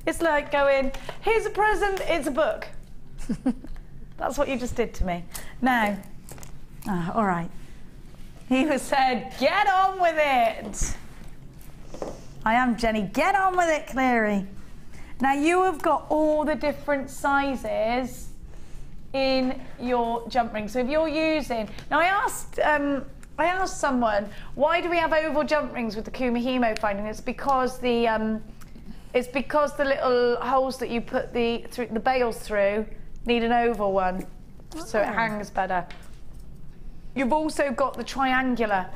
It's like going, here's a present, it's a book. That's what you just did to me. Now, all right. He said, get on with it. I am, Jenny. Get on with it, Cleary. Now, you have got all the different sizes in your jump ring. So if you're using... Now, I asked someone, why do we have oval jump rings with the Kumihimo finding? It's because the little holes that you put the bails through need an oval one, so it hangs better. You've also got the triangular.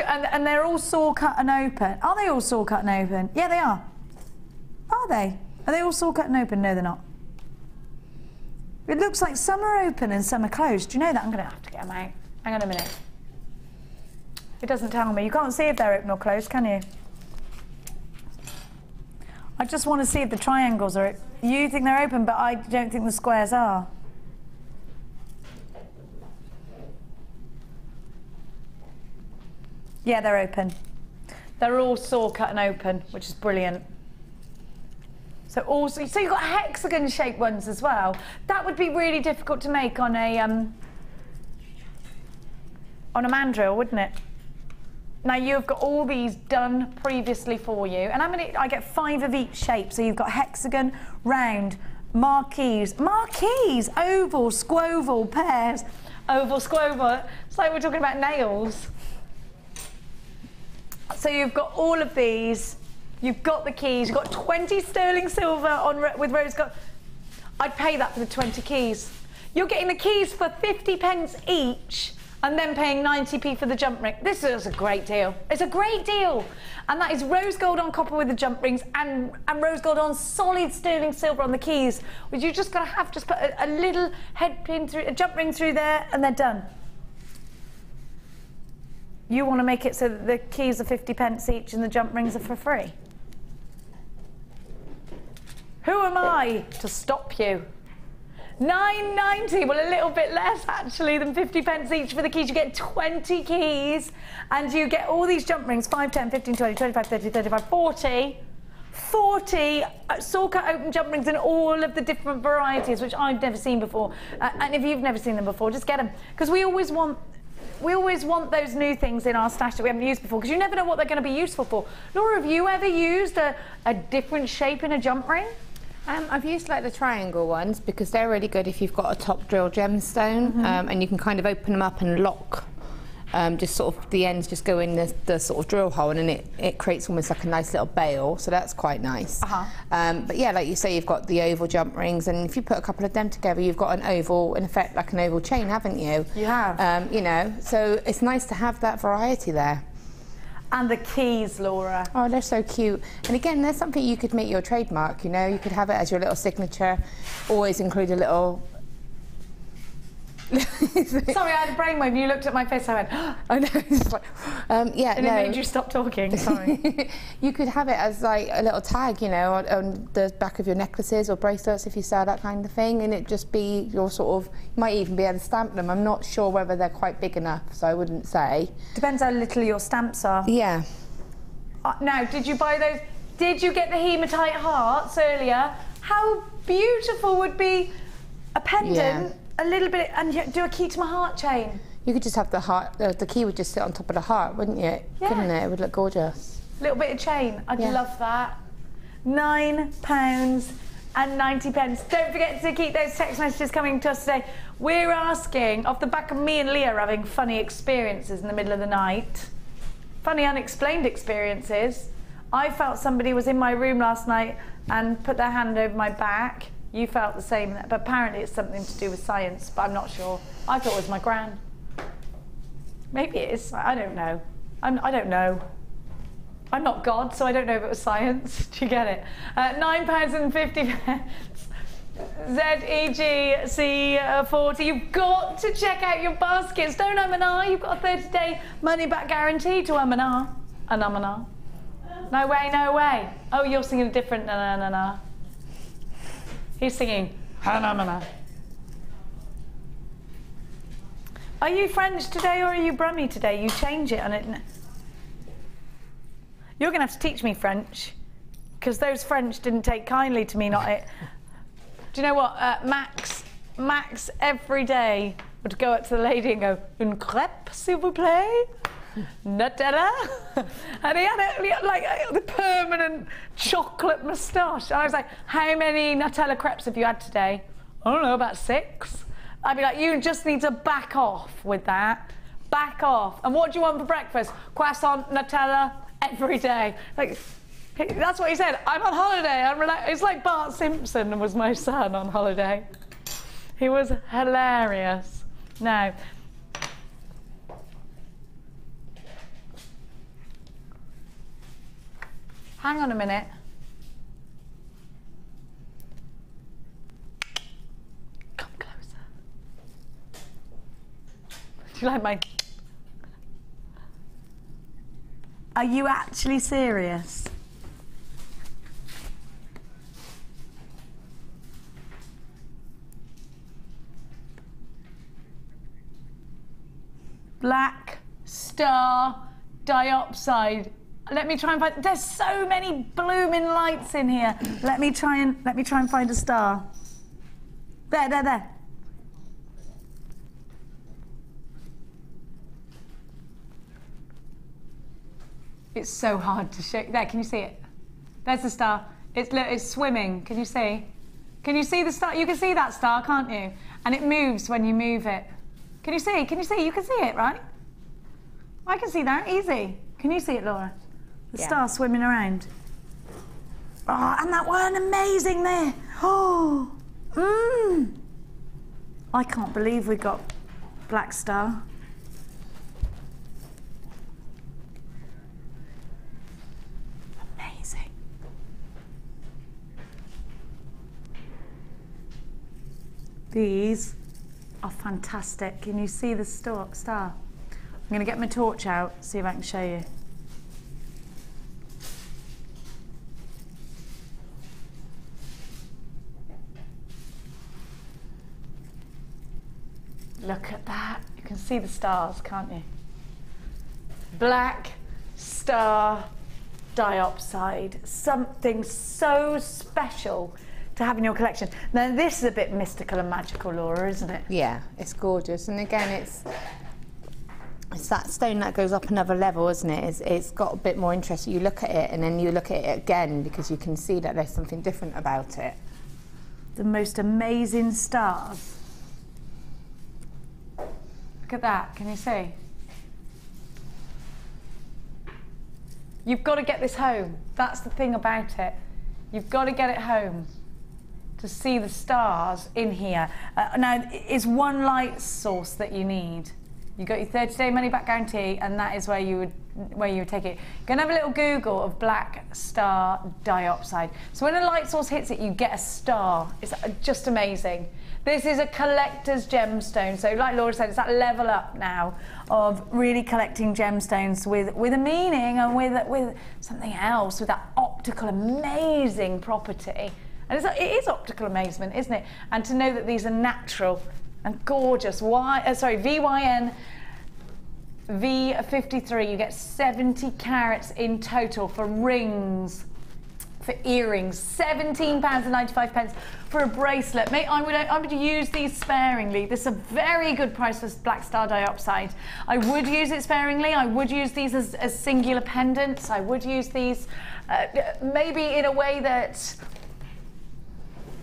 And they're all saw cut and open. Are they all saw cut and open? Yeah, they are. Are they? Are they all saw cut and open? No, they're not. It looks like some are open and some are closed. Do you know that? I'm going to have to get them out. Hang on a minute. It doesn't tell me. You can't see if they're open or closed, can you? I just want to see if the triangles are... You think they're open, but I don't think the squares are. Yeah, they're open. They're all saw cut and open, which is brilliant. So you've got hexagon-shaped ones as well. That would be really difficult to make on a mandrel, wouldn't it? Now you've got all these done previously for you, and I get 5 of each shape. So you've got hexagon, round, marquise, oval, squoval, pairs, oval, squoval. It's like we're talking about nails. So you've got all of these. You've got the keys. You've got 20 sterling silver with rose gold. I'd pay that for the 20 keys. You're getting the keys for 50p each and then paying 90p for the jump ring. This is a great deal. It's a great deal. And that is rose gold on copper with the jump rings and rose gold on solid sterling silver on the keys, which you just got to put a little head pin through, a jump ring through there, and they're done. You want to make it so that the keys are 50p each and the jump rings are for free. Who am I to stop you? £9.90, well, a little bit less actually than 50p each for the keys. You get 20 keys and you get all these jump rings, 5, 10, 15, 20, 25, 30, 35, 40 saw cut open jump rings in all of the different varieties, which I've never seen before. And if you've never seen them before, just get them. Because we always want those new things in our stash that we haven't used before, because you never know what they're going to be useful for. Laura, have you ever used a different shape in a jump ring? I've used like the triangle ones because they're really good if you've got a top drill gemstone, and you can kind of open them up and lock. Just sort of the ends just go in the sort of drill hole, and then it creates almost like a nice little bail, so that's quite nice. But yeah, like you say, you've got the oval jump rings, and if you put a couple of them together, you've got an oval, in effect, like an oval chain, haven't you? You have. You know, so it's nice to have that variety there. And the keys, Laura. Oh, they're so cute. And again, there's something you could make your trademark, you know? You could have it as your little signature, always include a little... Sorry, I had a brainwave. You looked at my face, I went, I know. It's like, yeah, and it made you stop talking, sorry. You could have it as like a little tag, you know, on the back of your necklaces or bracelets if you sell that kind of thing, and it'd just be your sort of, you might even be able to stamp them. I'm not sure whether they're quite big enough, so I wouldn't say. Depends how little your stamps are. Yeah. Now, did you buy those? Did you get the hematite hearts earlier? How beautiful would be a pendant? Yeah. A little bit, and do a key to my heart chain. You could just have the heart, the key would just sit on top of the heart, wouldn't you? Yeah. Couldn't it? It would look gorgeous. Little bit of chain, I'd love that. £9.90. Don't forget to keep those text messages coming to us today. We're asking, off the back of me and Leah having funny experiences in the middle of the night, funny unexplained experiences. I felt somebody was in my room last night and put their hand over my back. You felt the same, but apparently it's something to do with science, but I'm not sure. I thought it was my gran. Maybe it is. I don't know. I don't know. I'm not God, so I don't know if it was science. Do you get it? £9.50. ZEGC40. You've got to check out your baskets. Don't and ah. You've got a 30-day money-back guarantee to and ah. And ah. No way, no way. Oh, you're singing a different na. He's singing na. Are you French today or are you Brummie today? You change it and it. You're going to have to teach me French, because those French didn't take kindly to me not it. Do you know what? Max every day would go up to the lady and go, "Une crêpe, s'il vous plaît? Nutella?" And he had like the permanent chocolate moustache. I was like, "How many Nutella crepes have you had today?" "I don't know, about 6. I'd be like, "You just need to back off with that. Back off. And what do you want for breakfast? Croissant, Nutella, every day." Like, that's what he said. "I'm on holiday. I'm relaxed." It's like Bart Simpson was my son on holiday. He was hilarious. No. Hang on a minute. Come closer. Do you like my... Are you actually serious? Black star diopside. Let me try and find. There's so many blooming lights in here. Let me try and find a star. There. It's so hard to show. There, can you see it? There's the star. It's swimming. Can you see? Can you see the star? You can see that star, can't you? And it moves when you move it. Can you see? Can you see? You can see it, right? I can see that, easy. Can you see it, Laura? The star swimming around. Oh, and that one amazing there. Oh, I can't believe we got black star. Amazing. These are fantastic. Can you see the star? I'm going to get my torch out, see if I can show you. Look at that. You can see the stars, can't you? Black star diopside. Something so special to have in your collection. Now, this is a bit mystical and magical, Laura, isn't it? Yeah, it's gorgeous. And again, it's that stone that goes up another level, isn't it? It's got a bit more interest. You look at it and then you look at it again because you can see that there's something different about it. The most amazing stars. Look at that, can you see? You've got to get this home. That's the thing about it. You've got to get it home to see the stars in here. Now, it's one light source that you need. You got your 30-day money-back guarantee, and that is where you would take it. Go and have a little Google of black star diopside. So when a light source hits it, you get a star. It's just amazing. This is a collector's gemstone. So like Laura said, it's that level up now of really collecting gemstones with a meaning and with something else, with that optical amazing property. And it is optical amazement, isn't it? And to know that these are natural and gorgeous. VYN V53, you get 70 carats in total for rings, for earrings, £17.95 for a bracelet. Mate, I would use these sparingly. This is a very good price for black star diopside. I would use it sparingly. I would use these as singular pendants. I would use these maybe in a way that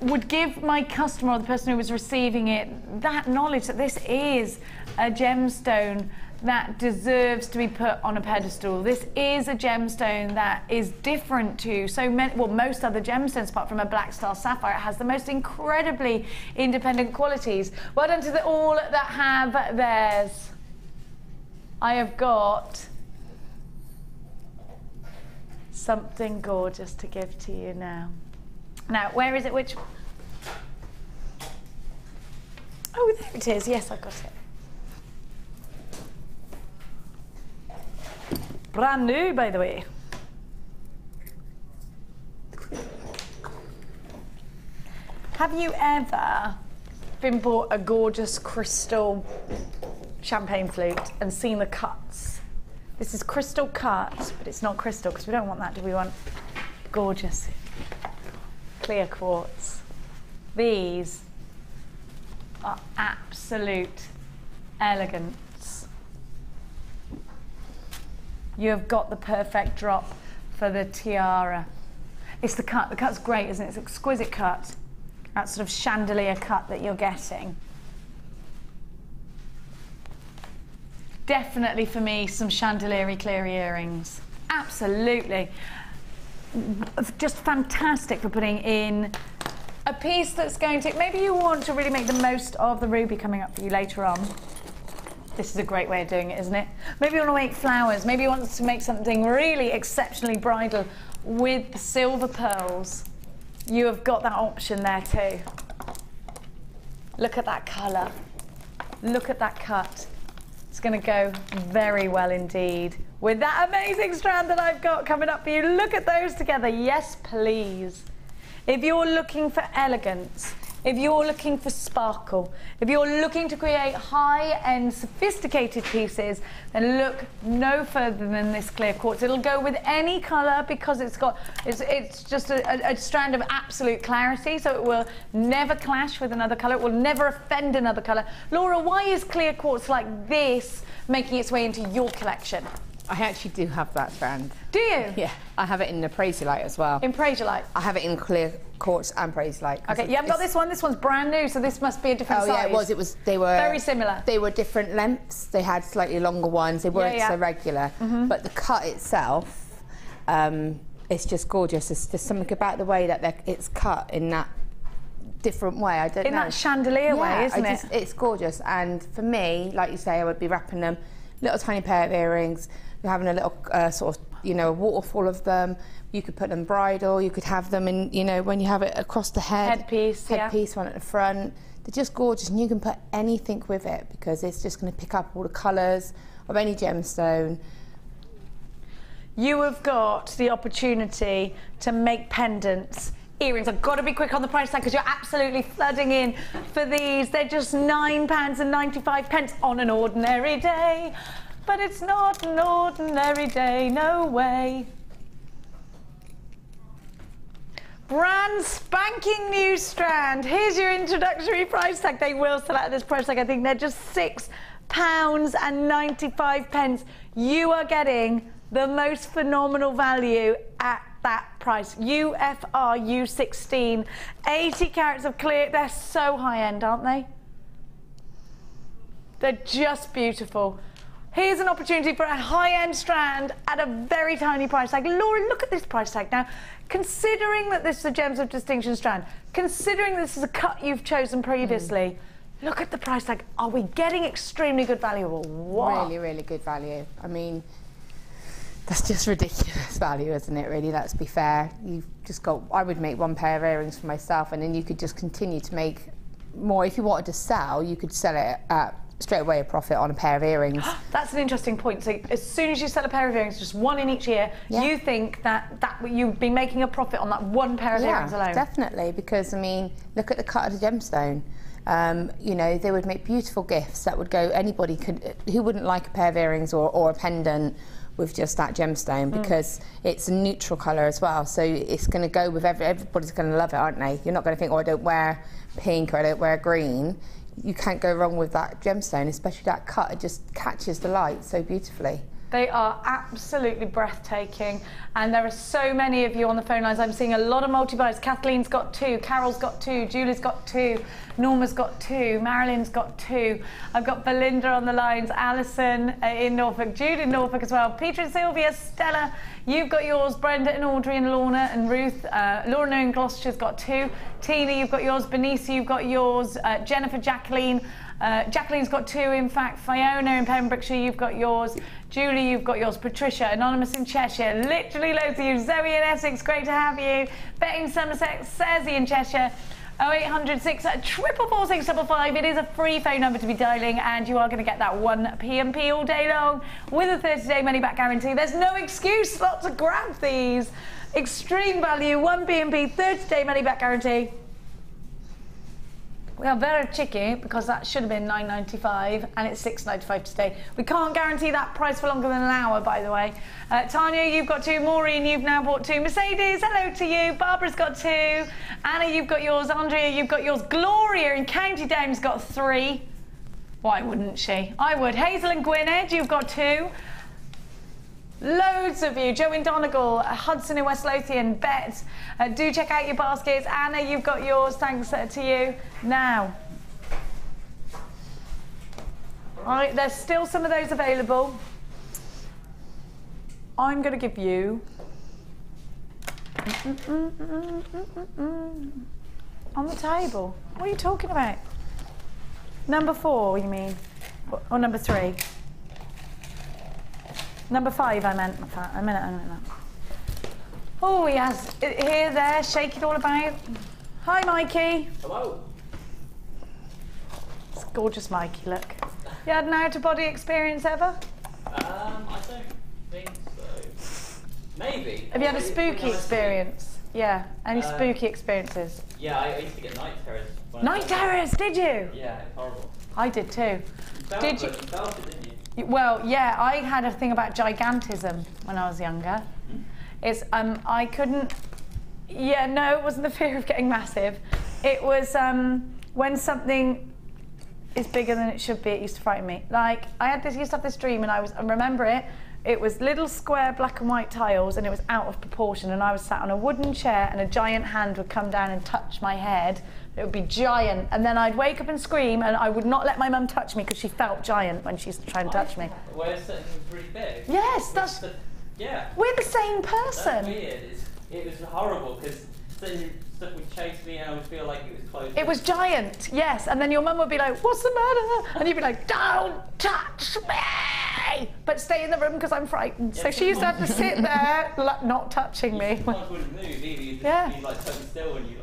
would give my customer or the person who was receiving it that knowledge that this is a gemstone that deserves to be put on a pedestal. This is a gemstone that is different to so many, well, most other gemstones apart from a black star sapphire. It has the most incredibly independent qualities. Well done to all that have theirs. I have got something gorgeous to give to you now. Now, where is it? Which? Oh, there it is. Yes, I got it. Brand new, by the way. Have you ever been bought a gorgeous crystal champagne flute and seen the cuts? This is crystal cut, but it's not crystal because we don't want that, do we? Want gorgeous clear quartz. These are absolute elegance. You have got the perfect drop for the tiara. It's the cut. The cut's great, isn't it? It's an exquisite cut. That sort of chandelier cut that you're getting. Definitely for me, some chandelier Cleary earrings. Absolutely. Just fantastic for putting in a piece that's going to, maybe you want to really make the most of the ruby coming up for you later on. This is a great way of doing it, isn't it? Maybe you want to make flowers. Maybe you want to make something really exceptionally bridal with the silver pearls. You have got that option there too. Look at that colour. Look at that cut. It's going to go very well indeed with that amazing strand that I've got coming up for you. Look at those together. Yes, please. If you're looking for elegance, if you're looking for sparkle, if you're looking to create high-end, sophisticated pieces, then look no further than this clear quartz. It'll go with any colour because it's just a strand of absolute clarity, so it will never clash with another colour. It will never offend another colour. Laura, why is clear quartz like this making its way into your collection? I actually do have that strand. Do you? Yeah, I have it in the Praserite as well. In Praserite? I have it in clear quartz and Praserite. Okay, you haven't got this one. This one's brand new, so this must be a different size. Oh yeah, it was. It was. They were very similar. They were different lengths. They had slightly longer ones. They weren't so regular. But the cut itself, it's just gorgeous. There's just something about the way that it's cut in that different way. I don't know. In that chandelier way, isn't it? It's gorgeous. And for me, like you say, I would be wrapping them, little tiny pair of earrings. You're having a little sort of, you know, a waterfall of them. You could put them bridal. You could have them in, you know, when you have it across the head. Headpiece, one at the front. They're just gorgeous, and you can put anything with it because it's just going to pick up all the colours of any gemstone. You have got the opportunity to make pendants, earrings. I've got to be quick on the price tag because you're absolutely flooding in for these. They're just £9.95 on an ordinary day. But it's not an ordinary day, no way. Brand spanking new strand. Here's your introductory price tag. They will sell out at this price tag. I think they're just £6.95. You are getting the most phenomenal value at that price. UFR U16, 80 carats of clear. They're so high end, aren't they? They're just beautiful. Here's an opportunity for a high-end strand at a very tiny price tag. Laura, look at this price tag now. Considering that this is a Gems of Distinction strand, considering this is a cut you've chosen previously, look at the price tag. Are we getting extremely good value or what? Really, really good value. I mean, that's just ridiculous value, isn't it, really? Let's be fair. You've just got, I would make one pair of earrings for myself and then you could just continue to make more. If you wanted to sell, you could sell it at straight away a profit on a pair of earrings. That's an interesting point. So as soon as you sell a pair of earrings, just one in each year, you think that you'd be making a profit on that one pair of earrings alone? Definitely, because I mean, look at the cut of the gemstone. You know, they would make beautiful gifts that would go, anybody could, who wouldn't like a pair of earrings or a pendant with just that gemstone, because it's a neutral colour as well, so it's going to go with everybody's going to love it, aren't they? You're not going to think, oh, I don't wear pink or I don't wear green. You can't go wrong with that gemstone, especially that cut. It just catches the light so beautifully. They are absolutely breathtaking, and there are so many of you on the phone lines. I'm seeing a lot of multi-buys. Kathleen's got 2, Carol's got 2, Julie's got 2, Norma's got 2, Marilyn's got 2. I've got Belinda on the lines, Alison in Norfolk, Jude in Norfolk as well, Peter and Sylvia, Stella, you've got yours, Brenda and Audrey and Lorna and Ruth, Lorna in Gloucestershire's got 2, Tina, you've got yours, Benicia, you've got yours, Jennifer, Jacqueline, Jacqueline's got 2, in fact. Fiona in Pembrokeshire, you've got yours. Julie, you've got yours. Patricia, Anonymous in Cheshire, literally loads of you. Zoe in Essex, great to have you. Betty in Somerset, Cersei in Cheshire. 0800 444 655. It is a free phone number to be dialing, and you are going to get that 1 PMP all day long with a 30-day money-back guarantee. There's no excuse not to grab these. Extreme value, 1 PMP, 30-day money-back guarantee. We are very cheeky because that should have been $9.95 and it's $6.95 today. We can't guarantee that price for longer than an hour, by the way. Tanya, you've got 2. Maureen, you've now bought 2. Mercedes, hello to you. Barbara's got 2. Anna, you've got yours. Andrea, you've got yours. Gloria in County Down's got 3. Why wouldn't she? I would. Hazel and Gwynedd, you've got 2. Loads of you. Joe in Donegal, Hudson in West Lothian, Bet. Do check out your baskets. Anna, you've got yours. Thanks to you. Now, there's still some of those available. I'm going to give you on the table. What are you talking about? Number 4, you mean? Or number 3? Number 5, I meant. I meant that. Oh, yes. Here, there, shake it all about. Hi, Mikey. Hello. It's gorgeous, Mikey, look. You had an out-of-body experience ever? I don't think so. Maybe. Have you had a spooky experience? Yeah. Any spooky experiences? Yeah, I used to get night terrors. Night terrors, did you? Yeah, it's horrible. I did too. Did you? You felt it, didn't you? Well, yeah, I had a thing about gigantism when I was younger. It's, I couldn't, yeah, no, it wasn't the fear of getting massive. It was when something is bigger than it should be, it used to frighten me. Like, used to have this dream, and I remember it, it was little square black and white tiles, and it was out of proportion, and I was sat on a wooden chair, and a giant hand would come down and touch my head. It would be giant, and then I'd wake up and scream, and I would not let my mum touch me because she felt giant when she used to try and touch me. Where something was really big? Yes, that's... Yeah. We're the same person. That's weird. It was horrible because stuff would chase me and I would feel like it was close. It was giant, yes, and then your mum would be like, what's the matter? And you'd be like, don't touch me! But stay in the room because I'm frightened. Yeah, so she used to have to sit there, not touching me. Sometimes wouldn't move either. You'd just be like totally still and you're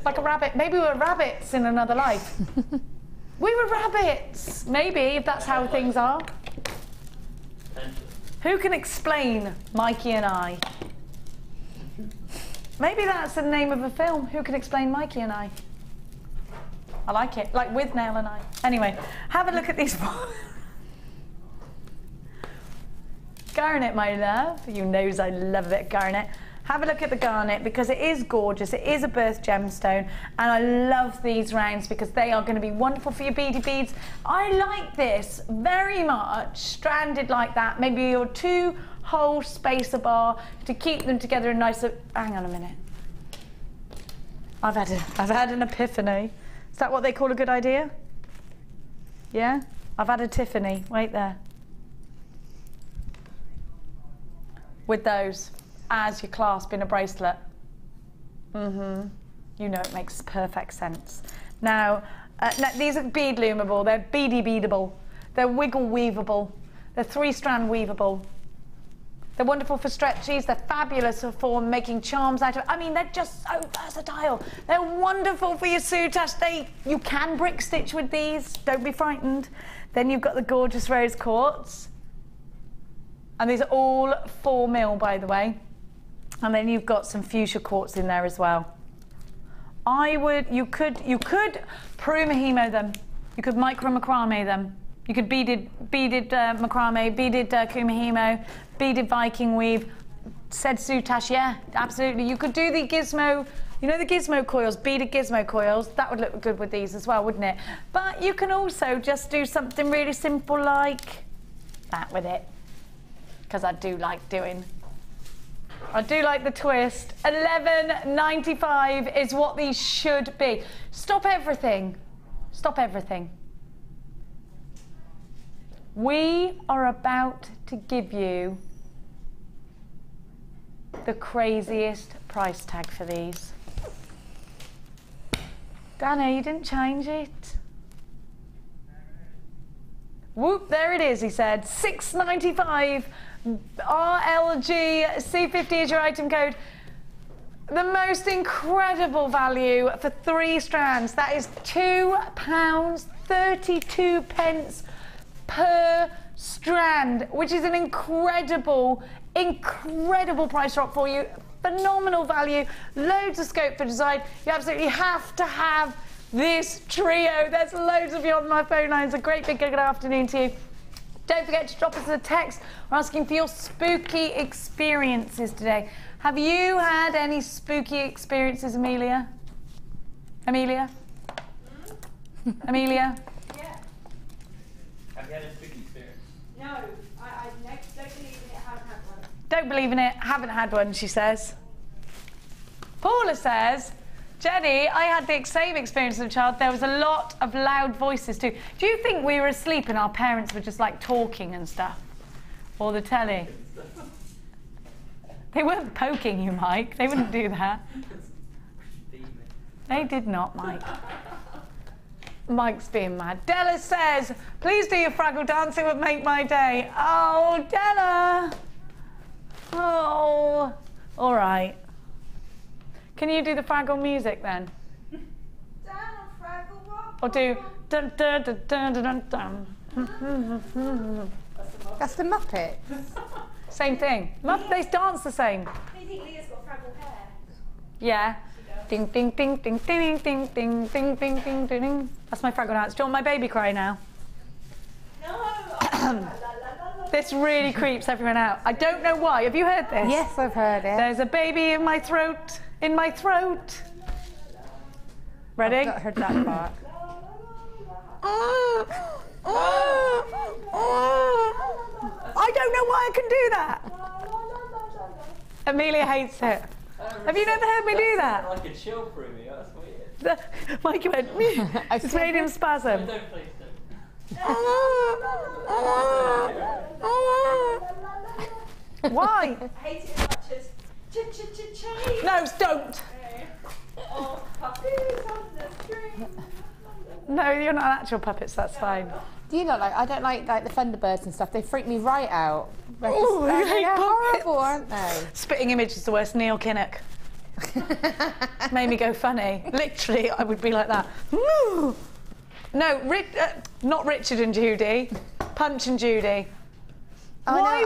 like a rabbit. Maybe we were rabbits in another life. We were rabbits. Maybe, if that's how things are. Who can explain Mikey and I? Maybe that's the name of a film. Who can explain Mikey and I? I like it. Like with Nell and I. Anyway, have a look at these. Garnet, my love. You knows I love it, Garnet. Have a look at the garnet because it is gorgeous. It is a birth gemstone, and I love these rounds because they are going to be wonderful for your beady beads. I like this very much, stranded like that. Maybe your 2-hole spacer bar to keep them together in nice. Hang on a minute. I've had an epiphany. Is that what they call a good idea? Yeah? I've had a Tiffany. Wait there. With those. As your clasp in a bracelet. You know it makes perfect sense. Now, these are bead loomable, they're beady beadable, they're wiggle weavable, they're 3-strand weavable. They're wonderful for stretchies, they're fabulous for making charms out of it. I mean, they're just so versatile. They're wonderful for your soutache. You can brick stitch with these, don't be frightened. Then you've got the gorgeous rose quartz. And these are all 4mm, by the way. And then you've got some fuchsia quartz in there as well. You could Promotional them. You could micro macrame them. You could beaded macrame, beaded kumihimo, beaded Viking weave, said soutache, yeah, absolutely. You could do the gizmo, you know the gizmo coils, beaded gizmo coils, that would look good with these as well, wouldn't it? But you can also just do something really simple like that with it, because I do like the twist. $11.95 is what these should be. Stop everything. Stop everything. We are about to give you the craziest price tag for these. Dana, you didn't change it. Whoop, there it is, he said. $6.95. RLG C50 is your item code. The most incredible value for 3 strands. That is £2.32 per strand, which is an incredible price drop for you. Phenomenal value, loads of scope for design. You absolutely have to have this trio. There's loads of you on my phone lines. A great big good afternoon to you. Don't forget to drop us a text. We're asking for your spooky experiences today. Have you had any spooky experiences, Amelia? Amelia? Amelia? Yeah. Have you had a spooky experience? No, I don't believe in it, haven't had one. Don't believe in it, haven't had one, she says. Paula says, Jenny, I had the same experience as a child. There was a lot of loud voices too. Do you think we were asleep and our parents were just like talking and stuff? Or the telly? They weren't poking you, Mike. They wouldn't do that. They did not, Mike. Mike's being mad. Della says, please do your Fraggle dance. It would make my day. Oh, Della. Oh, all right. Can you do the Fraggle music then? Down on Fraggle Rock. Or do dun dun dun dun dun dun. That's the Muppets. Same thing. They dance the same. Do you think Leah's got Fraggle hair? Yeah. Ding ding ding ding ding ding ding ding ding ding ding. That's my Fraggle dance. Do you want my baby cry now? No. This really creeps everyone out. I don't know why. Have you heard this? Yes, I've heard it. There's a baby in my throat. In my throat. Ready? I've not heard that part. I don't know why I can do that. Amelia hates it. Have you never heard me do that? Like a chill through me. That's weird. Mikey went. It's made him spasm. Don't please don't. Why? I hate it as much as ch-ch-ch-chain. No, don't. Oh, puppies on the string. No, you're not actual puppets. That's fine. Do you not like? I don't like the Thunderbirds and stuff. They freak me right out. Ooh, you hate they're puppets. horrible, aren't they? Spitting Image is the worst. Neil Kinnock. Made me go funny. Literally, I would be like that. No, not Richard and Judy. Punch and Judy. Oh, Why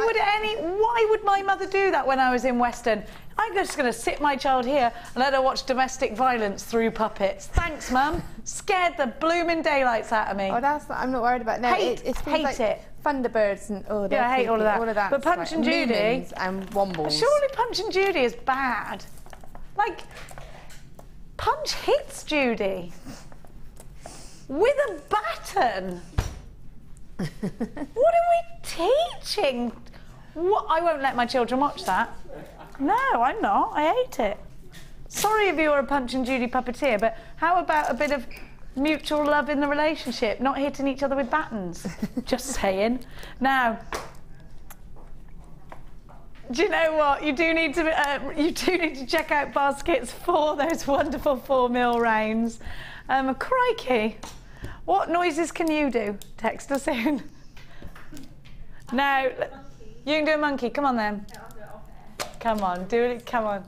would my mother do that when I was in Western? I'm just going to sit my child here and let her watch domestic violence through puppets. Thanks, Mum. Scared the blooming daylights out of me. Oh, I'm not worried about. No, Hate it's it. Like Thunderbirds and Yeah, I hate all of that. All of that. But Punch and Judy Lumens and Wombles. Surely Punch and Judy is bad. Like, Punch hits Judy with a baton. What are we teaching? What? I won't let my children watch that. No, I'm not. I hate it. Sorry if you're a Punch and Judy puppeteer, but how about a bit of mutual love in the relationship, not hitting each other with batons? Just saying. Now, do you know what? You do need to check out baskets for those wonderful 4 mil rounds. Crikey. What noises can you do? Text us in. Now, you can do a monkey. Come on then. Come on, do it. Come on.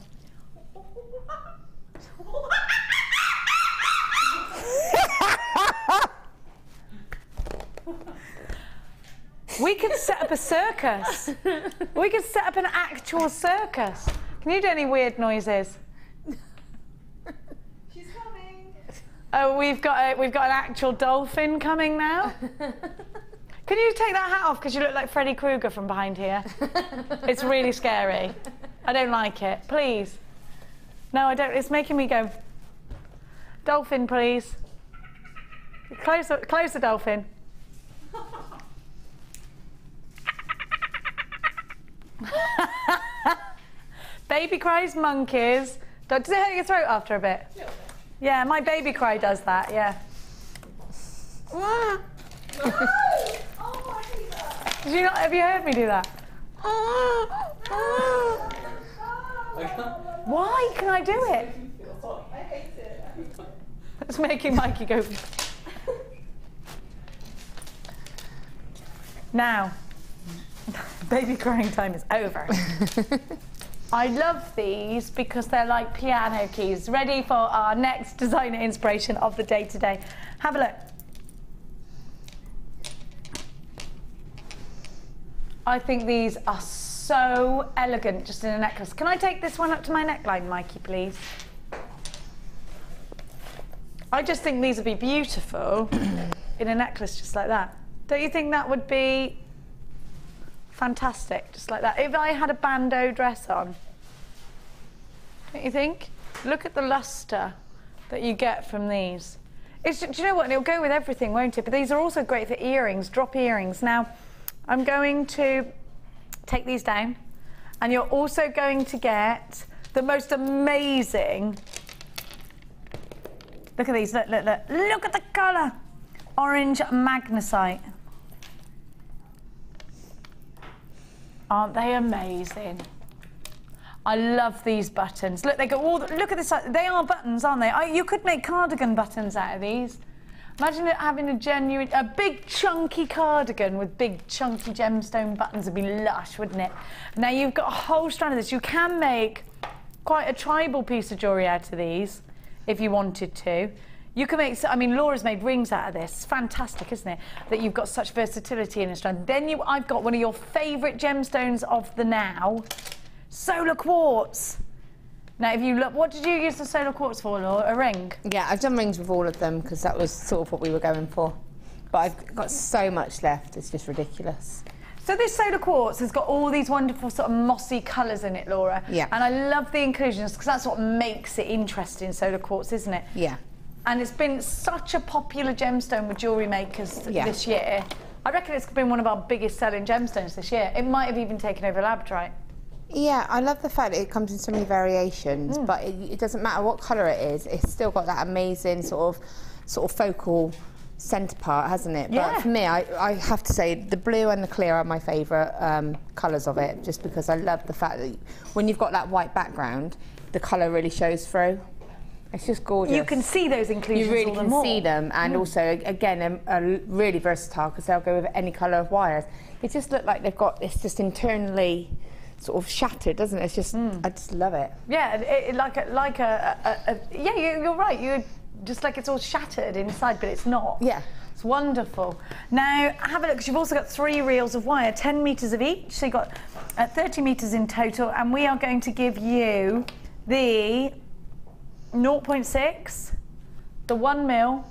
We could set up a circus. We could set up an actual circus. Can you do any weird noises? She's coming. Oh, we've got an actual dolphin coming now. Can you take that hat off because you look like Freddy Krueger from behind here? It's really scary. I don't like it. Please. No, I don't. It's making me go. Dolphin, please. Close the dolphin. Baby cries monkeys. Does it hurt your throat after a bit? Yeah, my baby cry does that, yeah. Did you not, have you heard me do that? Why can I do it? I hate it. It's making Mikey go. Now, baby crying time is over. I love these because they're like piano keys, ready for our next designer inspiration of the day today. Have a look. I think these are so elegant just in a necklace. Can I take this one up to my neckline, Mikey, please? I just think these would be beautiful in a necklace just like that. Don't you think that would be fantastic, just like that? If I had a bandeau dress on, don't you think? Look at the luster that you get from these. Do you know what? And it'll go with everything, won't it? But these are also great for earrings, drop earrings. Now, I'm going to take these down, and you're also going to get the most amazing. Look at these. Look, look, look. Look at the colour. Orange magnesite. Aren't they amazing? I love these buttons. Look, they go all. Look at this. They are buttons, aren't they? You could make cardigan buttons out of these. Imagine it having a big chunky cardigan with big chunky gemstone buttons. Would be lush, wouldn't it? Now you've got a whole strand of this. You can make quite a tribal piece of jewellery out of these if you wanted to. You can make, I mean, Laura's made rings out of this. It's fantastic, isn't it? That you've got such versatility in a strand. Then I've got one of your favourite gemstones of the now, solar quartz. Now, if you look, what did you use the solar quartz for, Laura? A ring? Yeah, I've done rings with all of them because that was sort of what we were going for. But I've got so much left, it's just ridiculous. So this solar quartz has got all these wonderful sort of mossy colours in it, Laura. Yeah. And I love the inclusions because that's what makes it interesting, solar quartz, isn't it? Yeah. And it's been such a popular gemstone with jewellery makers this year. I reckon it's been one of our biggest selling gemstones this year. It might have even taken over labradorite. Yeah, I love the fact that it comes in so many variations, but it doesn't matter what colour it is, it's still got that amazing sort of focal centre part, hasn't it? Yeah. But for me, I have to say the blue and the clear are my favourite colours of it, just because I love the fact that when you've got that white background, the colour really shows through. It's just gorgeous. You can see those inclusions. You really can see them, and also, again, really versatile because they'll go with any colour of wires. It just look like they've got, it's just internally sort of shattered, doesn't it? It's just, I just love it. Yeah, yeah, you're right. You're just like it's all shattered inside, but it's not. Yeah. It's wonderful. Now, have a look, because you've also got 3 reels of wire, 10 metres of each, so you've got 30 metres in total, and we are going to give you the 0.6, the 1 mil,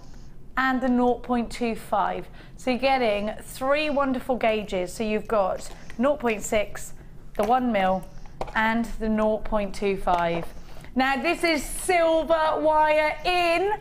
and the 0.25. So you're getting 3 wonderful gauges. So you've got 0.6, the 1 mil, and the 0.25. Now this is silver wire in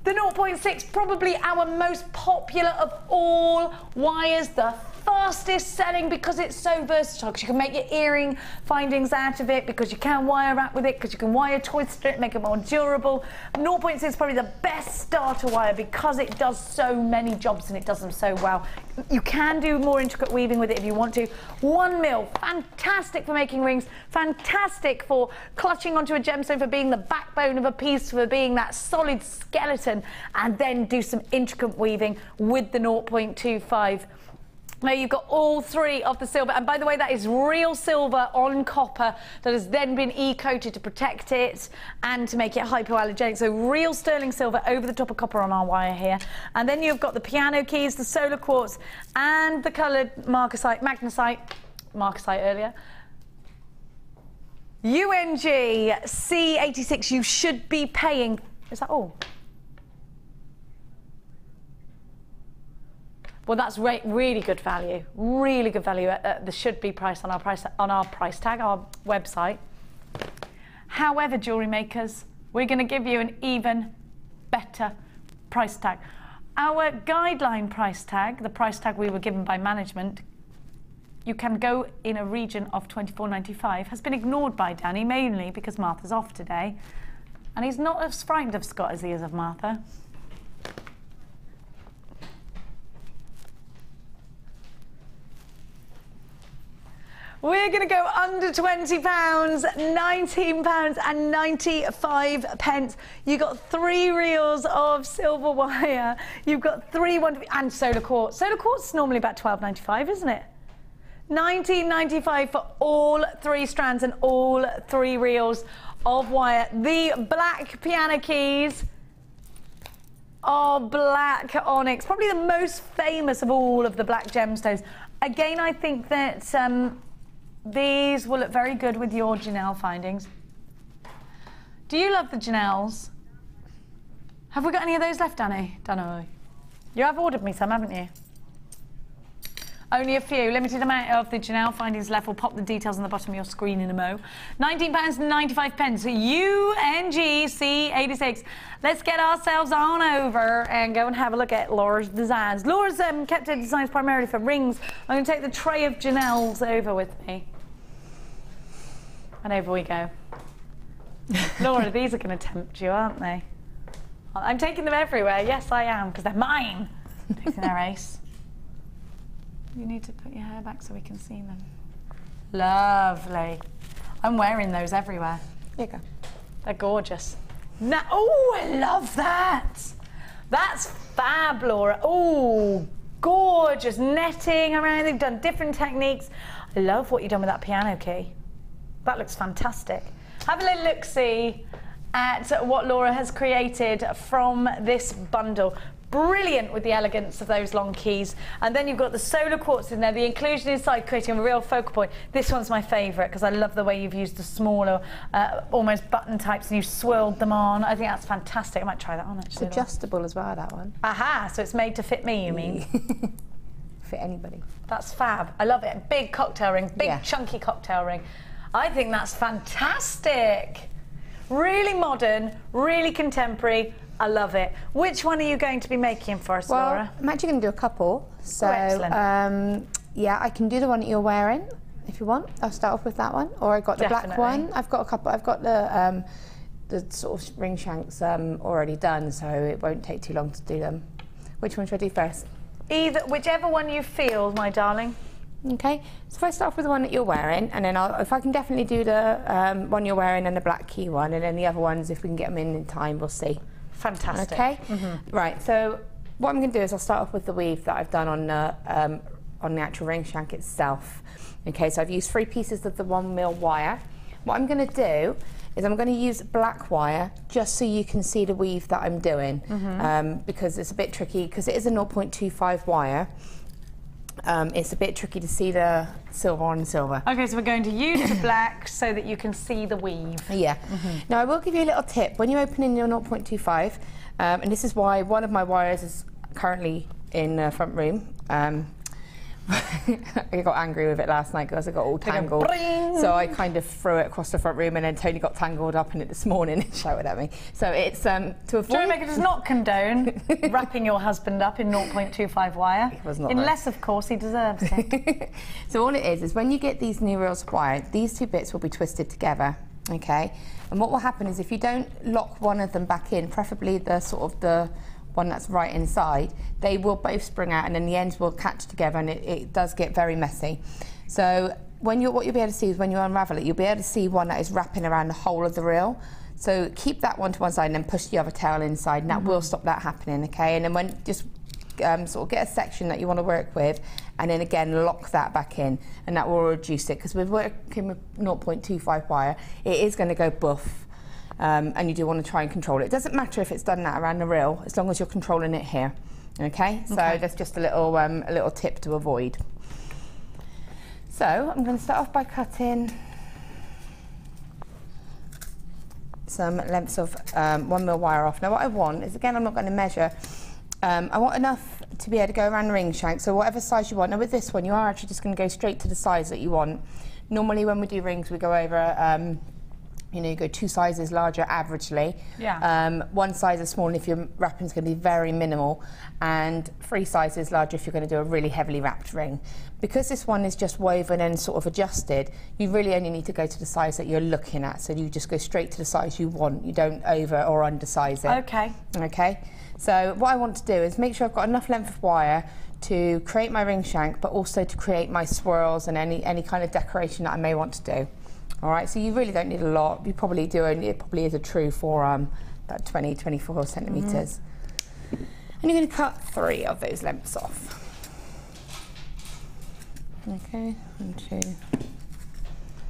the 0.6, probably our most popular of all wires, the fastest selling because it's so versatile, because you can make your earring findings out of it, because you can wire wrap with it, because you can wire twist it, make it more durable. 0.6 is probably the best starter wire because it does so many jobs and it does them so well. You can do more intricate weaving with it if you want to. 1 mil, fantastic for making rings, fantastic for clutching onto a gemstone, for being the backbone of a piece, for being that solid skeleton, and then do some intricate weaving with the 0.25. Now you've got all 3 of the silver, and by the way, that is real silver on copper that has then been e-coated to protect it and to make it hypoallergenic. So real sterling silver over the top of copper on our wire here. And then you've got the piano keys, the solar quartz, and the coloured magnesite earlier. UNG C86, you should be paying, is that all? Well, that's really good value at the should-be price on our price tag, our website. However, jewellery makers, we're going to give you an even better price tag. Our guideline price tag, the price tag we were given by management, you can go in a region of £24.95, has been ignored by Danny, mainly because Martha's off today, and he's not as frightened of Scott as he is of Martha. We're going to go under £20, £19.95. You got 3 reels of silver wire. You've got 3 and solar quartz. Solar quartz is normally about £12.95, isn't it? £19.95 for all 3 strands and all 3 reels of wire. The black piano keys are black onyx, probably the most famous of all of the black gemstones. Again, I think that these will look very good with your Janelle findings. Do you love the Janelles? Have we got any of those left, Danny? Dunno. You have ordered me some, haven't you? Only a few. Limited amount of the Janelle findings left. We'll pop the details on the bottom of your screen in a mo. £19.95. UNGC86. Let's get ourselves on over and go and have a look at Laura's designs. Laura's kept her designs primarily for rings. I'm going to take the tray of Janelle's over with me. And over we go. Laura, these are going to tempt you, aren't they? I'm taking them everywhere. Yes, I am, because they're mine. Taking their ace. You need to put your hair back so we can see them. Lovely. I'm wearing those everywhere. There you go. They're gorgeous. Oh, I love that. That's fab, Laura. Oh, gorgeous netting around. They've done different techniques. I love what you've done with that piano key. That looks fantastic. Have a little look-see at what Laura has created from this bundle. Brilliant with the elegance of those long keys. And then you've got the solar quartz in there, the inclusion inside creating a real focal point. This one's my favourite because I love the way you've used the smaller, almost button types and you've swirled them on. I think that's fantastic. I might try that on actually. It's adjustable as well, that one. Aha, so it's made to fit me, you mean? Fit anybody. That's fab. I love it. Big cocktail ring, big chunky cocktail ring. I think that's fantastic. Really modern, really contemporary. I love it. Which one are you going to be making for us, Laura? I'm actually going to do a couple. So, excellent. yeah, I can do the one that you're wearing if you want. I'll start off with that one. Or I got the black one. I've got a couple. I've got the sort of ring shanks already done, so it won't take too long to do them. Which one should I do first? Whichever one you feel, my darling. Okay, so if I start off with the one that you're wearing, and then if I can definitely do the one you're wearing and the black key one, and then the other ones, if we can get them in time, we'll see. Fantastic. Okay, right, so what I'm going to do is I'll start off with the weave that I've done on the actual ring shank itself. Okay, so I've used 3 pieces of the 1 mil wire. What I'm going to do is I'm going to use black wire just so you can see the weave that I'm doing, because it's a bit tricky, because it is a 0.25 wire. It's a bit tricky to see the silver on silver. Okay, so we're going to use the black so that you can see the weave. Yeah. Now I will give you a little tip. When you open in your 0.25, and this is why one of my wires is currently in the front room. I got angry with it last night because I got all tangled. So I kind of threw it across the front room, and then Tony got tangled up in it this morning and shouted at me. So it's to avoid... JewelleryMaker does not condone wrapping your husband up in 0.25 wire. Unless, of course, he deserves it. So all it is when you get these new reels of wire, these 2 bits will be twisted together, okay? And what will happen is if you don't lock one of them back in, preferably the sort of the one that's right inside, they will both spring out and then the ends will catch together, and it does get very messy. So what you'll be able to see is when you unravel it, you'll be able to see one that is wrapping around the whole of the reel. So keep that one to one side and then push the other tail inside, and that will stop that happening, okay? And then when just sort of get a section that you want to work with, and then again lock that back in, and that will reduce it, because we're working with 0.25 wire, it is going to go buff. And you do want to try and control it. It doesn't matter if it's done that around the reel, as long as you're controlling it here. Okay, so that's just a little tip to avoid. So I'm going to start off by cutting some lengths of 1 mil wire off. Now what I want is, again, I'm not going to measure. I want enough to be able to go around the ring shank, so whatever size you want. Now with this one, you are actually just going to go straight to the size that you want. Normally when we do rings, we go over You know, you go 2 sizes larger averagely. Yeah. 1 size is small if your wrapping is going to be very minimal, and 3 sizes larger if you're going to do a really heavily wrapped ring. Because this one is just woven and sort of adjusted, you really only need to go to the size that you're looking at. So you just go straight to the size you want. You don't over or undersize it. Okay. Okay. So what I want to do is make sure I've got enough length of wire to create my ring shank, but also to create my swirls and any kind of decoration that I may want to do. All right, so you really don't need a lot. You probably do only, it probably is a true for about 20, 24 centimetres. And you're going to cut 3 of those lengths off. Okay, 1, 2.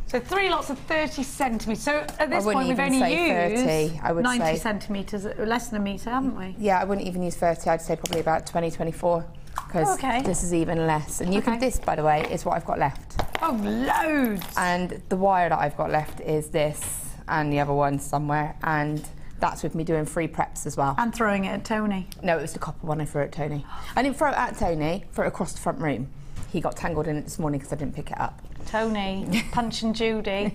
So 3 lots of 30 centimetres. So at this point we've only used 30, I would 90 say. centimetres, less than a metre, haven't we? Yeah, I wouldn't even use 30. I'd say probably about 20, 24. Because this is even less. And you can, this, by the way, is what I've got left. Oh, loads! And the wire that I've got left is this, and the other one somewhere, and that's with me doing free preps as well. And throwing it at Tony? No, it was the copper one I threw at Tony. I didn't throw it at Tony, threw it across the front room. He got tangled in it this morning because I didn't pick it up. Tony, Punch and Judy.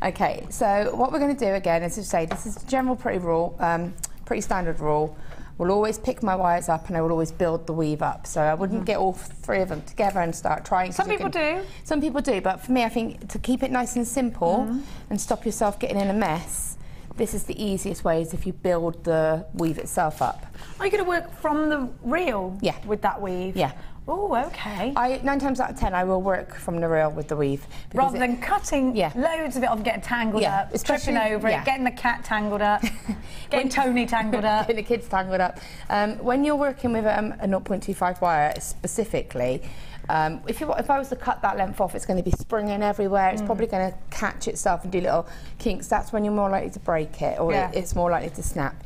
Okay, so what we're going to do again is to say this is a general pretty standard rule. We'll always pick my wires up and I will always build the weave up. So I wouldn't get all 3 of them together and start trying. Some people do. Some people do, but for me, I think to keep it nice and simple and stop yourself getting in a mess, this is the easiest way is if you build the weave itself up. Are you going to work from the reel with that weave? Yeah. Oh, okay. 9 times out of 10, I will work from the reel with the weave. Rather than cutting loads of it off, getting tangled up, tripping over it, getting the cat tangled up, getting Tony tangled up. Getting the kids tangled up. When you're working with a 0.25 wire specifically, if I was to cut that length off, it's going to be springing everywhere. It's probably going to catch itself and do little kinks. That's when you're more likely to break it, or it's more likely to snap.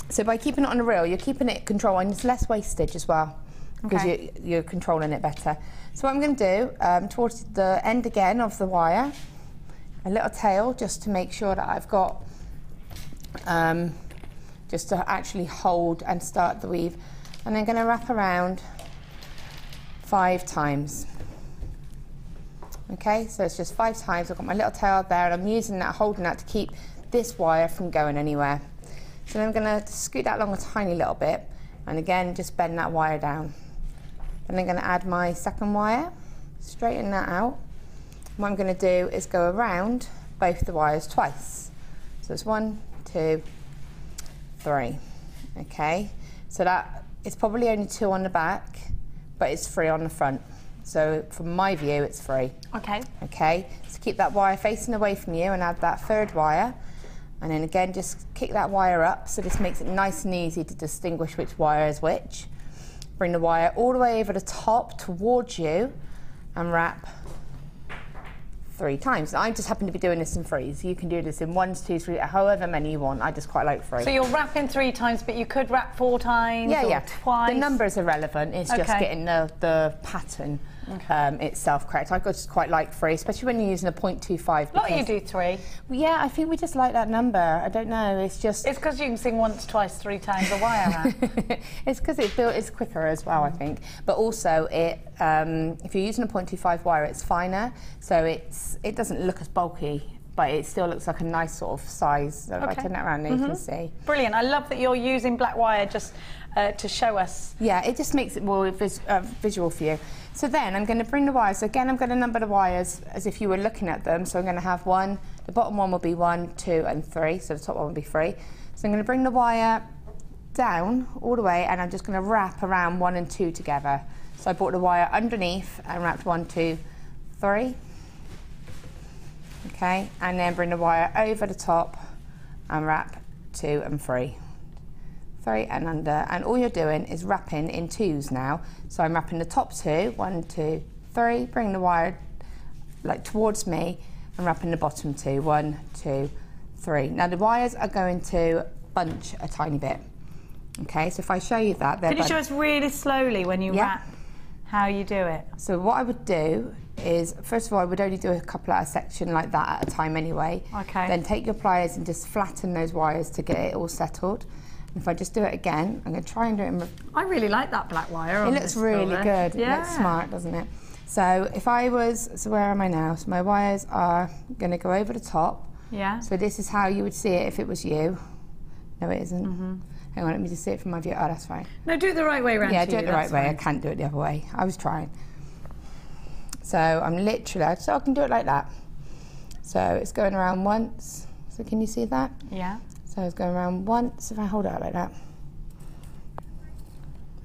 So by keeping it on the reel, you're keeping it controlled, and it's less wastage as well, because you're controlling it better. So what I'm going to do, towards the end again of the wire, a little tail just to make sure that I've got, just to actually hold and start the weave. And I'm going to wrap around 5 times. Okay, so it's just 5 times. I've got my little tail there and I'm using that, holding that to keep this wire from going anywhere. So then I'm going to scoot that along a tiny little bit and again just bend that wire down. And I'm going to add my second wire, straighten that out. What I'm going to do is go around both the wires twice. So it's 1, 2, 3. Okay, so that it's probably only 2 on the back, but it's 3 on the front. So from my view, it's 3. Okay. Okay, so keep that wire facing away from you and add that 3rd wire. And then again, just kick that wire up. So this makes it nice and easy to distinguish which wire is which. Bring the wire all the way over the top towards you and wrap 3 times. Now, I just happen to be doing this in 3s. You can do this in 1s, 2s, 3, however many you want. I just quite like 3. So you're wrapping 3 times, but you could wrap 4 times or twice? The numbers are relevant. It's just getting the pattern itself correct. I just quite like 3, especially when you're using a 0.25. Not you do 3. Well, yeah, I think we just like that number. I don't know. It's just. It's because you can sing once, twice, 3 times a wire wrap. It's because it's quicker as well, I think. But also, if you're using a 0.25 wire, it's finer, so it doesn't look as bulky, but it still looks like a nice sort of size. So if I turn that around, now you can see. Brilliant. I love that you're using black wire just to show us. Yeah, it just makes it more visual for you. So then I'm going to bring the wires. Again, I'm going to number the wires as if you were looking at them. So I'm going to have 1, the bottom one will be 1, 2, and 3. So the top one will be 3. So I'm going to bring the wire down all the way, and I'm just going to wrap around 1 and 2 together. So I brought the wire underneath and wrapped 1, 2, 3. Okay, and then bring the wire over the top and wrap 2 and 3. 3 and under, and all you're doing is wrapping in 2s now. So I'm wrapping the top 2, 1, 2, 3, bring the wire like towards me and wrapping the bottom 2, 1, 2, 3. Now the wires are going to bunch a tiny bit. Okay, so if I show you that, can you show us really slowly when you wrap how you do it? So what I would do is, first of all, I would only do a couple at a section like that at a time anyway. Okay. Then take your pliers and just flatten those wires to get it all settled. If I just do it again, I'm going to try and do it in... I really like that black wire. It looks really good. Yeah. It looks smart, doesn't it? So if I was... So where am I now? So my wires are going to go over the top. Yeah. So this is how you would see it if it was you. No, it isn't. Hang on, let me just see it from my view. Oh, that's fine. No, do it the right way around. Yeah, do it the right way. I can't do it the other way. I was trying. So I'm literally, so I can do it like that. So it's going around once. So can you see that? Yeah. So it's going around once. If I hold it out like that.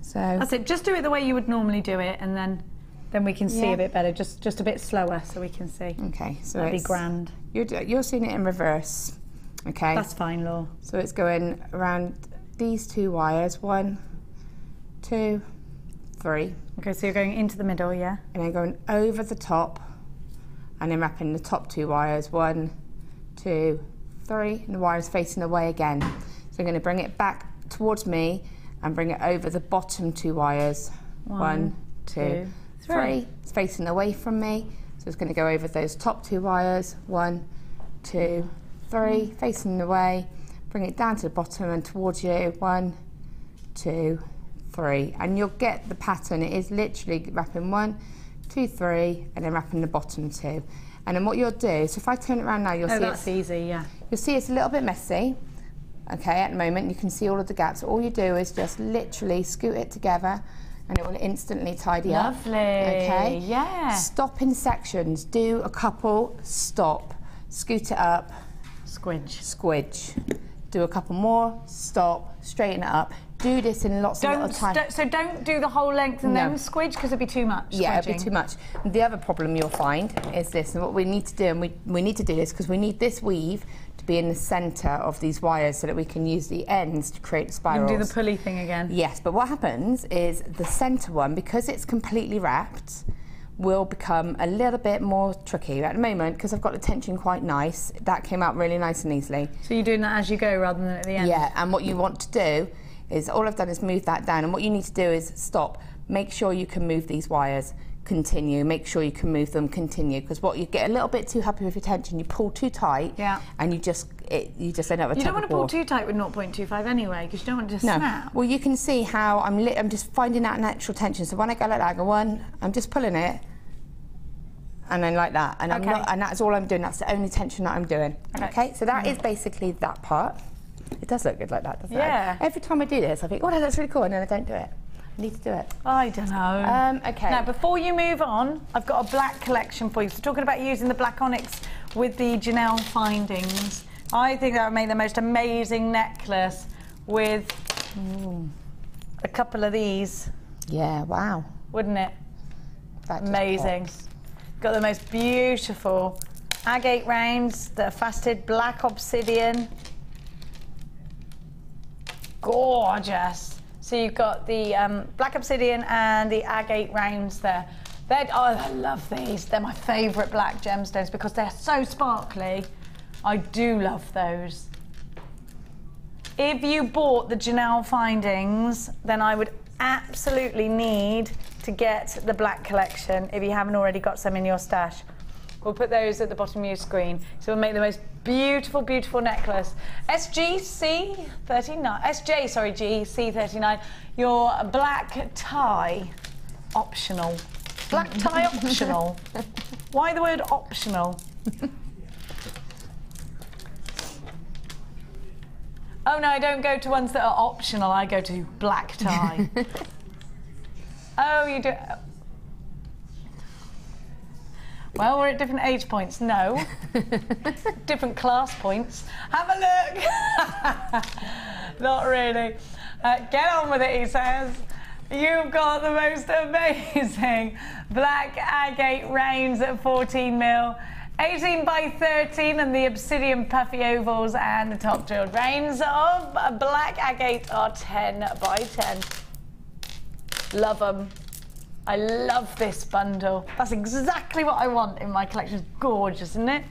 So that's it. Just do it the way you would normally do it, and then we can see a bit better. Just a bit slower, so we can see. Okay, so that'd be grand. You're seeing it in reverse. Okay. That's fine, Law. So it's going around these 2 wires. 1, 2, 3. Okay, so you're going into the middle, yeah? And then going over the top, and then wrapping the top 2 wires. 1, 2, 3, and the wire's facing away again. So I'm going to bring it back towards me and bring it over the bottom 2 wires. 1, 2, 3. It's facing away from me, so it's going to go over those top 2 wires. 1, 2, 3, facing away. Bring it down to the bottom and towards you. 1, 2, 3, and you'll get the pattern. It is literally wrapping 1, 2, 3, and then wrapping the bottom 2. And then what you'll do, so if I turn it around now, you'll see that's easy, yeah. You'll see it's a little bit messy. Okay, at the moment you can see all of the gaps. All you do is just literally scoot it together, and it will instantly tidy up. Lovely. Okay. Yeah. Stop in sections. Do a couple. Stop. Scoot it up. Squidge. Squidge. Do a couple more. Stop. Straighten it up. Do this in lots of time. So don't do the whole length and then squidge, because it'd be too much. Yeah, it'd be too much. The other problem you'll find is this, and what we need to do, and we need to do this because we need this weave to be in the centre of these wires so that we can use the ends to create spirals. You can do the pulley thing again. Yes, but what happens is the centre one, because it's completely wrapped, will become a little bit more tricky. At the moment, because I've got the tension quite nice, that came out really nice and easily. So you're doing that as you go rather than at the end? Yeah, and what you want to do is, all I've done is move that down, and what you need to do is stop. Make sure you can move these wires, continue. Make sure you can move them, continue. Because what you get a little bit too happy with your tension, you pull too tight, and you just end up with a tug of war. You don't want to pull too tight with 0.25 anyway, because you don't want it to snap. Well, you can see how I'm just finding that natural tension. So when I go like that, I go 1, I'm just pulling it, and then like that, and and that's all I'm doing. That's the only tension that I'm doing. Okay, so that is basically that part. It does look good like that, doesn't it? Every time I do this, I think, oh, no, that's really cool, and then I don't do it. I need to do it. I don't know. Okay. Now, before you move on, I've got a black collection for you. So talking about using the black onyx with the Janelle findings, I think that would make the most amazing necklace with a couple of these. Yeah, wow. Wouldn't it? Amazing. Got the most beautiful agate rounds that are faceted black obsidian. Gorgeous. So you've got the black obsidian and the agate rounds there. I love these. They're my favourite black gemstones because they're so sparkly. I do love those. If you bought the Janelle findings, then I would absolutely need to get the black collection if you haven't already got some in your stash. We'll put those at the bottom of your screen. So we'll make the most beautiful, beautiful necklace. GC39, your black tie optional. Black tie optional. Why the word optional? Oh no, I don't go to ones that are optional, I go to black tie. Oh, you do. Well, we're at different age points. No. Different class points. Have a look. Not really. Get on with it, he says. You've got the most amazing black agate rounds at 14 mil, 18 by 13, and the obsidian puffy ovals and the top drilled rounds of black agate are 10 by 10. Love them. I love this bundle. That's exactly what I want in my collection. It's gorgeous, isn't it?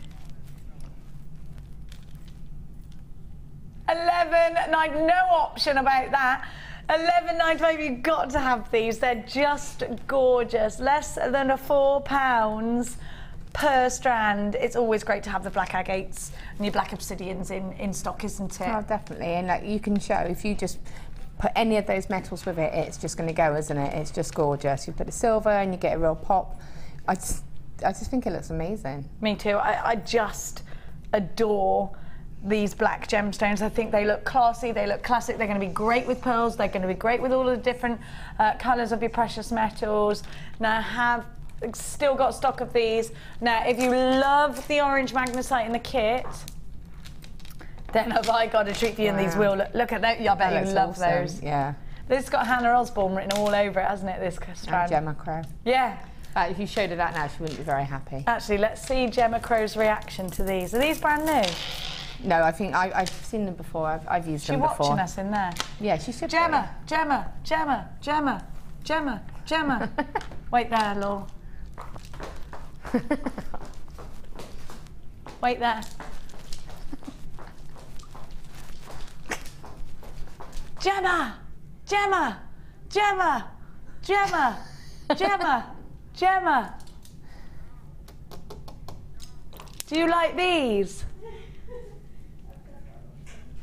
11.9, no option about that. 11.95, you've got to have these. They're just gorgeous. Less than £4 per strand. It's always great to have the black agates and your black obsidians in stock, isn't it? Oh, definitely. And like you can show, if you just put any of those metals with it, it's just going to go, isn't it? It's just gorgeous. You put the silver and you get a real pop. I just think it looks amazing. Me too. I just adore these black gemstones. I think they look classy, they look classic, they're going to be great with pearls, they're going to be great with all the different colours of your precious metals. Now have still got stock of these. Now if you love the orange magnesite in the kit, then have I got a treat for you in these wheel. Look at that, I bet you love those. Yeah. This has got Hannah Osborne written all over it, hasn't it, this strand? Gemma Crow. Yeah. If you showed her that now, she wouldn't be very happy. Actually, let's see Gemma Crow's reaction to these. Are these brand new? No, I think I've seen them before. I've used them before. She's watching us in there. Yeah, she should. Gemma, Gemma, Gemma, Gemma, Gemma, Gemma. Wait there, Law. Wait there. Gemma, Gemma, Gemma, Gemma, Gemma, Gemma. Do you like these?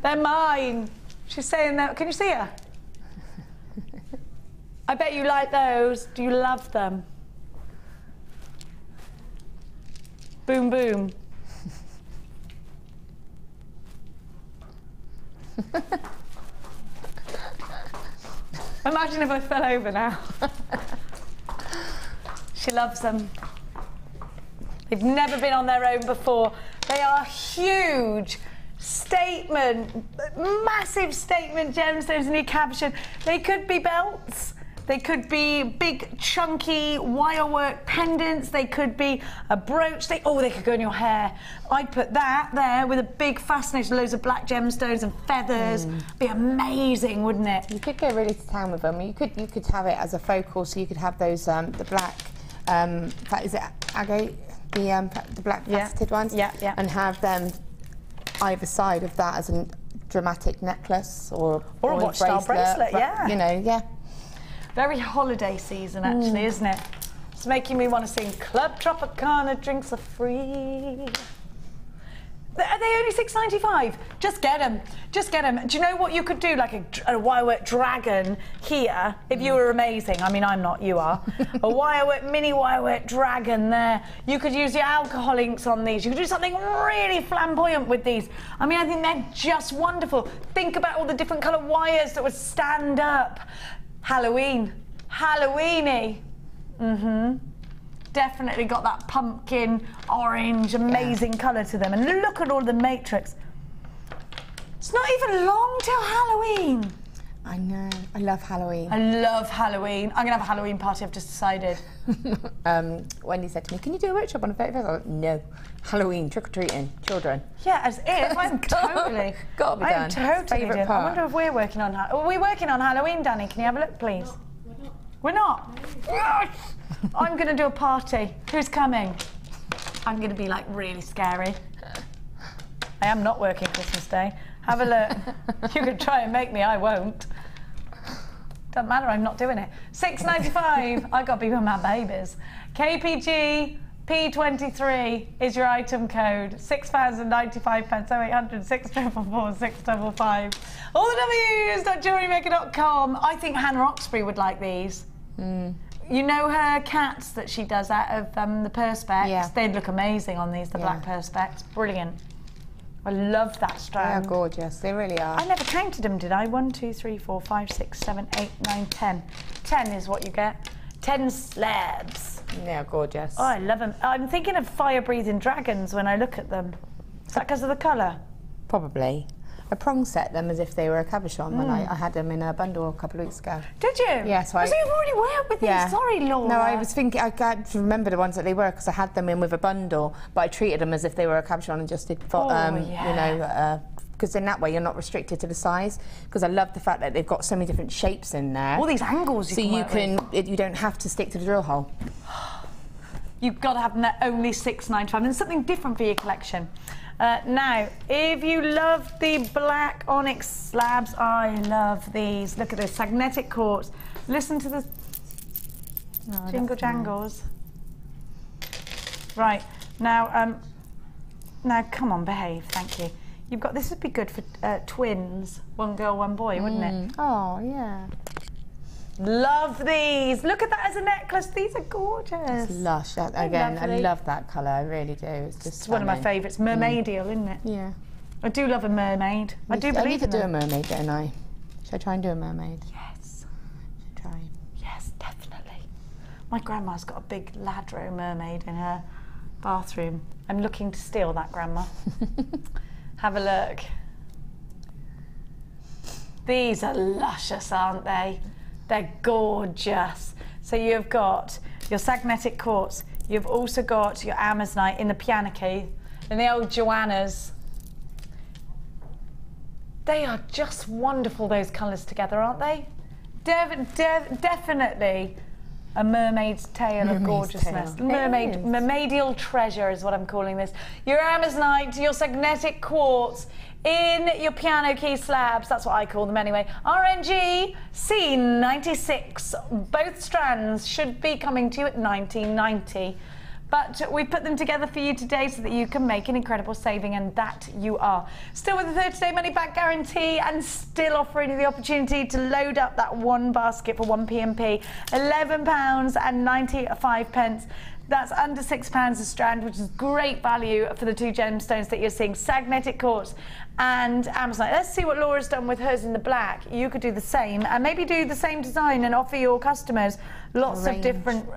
They're mine. She's saying that. Can you see her? I bet you like those. Do you love them? Boom, boom. Imagine if I fell over now. She loves them. They've never been on their own before. They are huge. Statement, massive statement gemstones in your cabochon. They could be belts, they could be big chunky wirework pendants, they could be a brooch, they could go in your hair. I'd put that there with a big fascination, loads of black gemstones and feathers. Be amazing, wouldn't it? You could go really to town with them. You could have it as a focal, so you could have those the black is it agate, the black faceted ones, and have them either side of that as a dramatic necklace or a watch style bracelet, you know, Very holiday season, actually, isn't it? It's making me want to sing Club Tropicana, drinks are free. Are they only $6.95? Just get them. Just get them. Do you know what you could do? Like a wirework dragon here, if you were amazing. I mean, I'm not, you are. A mini wirework dragon there. You could use your alcohol inks on these. You could do something really flamboyant with these. I mean, I think they're just wonderful. Think about all the different colour wires that would stand up. Halloween. Halloweeny. Definitely got that pumpkin, orange, amazing colour to them. And look at all the matrix. It's not even long till Halloween. I know. I love Halloween. I love Halloween. I'm going to have a Halloween party, I've just decided. Wendy said to me, can you do a workshop on a 31st? I was like, no. Halloween, trick-or-treating, children. Yeah, as if. I'm totally. Got to be done. I'm totally Favourite doing. part. I wonder if we're working on... Are we working on Halloween, Danny? Can you have a look, please? We're not? Yes! I'm going to do a party. Who's coming? I'm going to be, like, really scary. I am not working Christmas Day. Have a look. You can try and make me, I won't. Doesn't matter, I'm not doing it. $6.95. I got to be with my babies. KPG P23 is your item code. £6,095, 0800 644 655. All the W's.JewelleryMaker.com. I think Hannah Oxbury would like these. You know her cats that she does out of the perspex? Yeah. They'd look amazing on these, the black perspex. Brilliant. I love that strand. They are gorgeous, they really are. I never counted them, did I? 1, 2, 3, 4, 5, 6, 7, 8, 9, 10. 10 is what you get. 10 slabs. They're gorgeous. Oh, I love them. I'm thinking of fire-breathing dragons when I look at them. Is that because of the colour? Probably. I prong set them as if they were a cabochon when I had them in a bundle a couple of weeks ago. Did you? Yeah, so you've already worked with these. Sorry, Laura. No, I was thinking, I can't remember the ones that they were because I had them in with a bundle, but I treated them as if they were a cabochon and just did, you know, because in that way you're not restricted to the size. Because I love the fact that they've got so many different shapes in there. All these angles you you don't have to stick to the drill hole. You've got to have them only $6.95 and something different for your collection. Now, if you love the black onyx slabs, I love these. Look at this, magnetic quartz. Listen to the jingle jangles. Right, now, come on, behave, thank you. You've got, this would be good for twins, one girl, one boy, wouldn't it? Oh, yeah. Love these. Look at that as a necklace. These are gorgeous. It's lush. Again, I love that colour. I really do. It's just It's one of my favourites. Mermaidial, isn't it? Yeah. I do love a mermaid. I do I believe need to in do a them. mermaid, don't I? Should I try and do a mermaid? Yes. Should I try? Yes, definitely. My grandma's got a big Ladro mermaid in her bathroom. I'm looking to steal that, Grandma. Have a look. These are luscious, aren't they? They're gorgeous. So you've got your sagnetic quartz. You've also got your amazonite in the piano key and the old Joannas. They are just wonderful, those colours together, aren't they? Definitely a mermaid's tale of gorgeousness. Mermaidial treasure is what I'm calling this. Your amazonite, your sagnetic quartz in your piano key slabs, that's what I call them anyway. RNG C96. Both strands should be coming to you at $19.90. But we put them together for you today so that you can make an incredible saving, and that you are. Still with the 30-day money-back guarantee and still offering you the opportunity to load up that one basket for 1 P&P. £11.95. That's under £6 a strand, which is great value for the two gemstones that you're seeing, sagnetic quartz and amazonite. Let's see what Laura's done with hers in the black. You could do the same, and maybe do the same design and offer your customers lots of different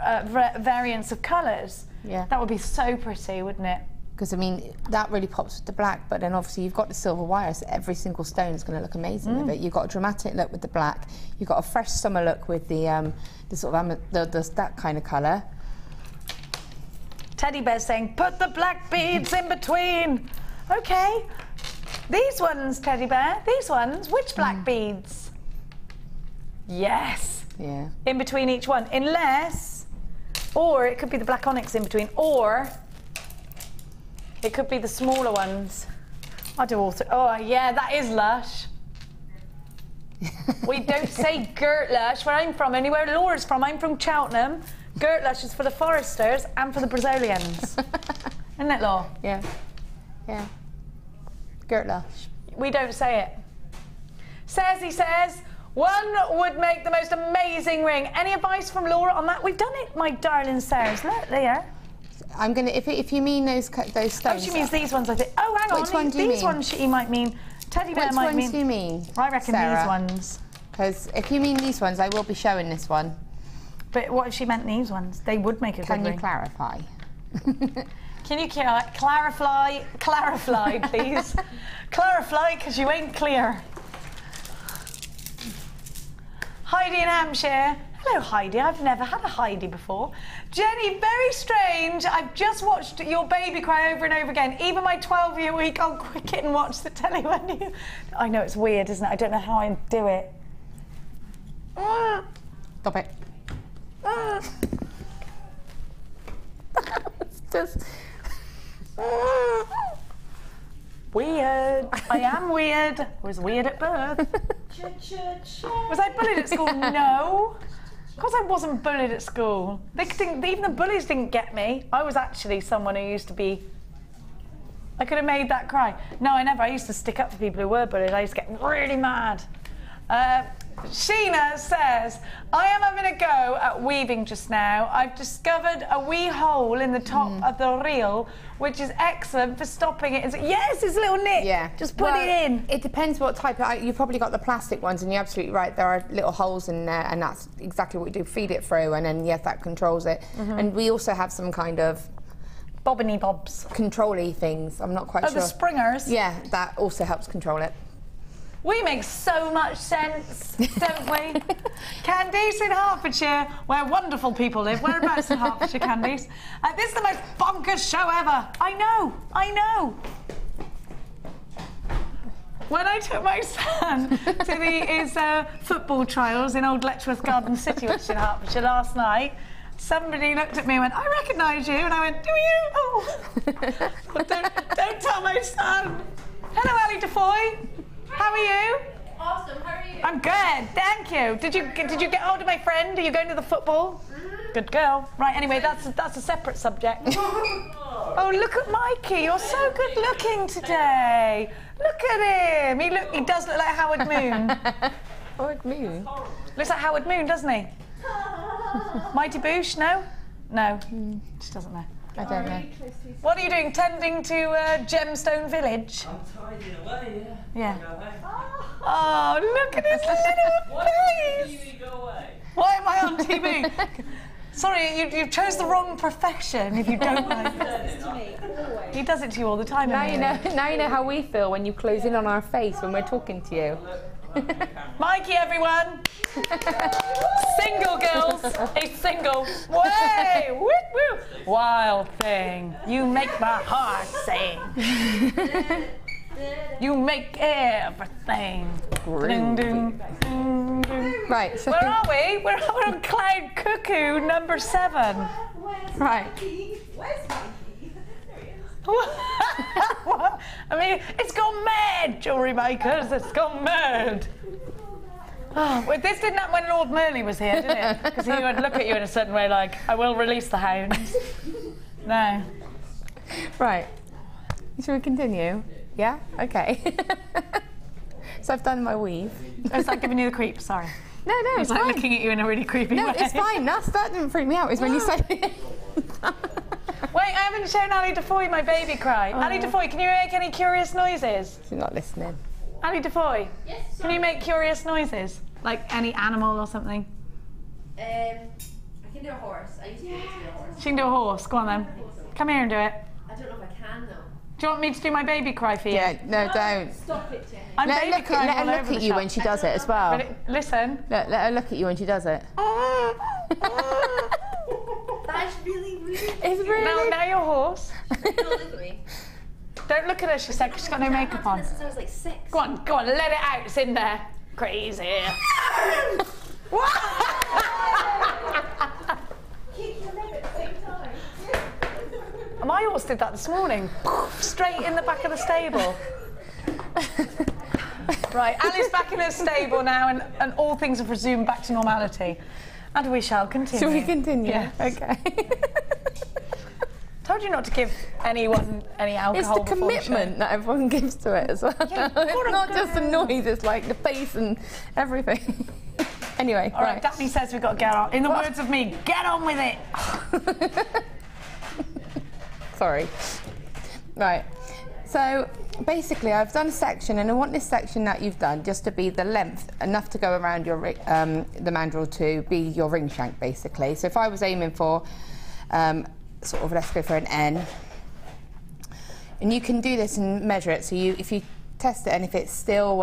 variants of colours. Yeah. That would be so pretty, wouldn't it? Because I mean, that really pops with the black, but then obviously you've got the silver wire, so every single stone is going to look amazing with it. You've got a dramatic look with the black. You've got a fresh summer look with the sort of that kind of colour. Teddy Bear's saying, put the black beads in between. Okay. These ones, Teddy Bear, these ones, which black beads? Yes. Yeah. In between each one, unless, or it could be the black onyx in between, or it could be the smaller ones. I do all three. Oh yeah, that is lush. We don't say girt lush where I'm from, only where Laura's from. I'm from Cheltenham. Girt lush is for the foresters and for the Brazilians. Isn't it, Laura? Yeah. Yeah. Girt lush. We don't say it. He says, one would make the most amazing ring. Any advice from Laura on that? We've done it, my darling Sarah's. Look, there. I'm gonna. If you mean those stones. Oh, she means these ones, I think. Oh, hang on. Which one do you mean? These ones she might mean. Teddy Bear might mean. Which ones do you mean? I reckon Sarah? these ones. Because if you mean these ones, I will be showing this one. But what if she meant these ones? They would make a good ring. Can you clarify? Can you clarify, please? Clarify, because you ain't clear. Heidi in Hampshire. Hello, Heidi. I've never had a Heidi before. Jenny, very strange. I've just watched your baby cry over and over again. Even my 12-week-old kitten watched the telly when you... I know, it's weird, isn't it? I don't know how I do it. Stop it. It's just... Weird. I am weird. I was weird at birth. Was I bullied at school? No. Of course I wasn't bullied at school. Even the bullies didn't get me. I was actually someone who used to be... I could have made that cry. No, I never. I used to stick up for people who were bullied. I used to get really mad. Sheena says, I am having a go at weaving just now. I've discovered a wee hole in the top of the reel, which is excellent for stopping it. Yes, it's a little nip. Yeah. Just put it in. It depends what type of... You've probably got the plastic ones, and you're absolutely right. There are little holes in there, and that's exactly what we do. Feed it through, and then, yes, that controls it. And we also have some kind of... bobbiny bobs. Control-y things. I'm not quite sure. Oh, the springers? Yeah, that also helps control it. We make so much sense, don't we? Candice in Hertfordshire, where wonderful people live. Whereabouts in Hertfordshire, Candice? This is the most bonkers show ever. I know. When I took my son to his football trials in Old Letchworth Garden City, which is in Hertfordshire, last night, somebody looked at me and went, I recognise you. And I went, do you? Oh. Well, don't tell my son. Hello, Ali Defoy. How are you? Awesome. How are you? I'm good, thank you. Did you get hold of my friend? Are you going to the football? Good girl. Right. Anyway, that's a separate subject. Oh, look at Mikey. You're so good looking today. Look at him. He does look like Howard Moon. Howard Moon. Looks like Howard Moon, doesn't he? Mighty Boosh, no? No, she doesn't know. I don't know. What are you doing, tending to Gemstone Village? I'm tidying away, Yeah. Go away. Oh, look at his little face! TV, go away. Why am I on TV? Sorry, you chose the wrong profession if you don't know. He does it to you all the time. Now you know how we feel when you close in on our face when we're talking to you. Mikey, everyone! Single, girls! He's single. Way! Woo woo! Wild thing. You make my heart sing. You make everything. Ding, ding, ding, ding. Right. So where are we? We're on Cloud Cuckoo number 7. Right. Where's Mikey? There he is. What? I mean, it's gone mad, jewellery makers. It's gone mad. Oh, well, this didn't happen when Lord Merley was here, did it? Because he would look at you in a certain way, like, I will release the hounds. No. Right. Shall we continue? Yeah? Okay. So I've done my weave. It's like giving you the creeps, sorry. No, It's it's like fine. looking at you in a really creepy way. No, it's fine. That didn't freak me out. It's when you said it. Wait, I haven't shown Ali Defoy my baby cry. Ali Defoy, can you make any curious noises? She's not listening. Ali Defoy, Yes, can you make curious noises? Like any animal or something? I can do a horse. I used to be able to do a horse. She can do a horse. Go on then. Come here and do it. I don't know if I can though. Do you want me to do my baby cry for you? Yeah, no, don't. Stop it, Jenny. I'm Let baby crying her all look over at the you shop. when she does it as well. Ready? Listen. Let her look at you when she does it. That's really rude. It's really... Now your horse. Don't look at me. Don't look at her, she said, 'cause she's got no makeup on. Since I was like 6. Go on, let it out. It's in there. Crazy. Keep your leg at the same time. My horse did that this morning. Straight in the back of the stable. Right, Ali's back in her stable now, and all things have resumed back to normality. And we shall continue. Shall we continue? Yes. Okay. Told you not to give anyone any alcohol. It's the commitment that everyone gives to it as well. Yeah, it's not just the noise, it's like the face and everything. Anyway, all right, Daphne says we've got to get on. In the words of me, get on with it. Sorry. Right. So basically, I've done a section, and I want this section that you've done just to be the length enough to go around your the mandrel to be your ring shank, basically. So if I was aiming for sort of, let's go for an N, and you can do this and measure it. So if you test it, and if it's still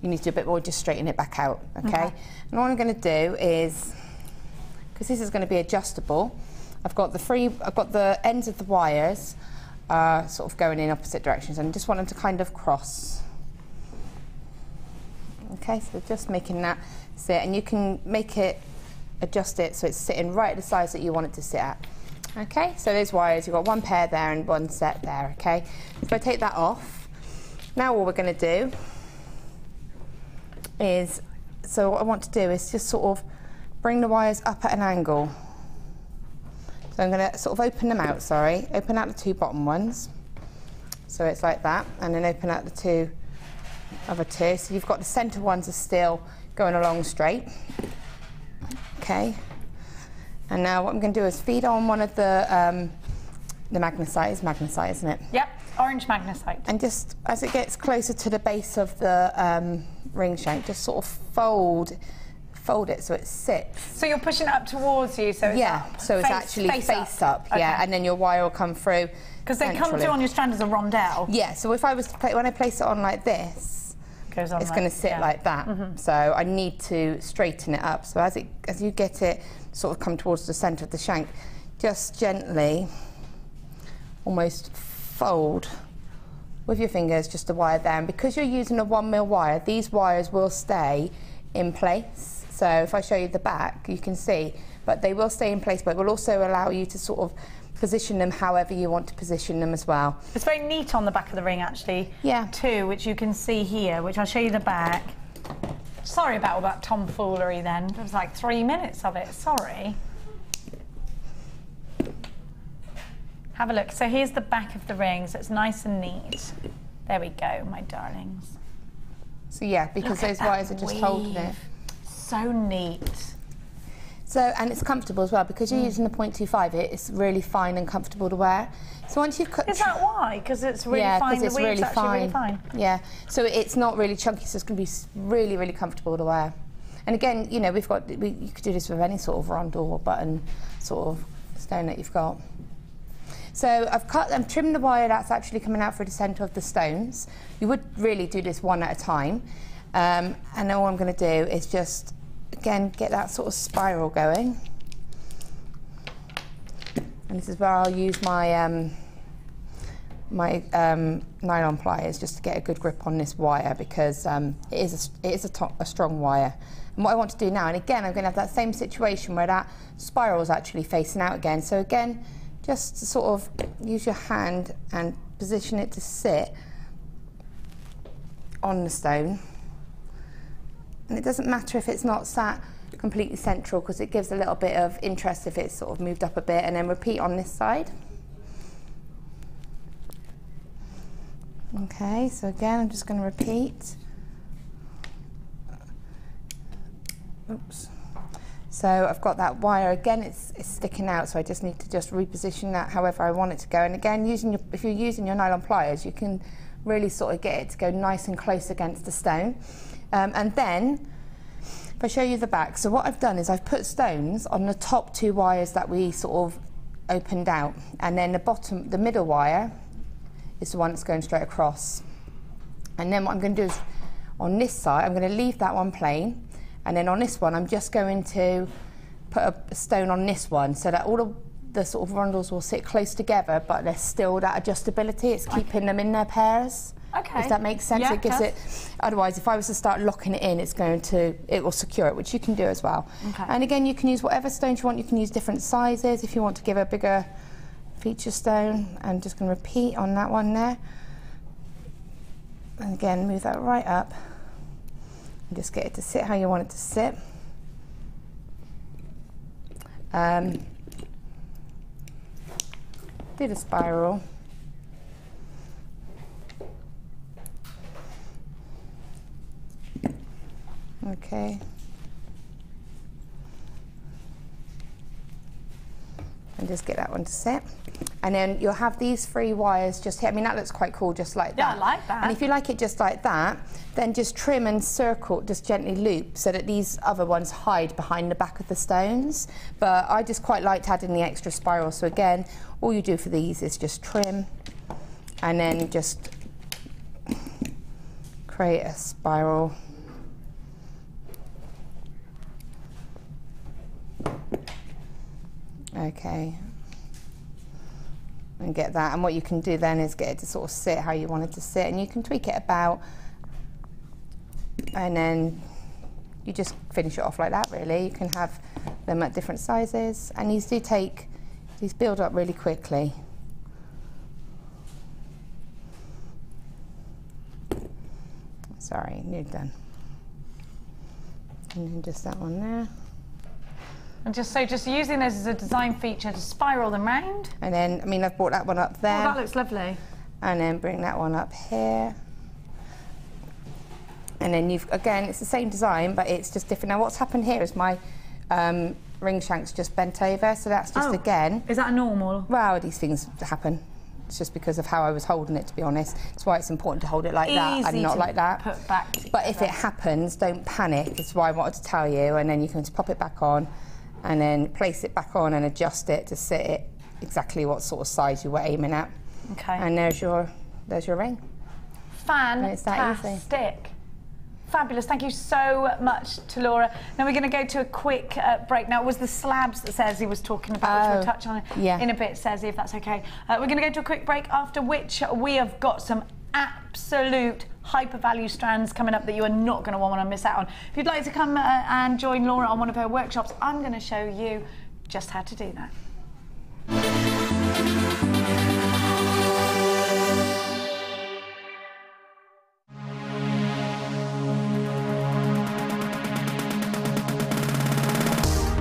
you need to do a bit more, just straighten it back out. Okay. And what I'm going to do is, because this is going to be adjustable, I've got the ends of the wires sort of going in opposite directions, and I just want them to kind of cross. Okay, so just making that sit, and you can make it, adjust it so it's sitting right at the size that you want it to sit at. Okay, so those wires, you've got one pair there and one set there, okay? If I take that off, now all we're going to do is, so what I want to do is just sort of bring the wires up at an angle. So I'm going to sort of open them out, open out the 2 bottom ones. So it's like that, and then open out the 2 other 2. So you've got the centre ones are still going along straight. Okay. And now what I'm going to do is feed on one of the magnesite. It's magnesite, isn't it? Yep, orange magnesite. And just as it gets closer to the base of the ring shank, just sort of fold it so it sits. So you're pushing it up towards you, so it's so it's actually face up. Yeah, and then your wire will come through. Because they come through on your strand as a rondelle. Yeah, so if I was to when I place it on like this, goes on it's going to sit like that. So I need to straighten it up. So as you get it sort of come towards the centre of the shank, just gently, almost fold with your fingers just the wire there. And because you're using a 1mm wire, these wires will stay in place. So if I show you the back, you can see, but they will stay in place, but it will also allow you to sort of position them however you want to position them as well. It's very neat on the back of the ring, actually. Yeah. Too, which you can see here, which I'll show you the back. Sorry about all that tomfoolery then. It was like 3 minutes of it, sorry. Have a look. So here's the back of the ring, so it's nice and neat. There we go, my darlings. So yeah, because those wires are just holding it. So neat. So, and it's comfortable as well, because you're using the 0.25, it's really fine and comfortable to wear. So once you've cut... Is that why? Because it's really yeah, fine, the it's weave's really actually fine. really fine. Yeah, so it's not really chunky, so it's going to be really, really comfortable to wear. And again, you know, you could do this with any sort of rondel or button sort of stone that you've got. So I've trimmed the wire that's actually coming out through the centre of the stones. You would really do this one at a time. And then all I'm going to do is just, again, get that sort of spiral going. And this is where I'll use my nylon pliers just to get a good grip on this wire, because it is a strong wire. And what I want to do now, and again, I'm going to have that same situation where that spiral is actually facing out again. So again, just to sort of use your hand and position it to sit on the stone. And it doesn't matter if it's not sat completely central, because it gives a little bit of interest if it's sort of moved up a bit, and then repeat on this side. Okay, so again, I'm just going to repeat. Oops. So I've got that wire again, it's sticking out, so I just need to just reposition that however I want it to go. And again, if you're using your nylon pliers, you can really sort of get it to go nice and close against the stone. And then, if I show you the back, so what I've done is I've put stones on the top two wires that we sort of opened out, and then the middle wire is the one that's going straight across. And then what I'm going to do is, on this side, I'm going to leave that one plain, and then on this one, I'm just going to put a stone on this one, so that all of the sort of rondels will sit close together, but there's still that adjustability. It's keeping them in their pairs. Okay. If that makes sense, Yeah, it gives it. Otherwise, if I was to start locking it in, it will secure it, which you can do as well. Okay. And again, you can use whatever stones you want. You can use different sizes if you want to give a bigger feature stone. I'm just going to repeat on that one there. And again, move that right up. And just get it to sit how you want it to sit. Do the spiral. Okay. And just get that one to sit. And then you'll have these three wires just here. I mean, that looks quite cool, just like that. Yeah, I like that. And if you like it just like that, then just trim and circle, just gently loop, so that these other ones hide behind the back of the stones. But I just quite liked adding the extra spiral. So again, all you do for these is just trim, and then just create a spiral. Okay, and get that, and what you can do then is get it to sort of sit how you want it to sit, and you can tweak it about, and then you just finish it off like that really. You can have them at different sizes, and these build up really quickly. Sorry, nearly done. And then just that one there. And just using this as a design feature to spiral them round. And then, I mean, I've brought that one up there. Oh, that looks lovely. And then bring that one up here. And then again, it's the same design, but it's just different. Now what's happened here is my ring shank's just bent over, so that's just again. Is that normal? Well, these things happen. It's just because of how I was holding it, to be honest. That's why it's important to hold it like that and not like that. Put back. But if it happens, don't panic. That's why I wanted to tell you. And then you can just pop it back on, and then place it back on and adjust it to sit it exactly what sort of size you were aiming at. Okay. And there's your ring. Fantastic. Fabulous. Thank you so much to Laura. Now we're going to go to a quick break. Now it was the slabs that Sezzy was talking about, which we'll touch on in a bit, Sezzy, if that's okay. We're going to go to a quick break, after which we have got some absolute hyper value strands coming up that you are not going to want to miss out on. If you'd like to come and join Laura on one of her workshops, I'm going to show you just how to do that.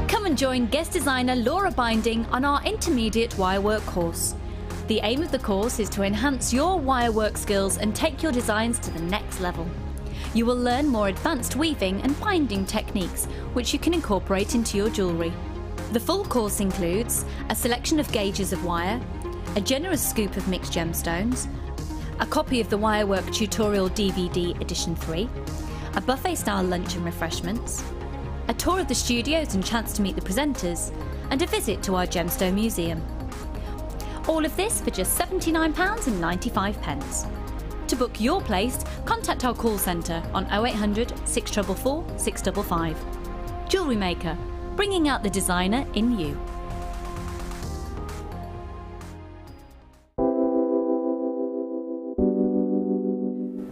Come and join guest designer Laura Binding on our intermediate wirework course. The aim of the course is to enhance your wirework skills and take your designs to the next level. You will learn more advanced weaving and binding techniques, which you can incorporate into your jewellery. The full course includes a selection of gauges of wire, a generous scoop of mixed gemstones, a copy of the Wirework Tutorial DVD Edition 3, a buffet-style lunch and refreshments, a tour of the studios and chance to meet the presenters, and a visit to our Gemstone Museum. All of this for just £79.95. To book your place, contact our call centre on 0800 644 655. Jewellery Maker, bringing out the designer in you.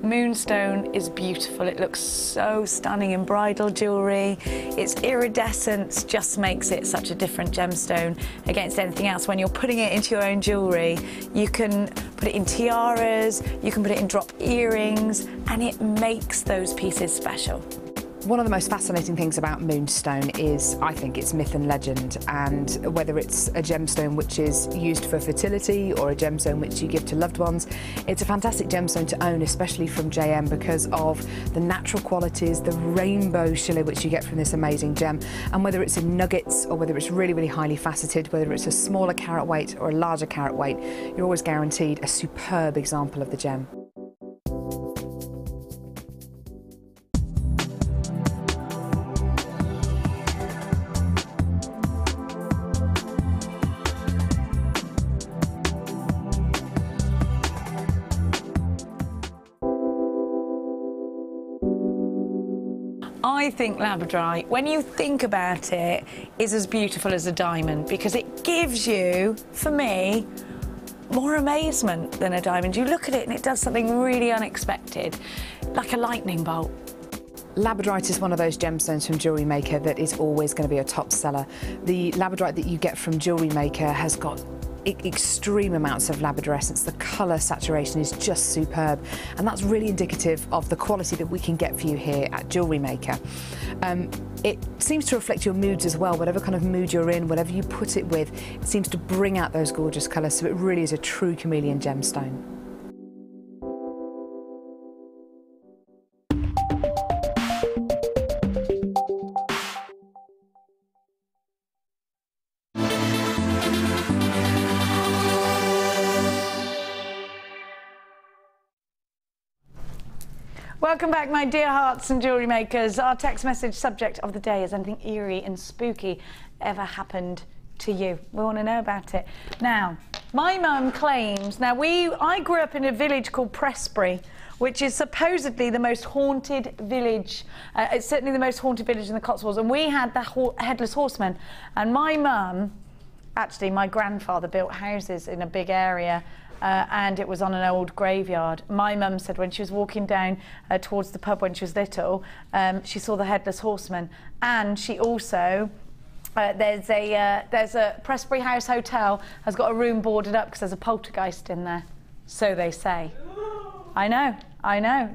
Moonstone is beautiful. It looks so stunning in bridal jewellery. Its iridescence just makes it such a different gemstone against anything else. When you're putting it into your own jewellery, you can put it in tiaras, you can put it in drop earrings, and it makes those pieces special. One of the most fascinating things about Moonstone is, I think, its myth and legend, and whether it's a gemstone which is used for fertility or a gemstone which you give to loved ones, it's a fantastic gemstone to own, especially from JM, because of the natural qualities, the rainbow shimmer which you get from this amazing gem. And whether it's in nuggets or whether it's really, really highly faceted, whether it's a smaller carat weight or a larger carat weight, you're always guaranteed a superb example of the gem. I think labradorite, when you think about it, is as beautiful as a diamond because it gives you, for me, more amazement than a diamond. You look at it and it does something really unexpected, like a lightning bolt. Labradorite is one of those gemstones from Jewellery Maker that is always going to be a top seller. The labradorite that you get from Jewellery Maker has got extreme amounts of labradorescence. The colour saturation is just superb, and that's really indicative of the quality that we can get for you here at Jewellery Maker. It seems to reflect your moods as well. Whatever kind of mood you're in, whatever you put it with, it seems to bring out those gorgeous colours, so it really is a true chameleon gemstone. Welcome back, my dear hearts and jewellery makers. Our text message subject of the day is anything eerie and spooky ever happened to you. We want to know about it. Now, my mum claims, I grew up in a village called Prestbury, which is supposedly the most haunted village. It's certainly the most haunted village in the Cotswolds, and we had the Headless Horseman. And my mum, actually my grandfather built houses in a big area, and it was on an old graveyard. My mum said when she was walking down towards the pub when she was little, she saw the Headless Horseman, and she also there's a Prestbury House Hotel has got a room boarded up because there's a poltergeist in there, so they say. I know.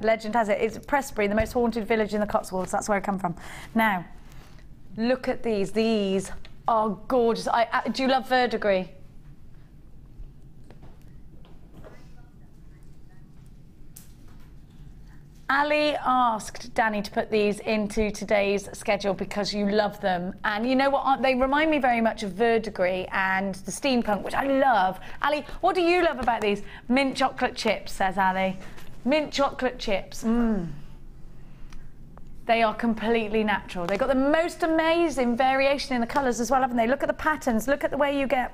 Legend has it. It's Prestbury, the most haunted village in the Cotswolds. That's where I come from. Now, look at these. These are gorgeous. Do you love verdigris? Ali asked Danny to put these into today's schedule because you love them. And you know what? They remind me very much of verdigris and the steampunk, which I love. Ali, what do you love about these? Mint chocolate chips, says Ali. Mint chocolate chips. They are completely natural. They've got the most amazing variation in the colours as well, haven't they? Look at the patterns. Look at the way you get...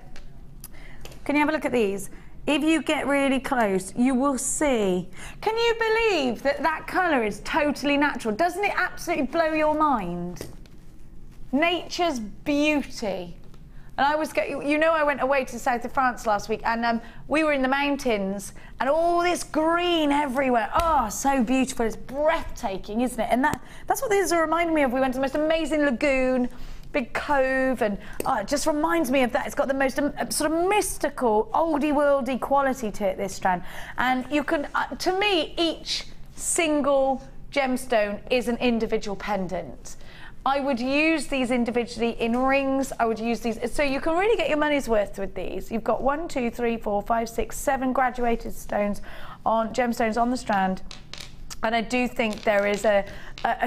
Can you have a look at these? If you get really close, you will see. Can you believe that that colour is totally natural? Doesn't it absolutely blow your mind? Nature's beauty. And I was, you know, I went away to the south of France last week, and we were in the mountains, and all this green everywhere. Oh, so beautiful. It's breathtaking, isn't it? And that's what these are reminding me of. We went to the most amazing lagoon, big cove, and it just reminds me of that. It's got the most sort of mystical, oldie-worldy quality to it, this strand. And you can, to me, each single gemstone is an individual pendant. I would use these individually in rings. I would use these, so you can really get your money's worth with these. You've got 1, 2, 3, 4, 5, 6, 7 graduated gemstones on the strand. And I do think there is a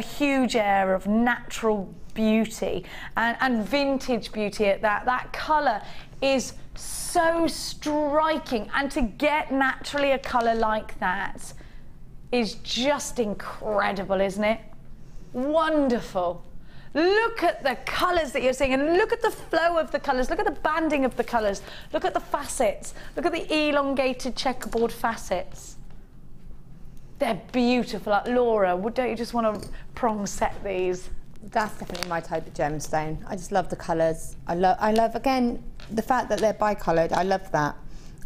huge air of natural beauty and vintage beauty at that. That colour is so striking, and to get naturally a colour like that is just incredible, isn't it? Wonderful. Look at the colours that you're seeing, and look at the flow of the colours, look at the banding of the colours, look at the facets, look at the elongated checkerboard facets. They're beautiful. Laura, don't you just want to prong set these? That's definitely my type of gemstone. I just love the colours. I love again the fact that they're bicoloured. I love that.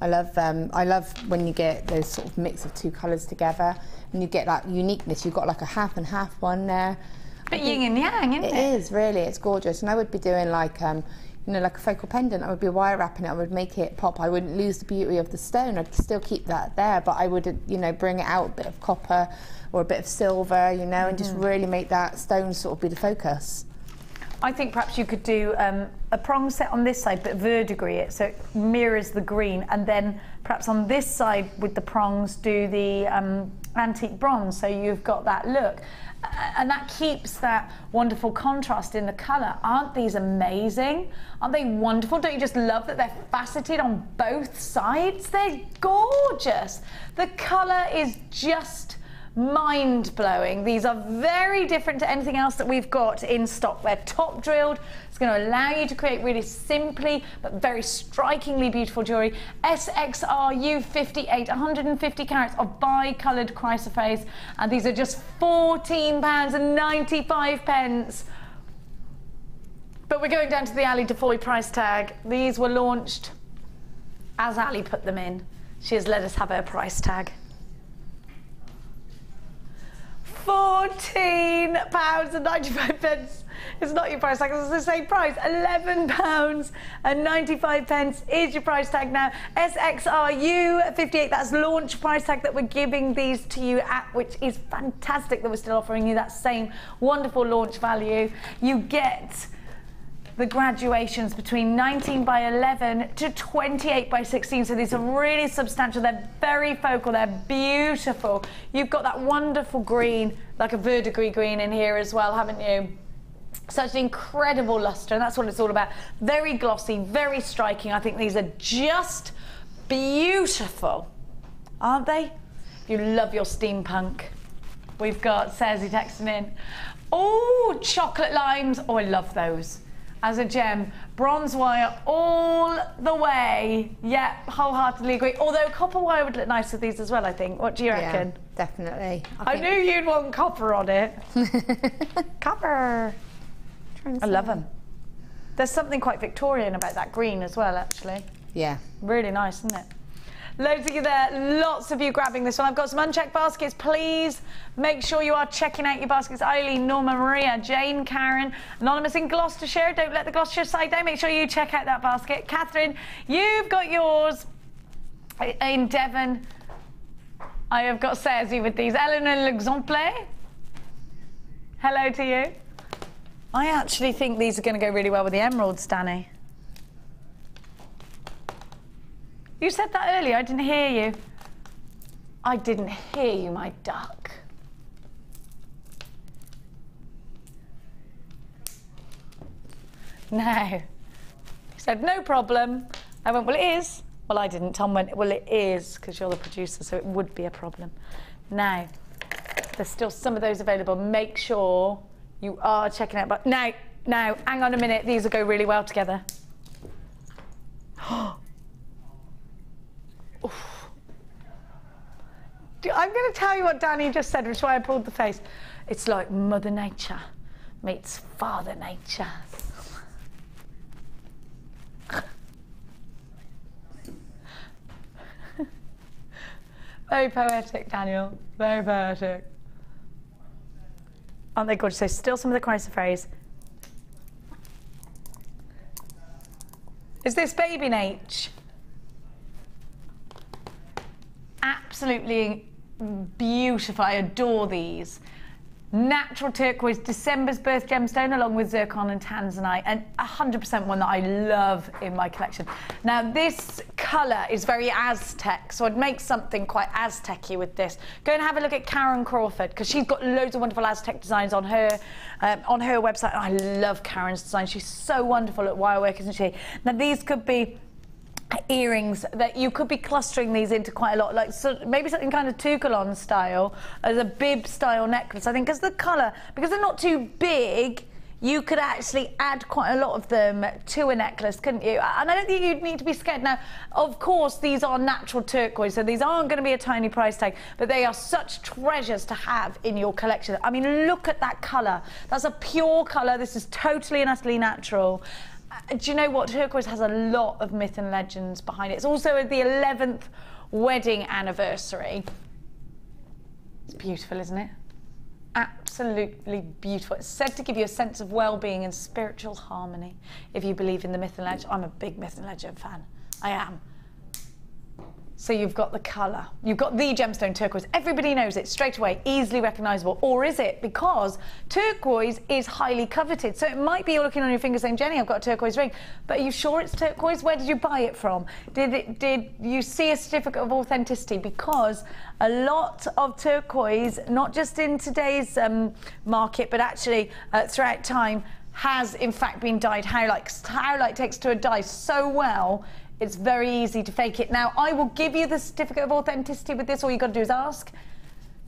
I love when you get those sort of mix of two colours together, and you get that uniqueness. You've got like a half and half one there. But yin and yang, isn't it? It is really. It's gorgeous, and I would be doing like you know, like a focal pendant. I would be wire wrapping it. I would make it pop. I wouldn't lose the beauty of the stone. I'd still keep that there, but I would, you know, bring it out a bit of copper or a bit of silver, you know, and just really make that stone sort of be the focus. I think perhaps you could do a prong set on this side, but verdigris it so it mirrors the green, and then perhaps on this side with the prongs do the antique bronze, so you've got that look. And that keeps that wonderful contrast in the colour. Aren't these amazing? Aren't they wonderful? Don't you just love that they're faceted on both sides? They're gorgeous. The colour is just mind-blowing. These are very different to anything else that we've got in stock. They're top drilled. It's going to allow you to create really simply but very strikingly beautiful jewellery. SXRU 58, 150 carats of bi-coloured chrysoprase, and these are just £14.95. But we're going down to the Ali DeFoy price tag. These were launched as Ali put them in. She has let us have her price tag. £14.95. It's not your price tag, it's the same price. £11.95 is your price tag now. SXRU 58, that's launch price tag that we're giving these to you at, which is fantastic that we're still offering you that same wonderful launch value. You get the graduations between 19 by 11 to 28 by 16. So these are really substantial. They're very focal. They're beautiful. You've got that wonderful green, like a verdigris green in here as well, haven't you? Such an incredible luster, and that's what it's all about. Very glossy, very striking. I think these are just beautiful, aren't they? You love your steampunk. We've got Cersei texting in. Oh, chocolate limes. Oh, I love those. As a gem, bronze wire all the way. Yeah, wholeheartedly agree. Although copper wire would look nice with these as well, I think. What do you reckon? Yeah, definitely. I knew you'd want copper on it. Copper. I love them. There's something quite Victorian about that green as well, actually. Yeah. Really nice, isn't it? Loads of you there, lots of you grabbing this one. I've got some unchecked baskets. Please make sure you are checking out your baskets. Eileen, Norma, Maria, Jane, Karen, Anonymous in Gloucestershire. Don't let the Gloucestershire side down. Make sure you check out that basket. Catherine, you've got yours. In Devon, I have got Cersei with these. Eleanor L'Exemple, hello to you. I actually think these are going to go really well with the emeralds, Danny. You said that earlier, I didn't hear you. I didn't hear you, my duck. No. He said, no problem. I went, well, it is. Well, I didn't. Tom went, well, it is, because you're the producer, so it would be a problem. Now, there's still some of those available. Make sure you are checking out. But now, hang on a minute. These will go really well together. I'm going to tell you what Danny just said, which is why I pulled the face. It's like Mother Nature meets Father Nature. Very poetic, Daniel. Very poetic. Aren't they gorgeous? So still some of the chrysoprase. Is this baby H? Absolutely beautiful. I adore these. Natural turquoise, December's birth gemstone, along with zircon and tanzanite, and 100% one that I love in my collection. Now, this colour is very Aztec, so I'd make something quite Aztec-y with this. Go and have a look at Karen Crawford, because she's got loads of wonderful Aztec designs on her website. I love Karen's design. She's so wonderful at wirework, isn't she? Now, these could be earrings that you could be clustering these into quite a lot, like maybe something kind of tougalon style as a bib style necklace. I think because the colour, because they're not too big, you could actually add quite a lot of them to a necklace, couldn't you? And I don't think you'd need to be scared. Now, of course, these are natural turquoise, so these aren't going to be a tiny price tag, but they are such treasures to have in your collection. I mean, look at that colour. That's a pure colour. This is totally and utterly natural. Do you know what? Turquoise has a lot of myth and legends behind it. It's also the 11th wedding anniversary. It's beautiful, isn't it? Absolutely beautiful. It's said to give you a sense of well-being and spiritual harmony if you believe in the myth and legend. I'm a big myth and legend fan. I am. So you've got the colour. You've got the gemstone turquoise. Everybody knows it straight away, easily recognisable. Or is it? Because turquoise is highly coveted. So it might be you're looking on your finger saying, Jenny, I've got a turquoise ring. But are you sure it's turquoise? Where did you buy it from? Did you see a certificate of authenticity? Because a lot of turquoise, not just in today's market, but actually throughout time, has in fact been dyed. Howlite takes to a dye so well, it's very easy to fake it. Now, I will give you the certificate of authenticity with this. All you've got to do is ask,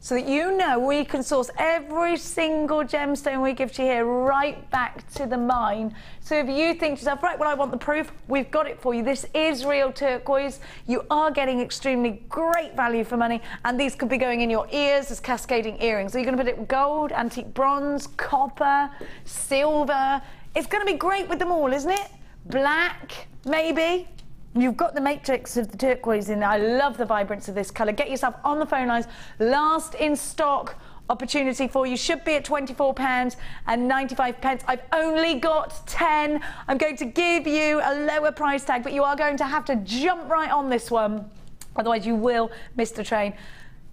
so that you know we can source every single gemstone we give to you here right back to the mine. So if you think to yourself, right, well, I want the proof, we've got it for you. This is real turquoise. You are getting extremely great value for money, and these could be going in your ears as cascading earrings. So you're going to put it with gold, antique bronze, copper, silver. It's going to be great with them all, isn't it? Black, maybe. You've got the matrix of the turquoise in there. I love the vibrance of this colour. Get yourself on the phone lines. Last in stock opportunity for you. Should be at £24.95. I've only got 10. I'm going to give you a lower price tag, but you are going to have to jump right on this one. Otherwise, you will miss the train.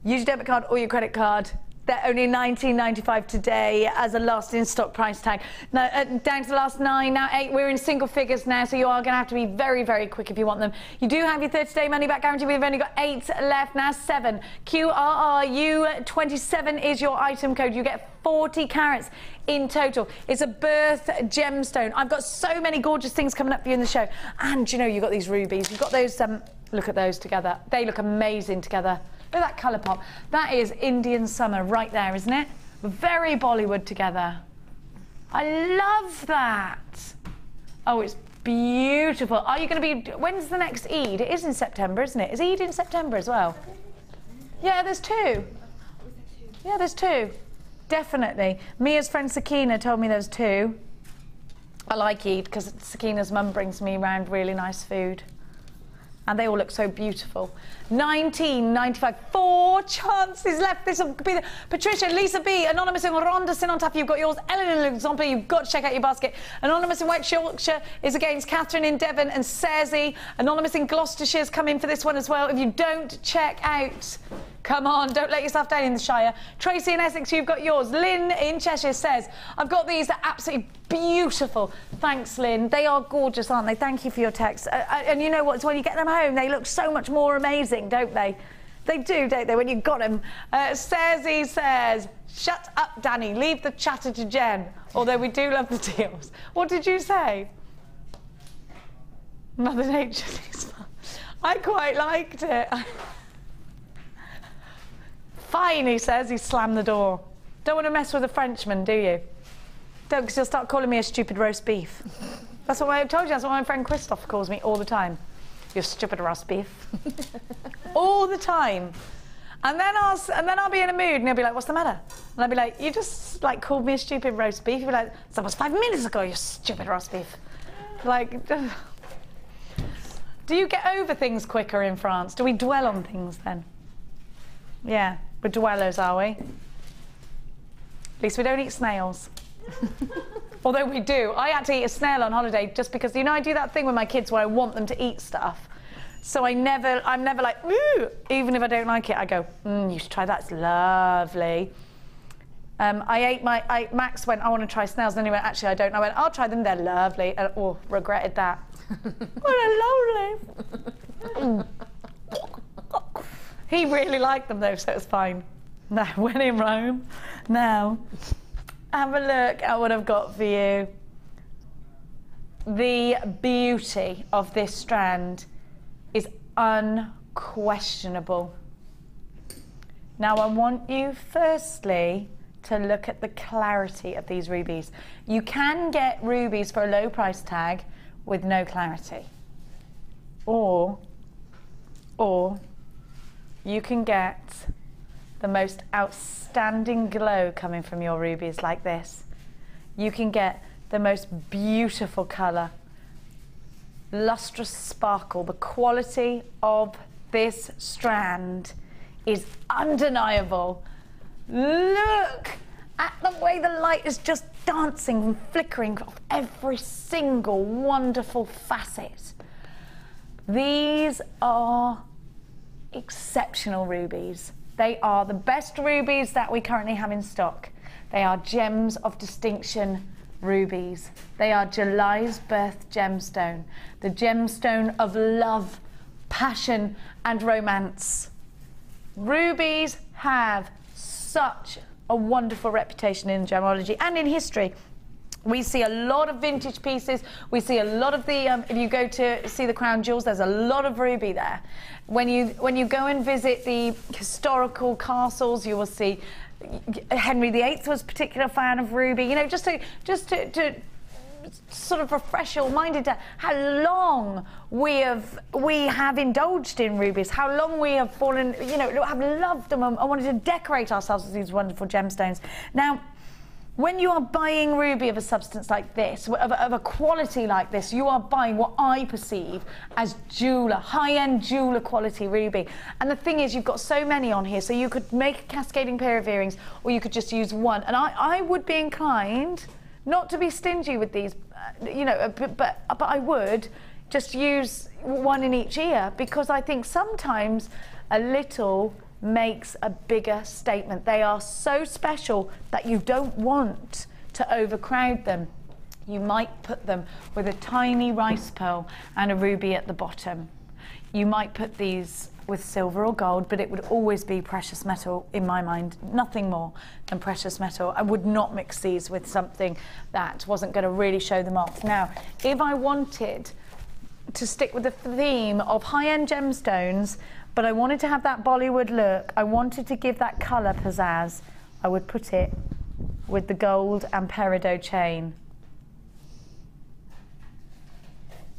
Use your debit card or your credit card. They're only £19.95 today as a last in stock price tag. Now, down to the last 9, now 8. We're in single figures now, so you are going to have to be very, very quick if you want them. You do have your 30-day money-back guarantee. We've only got 8 left now. 7. QRRU27 is your item code. You get 40 carats in total. It's a birth gemstone. I've got so many gorgeous things coming up for you in the show. And, you know, you've got these rubies. You've got those, look at those together. They look amazing together. Look at that colour pop. That is Indian summer right there, isn't it? Very Bollywood together. I love that. Oh, it's beautiful. Are you going to be... When's the next Eid? It is in September, isn't it? Is Eid in September as well? Yeah, there's 2. Yeah, there's 2. Definitely. Mia's friend Sakina told me there's 2. I like Eid because Sakina's mum brings me around really nice food. And they all look so beautiful. £19.95. 4 chances left. This will be the... Patricia, Lisa B, Anonymous in Rhonda Sin on top. You've got yours. Ellen in Luxembourg. You've got to check out your basket. Anonymous in West Yorkshire is against Catherine in Devon and Cersei. Anonymous in Gloucestershire's come in for this one as well. If you don't check out... Come on, don't let yourself down in the Shire. Tracy in Essex, you've got yours. Lynn in Cheshire says, I've got these, they're absolutely beautiful. Thanks, Lynn. They are gorgeous, aren't they? Thank you for your text. And you know what? When you get them home, they look so much more amazing, don't they? They do, don't they, when you've got them? Cersei says, shut up, Danny. Leave the chatter to Jen. Although we do love the deals. What did you say? Mother Nature. I quite liked it. Fine, he says. He slammed the door. Don't want to mess with a Frenchman, do you? Don't, because he'll start calling me a stupid roast beef. That's what I told you. That's what my friend Christoph calls me all the time. You stupid roast beef. All the time. And then I'll be in a mood, and he'll be like, "What's the matter?" And I'll be like, "You just like called me a stupid roast beef." He'll be like, "That was 5 minutes ago. You stupid roast beef." Like, do you get over things quicker in France? Do we dwell on things then? Yeah. We're dwellers, are we? At least we don't eat snails. Although we do. I had to eat a snail on holiday just because, you know, I do that thing with my kids where I want them to eat stuff. So I'm never like, ooh, even if I don't like it, I go, you should try that, it's lovely. Max went, I want to try snails, and then he went, actually I don't. I went, I'll try them, they're lovely. And, oh, regretted that. Oh, they're lovely. He really liked them though, so it's fine. Now, when in Rome, now, have a look at what I've got for you. The beauty of this strand is unquestionable. Now, I want you firstly to look at the clarity of these rubies. You can get rubies for a low price tag with no clarity. Or you can get the most outstanding glow coming from your rubies like this. You can get the most beautiful colour, lustrous sparkle. The quality of this strand is undeniable. Look at the way the light is just dancing and flickering off every single wonderful facet. These are exceptional rubies. They are the best rubies that we currently have in stock. They are gems of distinction rubies. They are July's birth gemstone, the gemstone of love, passion and romance. Rubies have such a wonderful reputation in gemology and in history. We see a lot of vintage pieces. We see a lot of the, if you go to see the crown jewels, there's a lot of ruby there. When you go and visit the historical castles, you will see Henry VIII was a particular fan of ruby. You know, just to sort of refresh your mind into how long we have indulged in rubies, how long we have fallen, you know, have loved them and wanted to decorate ourselves with these wonderful gemstones. Now, when you are buying ruby of a substance like this, of a quality like this, you are buying what I perceive as jeweler, high-end jeweler quality ruby. And the thing is, you've got so many on here, so you could make a cascading pair of earrings, or you could just use one. And I would be inclined not to be stingy with these, you know, but I would just use one in each ear, because I think sometimes a little makes a bigger statement. They are so special that you don't want to overcrowd them. You might put them with a tiny rice pearl and a ruby at the bottom. You might put these with silver or gold, but it would always be precious metal in my mind, nothing more than precious metal. I would not mix these with something that wasn't going to really show them off. Now, if I wanted to stick with the theme of high-end gemstones, but I wanted to have that Bollywood look, I wanted to give that colour pizzazz, I would put it with the gold and peridot chain.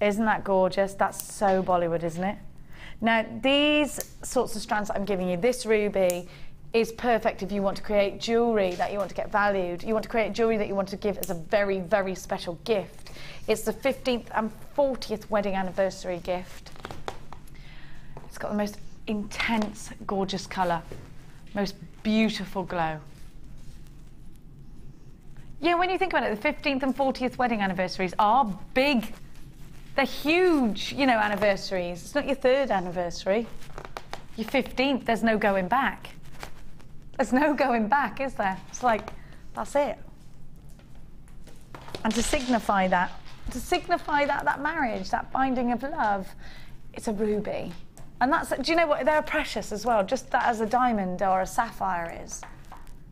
Isn't that gorgeous? That's so Bollywood, isn't it? Now, these sorts of strands that I'm giving you, this ruby is perfect if you want to create jewellery that you want to get valued. You want to create jewellery that you want to give as a very, very special gift. It's the 15th and 40th wedding anniversary gift. It's got the most intense, gorgeous colour, most beautiful glow. Yeah, when you think about it, the 15th and 40th wedding anniversaries are big. They're huge, you know, anniversaries. It's not your 3rd anniversary. Your 15th, there's no going back. There's no going back, is there? It's like, that's it. And to signify that marriage, that binding of love, it's a ruby. And that's, do you know what, they're precious as well, just that as a diamond or a sapphire is,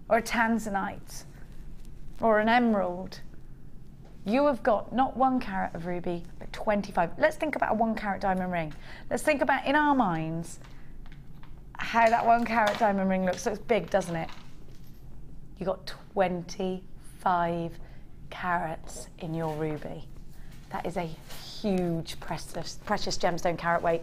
or a tanzanite, or an emerald. You have got not 1 carat of ruby, but 25. Let's think about a 1 carat diamond ring. Let's think about, in our minds, how that 1 carat diamond ring looks. Looks big, doesn't it? You got 25 carats in your ruby. That is a huge precious gemstone carat weight.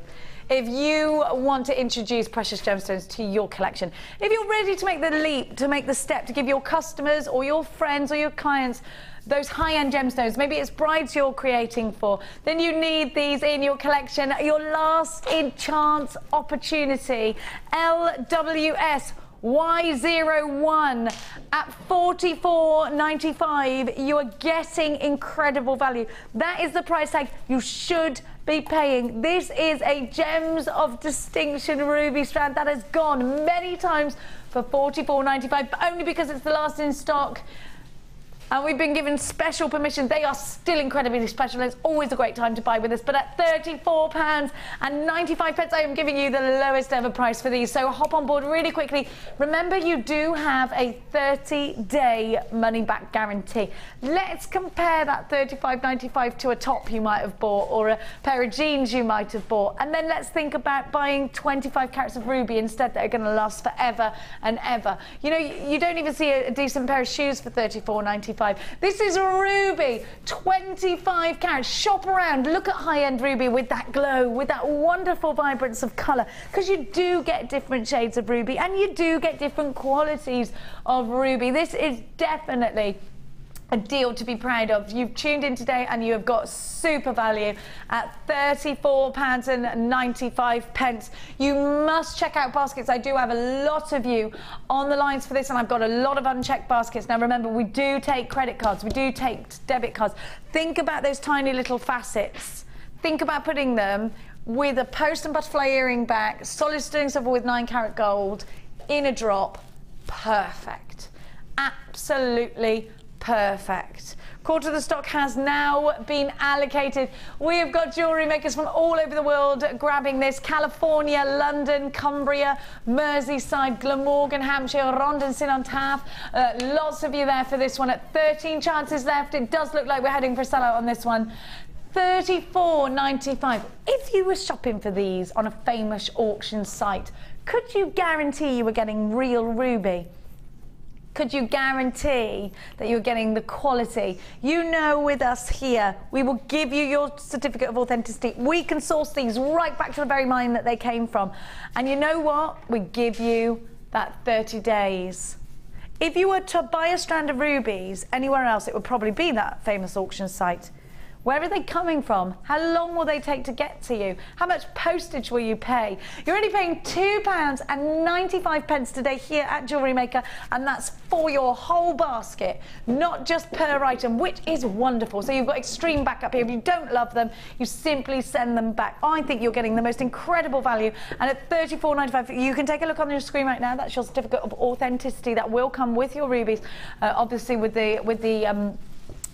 If you want to introduce precious gemstones to your collection, if you're ready to make the leap, to make the step, to give your customers or your friends or your clients those high-end gemstones, maybe it's brides you're creating for, then you need these in your collection. Your last chance opportunity, LWS Y01 at $44.95. You are getting incredible value. That is the price tag you should be paying. This is a Gems of Distinction ruby strand that has gone many times for $44.95, but only because it's the last in stock. And we've been given special permission. They are still incredibly special. It's always a great time to buy with us. But at £34.95, I am giving you the lowest ever price for these. So hop on board really quickly. Remember, you do have a 30-day money-back guarantee. Let's compare that £35.95 to a top you might have bought or a pair of jeans you might have bought. And then let's think about buying 25 carats of ruby instead that are going to last forever and ever. You know, you don't even see a decent pair of shoes for £34.95. This is ruby, 25 carats. Shop around, look at high-end ruby with that glow, with that wonderful vibrance of colour, because you do get different shades of ruby and you do get different qualities of ruby. This is definitely a deal to be proud of. You've tuned in today and you have got super value at £34.95. You must check out baskets. I do have a lot of you on the lines for this, and I've got a lot of unchecked baskets. Now remember, we do take credit cards, we do take debit cards. Think about those tiny little facets. Think about putting them with a post and butterfly earring back, solid sterling silver with 9-carat gold in a drop. Perfect. Absolutely perfect. Quarter of the stock has now been allocated. We have got jewellery makers from all over the world grabbing this. California, London, Cumbria, Merseyside, Glamorgan, Hampshire, Rhondda-Cynon-Taf. Lots of you there for this one at 13 chances left. It does look like we're heading for a sellout on this one. $34.95. If you were shopping for these on a famous auction site, could you guarantee you were getting real ruby? Could you guarantee that you're getting the quality? You know, with us here, we will give you your certificate of authenticity. We can source these right back to the very mine that they came from. And you know what? We give you that 30 days. If you were to buy a strand of rubies anywhere else, it would probably be that famous auction site. Where are they coming from? How long will they take to get to you? How much postage will you pay? You're only paying £2.95 today here at Jewellery Maker, and that's for your whole basket, not just per item, which is wonderful. So you've got extreme backup here. If you don't love them, you simply send them back. I think you're getting the most incredible value, and at $34.95, you can take a look on your screen right now. That's your certificate of authenticity that will come with your rubies, obviously with the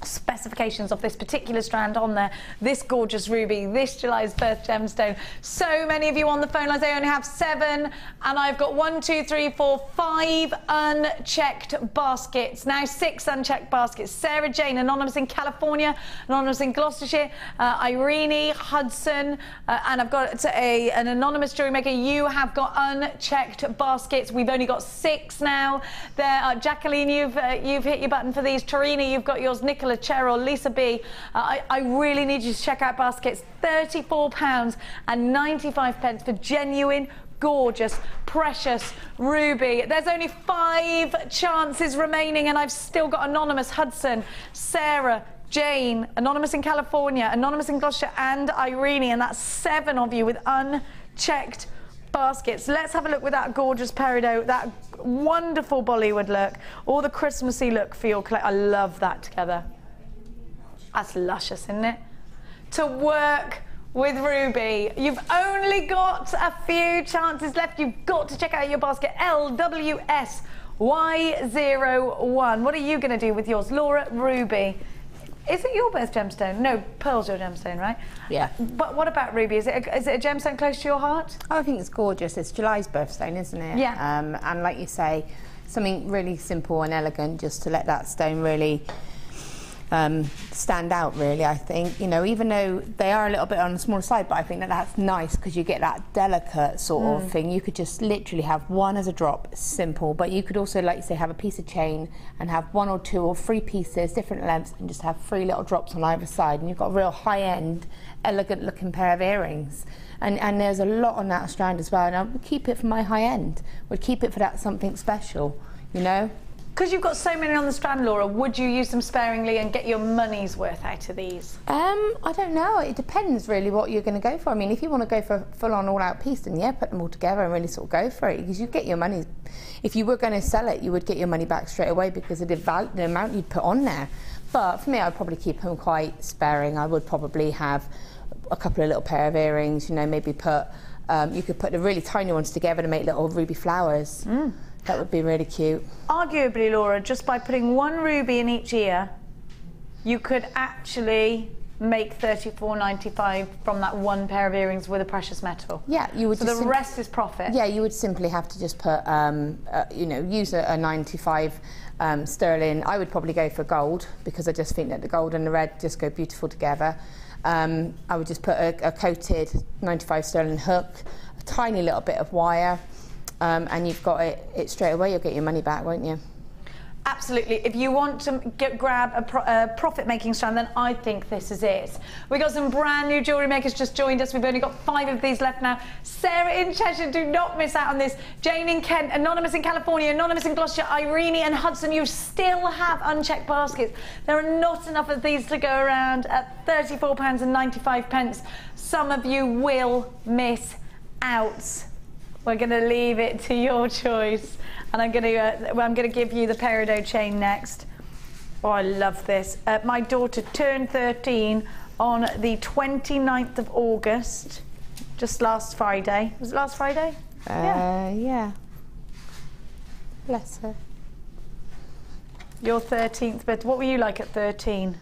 specifications of this particular strand on there. This gorgeous ruby, this July's birth gemstone. So many of you on the phone lines. I only have 7, and I've got 1, 2, 3, 4, 5 unchecked baskets. Now 6 unchecked baskets. Sarah Jane, anonymous in California, anonymous in Gloucestershire, Irene, Hudson, and I've got an anonymous jewellery maker. You have got unchecked baskets. We've only got 6 now. There are Jacqueline, you've hit your button for these. Tarina, you've got yours. Nicola, Cheryl, Lisa B. I really need you to check out baskets. £34.95 for genuine, gorgeous, precious ruby. There's only 5 chances remaining, and I've still got anonymous Hudson, Sarah, Jane, anonymous in California, anonymous in Gloucestershire, and Irene, and that's 7 of you with unchecked baskets. Let's have a look with that gorgeous peridot, that wonderful Bollywood look, or the Christmassy look for your collection. I love that together. That's luscious, isn't it? To work with ruby. You've only got a few chances left. You've got to check out your basket. LWSY01. What are you going to do with yours? Laura, ruby. Is it your birth gemstone? No, pearl's your gemstone, right? Yeah. But what about ruby? Is it a gemstone close to your heart? I think it's gorgeous. It's July's birthstone, isn't it? Yeah. And like you say, something really simple and elegant, just to let that stone really stand out, really. I think, you know, even though they are a little bit on the smaller side, but I think that that's nice because you get that delicate sort of thing. You could just literally have one as a drop, simple, but you could also, like you say, have a piece of chain and have 1 or 2 or 3 pieces, different lengths, and just have 3 little drops on either side, and you've got a real high-end, elegant looking pair of earrings. And there's a lot on that strand as well, and I would keep it for my high end. Would keep it for that something special, you know? Because you've got so many on the strand, Laura, would you use them sparingly and get your money's worth out of these? I don't know. It depends really what you're going to go for. I mean, if you want to go for a full-on all-out piece, then yeah, put them all together and really sort of go for it, because you get your money. If you were going to sell it, you would get your money back straight away because of the amount you'd put on there. But for me, I'd probably keep them quite sparing. I would probably have a couple of little pair of earrings, you know, maybe put, you could put the really tiny ones together to make little ruby flowers. That would be really cute. Arguably, Laura, just by putting one ruby in each ear, you could actually make $34.95 from that one pair of earrings with a precious metal. Yeah, you would. So the rest is profit. Yeah, you would simply have to just put, you know, use a 95 sterling. I would probably go for gold because I just think that the gold and the red just go beautiful together. I would just put a coated 95 sterling hook, a tiny little bit of wire, and you've got it straight away. You'll get your money back, won't you? Absolutely. If you want to grab a profit-making strand, then I think this is it. We got some brand new jewellery makers just joined us. We've only got 5 of these left now. Sarah in Cheshire, do not miss out on this. Jane in Kent, Anonymous in California, Anonymous in Gloucestershire, Irene and Hudson, you still have unchecked baskets. There are not enough of these to go around at £34.95. Some of you will miss out. We're going to leave it to your choice. And I'm going to give you the peridot chain next. Oh, I love this. My daughter turned 13 on the 29th of August, just last Friday. Was it last Friday? Yeah. Bless her. Your 13th birthday. What were you like at 13?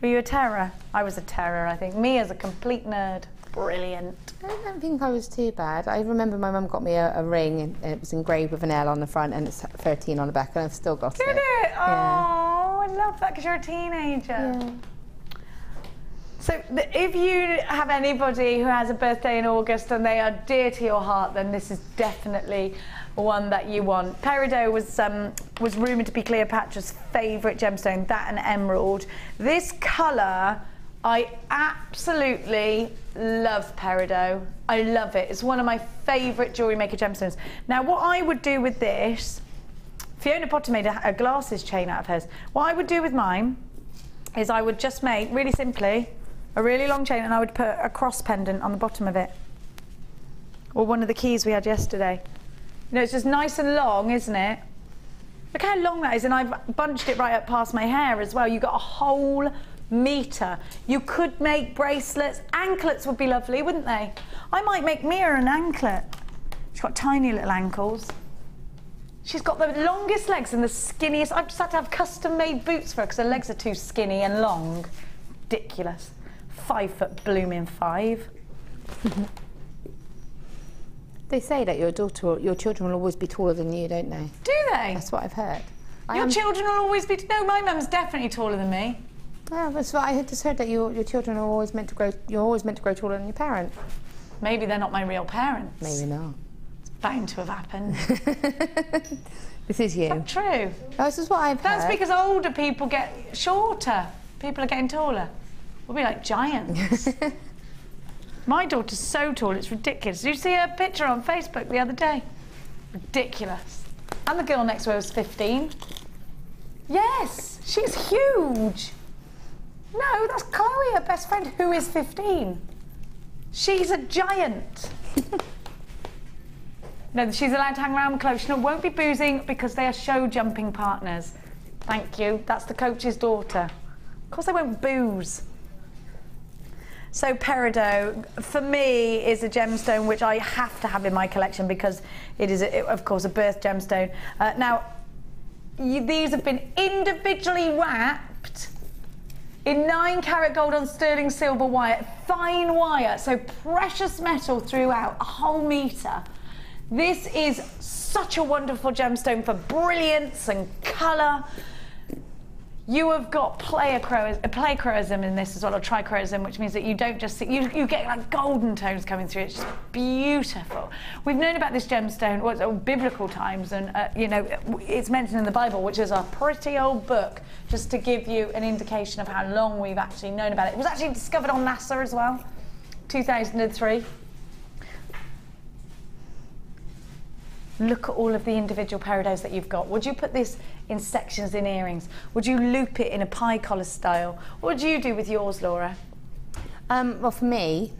Were you a terror? I was a terror, I think. Me as a complete nerd. Brilliant. I don't think I was too bad. I remember my mum got me a ring and it was engraved with an L on the front and it's 13 on the back, and I've still got it. Did it? Yeah. Oh, I love that because you're a teenager. Yeah. So if you have anybody who has a birthday in August and they are dear to your heart, then this is definitely one that you want. Peridot was rumoured to be Cleopatra's favourite gemstone, that and emerald. This colour, I absolutely love peridot. I love it. It's one of my favourite jewellery maker gemstones. Now, what I would do with this, Fiona Potter made a glasses chain out of hers. What I would do with mine is I would just make, really simply, a really long chain, and I would put a cross pendant on the bottom of it. Or one of the keys we had yesterday. You know, it's just nice and long, isn't it? Look how long that is, and I've bunched it right up past my hair as well. You've got a whole metre. You could make bracelets. Anklets would be lovely, wouldn't they? I might make Mia an anklet. She's got tiny little ankles. She's got the longest legs and the skinniest. I've just had to have custom-made boots for her because her legs are too skinny and long. Ridiculous. 5 foot blooming 5. They say that your children will always be taller than you, don't they? Do they? That's what I've heard. Your children will always be... No, my mum's definitely taller than me. Yeah, that's what I had just heard, that your children are always meant to grow. You're always meant to grow taller than your parent. Maybe they're not my real parents. Maybe not. It's bound to have happened. This is you. Is that true? No, this is what I've heard. That's because older people get shorter. People are getting taller. We'll be like giants. My daughter's so tall, it's ridiculous. Did you see her picture on Facebook the other day? Ridiculous. And the girl next to her was 15. Yes, she's huge. No, that's Chloe, her best friend, who is 15. She's a giant. No, she's allowed to hang around with Chloe. She won't be boozing because they are show jumping partners. Thank you. That's the coach's daughter. Of course they won't booze. So peridot, for me, is a gemstone which I have to have in my collection because it is, of course, a birth gemstone. Now, these have been individually wrapped in 9-carat gold on sterling silver wire, fine wire, so precious metal throughout, a whole metre. This is such a wonderful gemstone for brilliance and colour. You have got playchroism in this as well, or trichroism, which means that you don't just see, you get like golden tones coming through. It's just beautiful. We've known about this gemstone biblical times, and you know, it's mentioned in the Bible, which is a pretty old book, just to give you an indication of how long we've actually known about it. It was actually discovered on NASA as well, 2003. Look at all of the individual peridots that you've got. Would you put this in sections in earrings? Would you loop it in a pie collar style? What do you do with yours, Laura? Well, for me,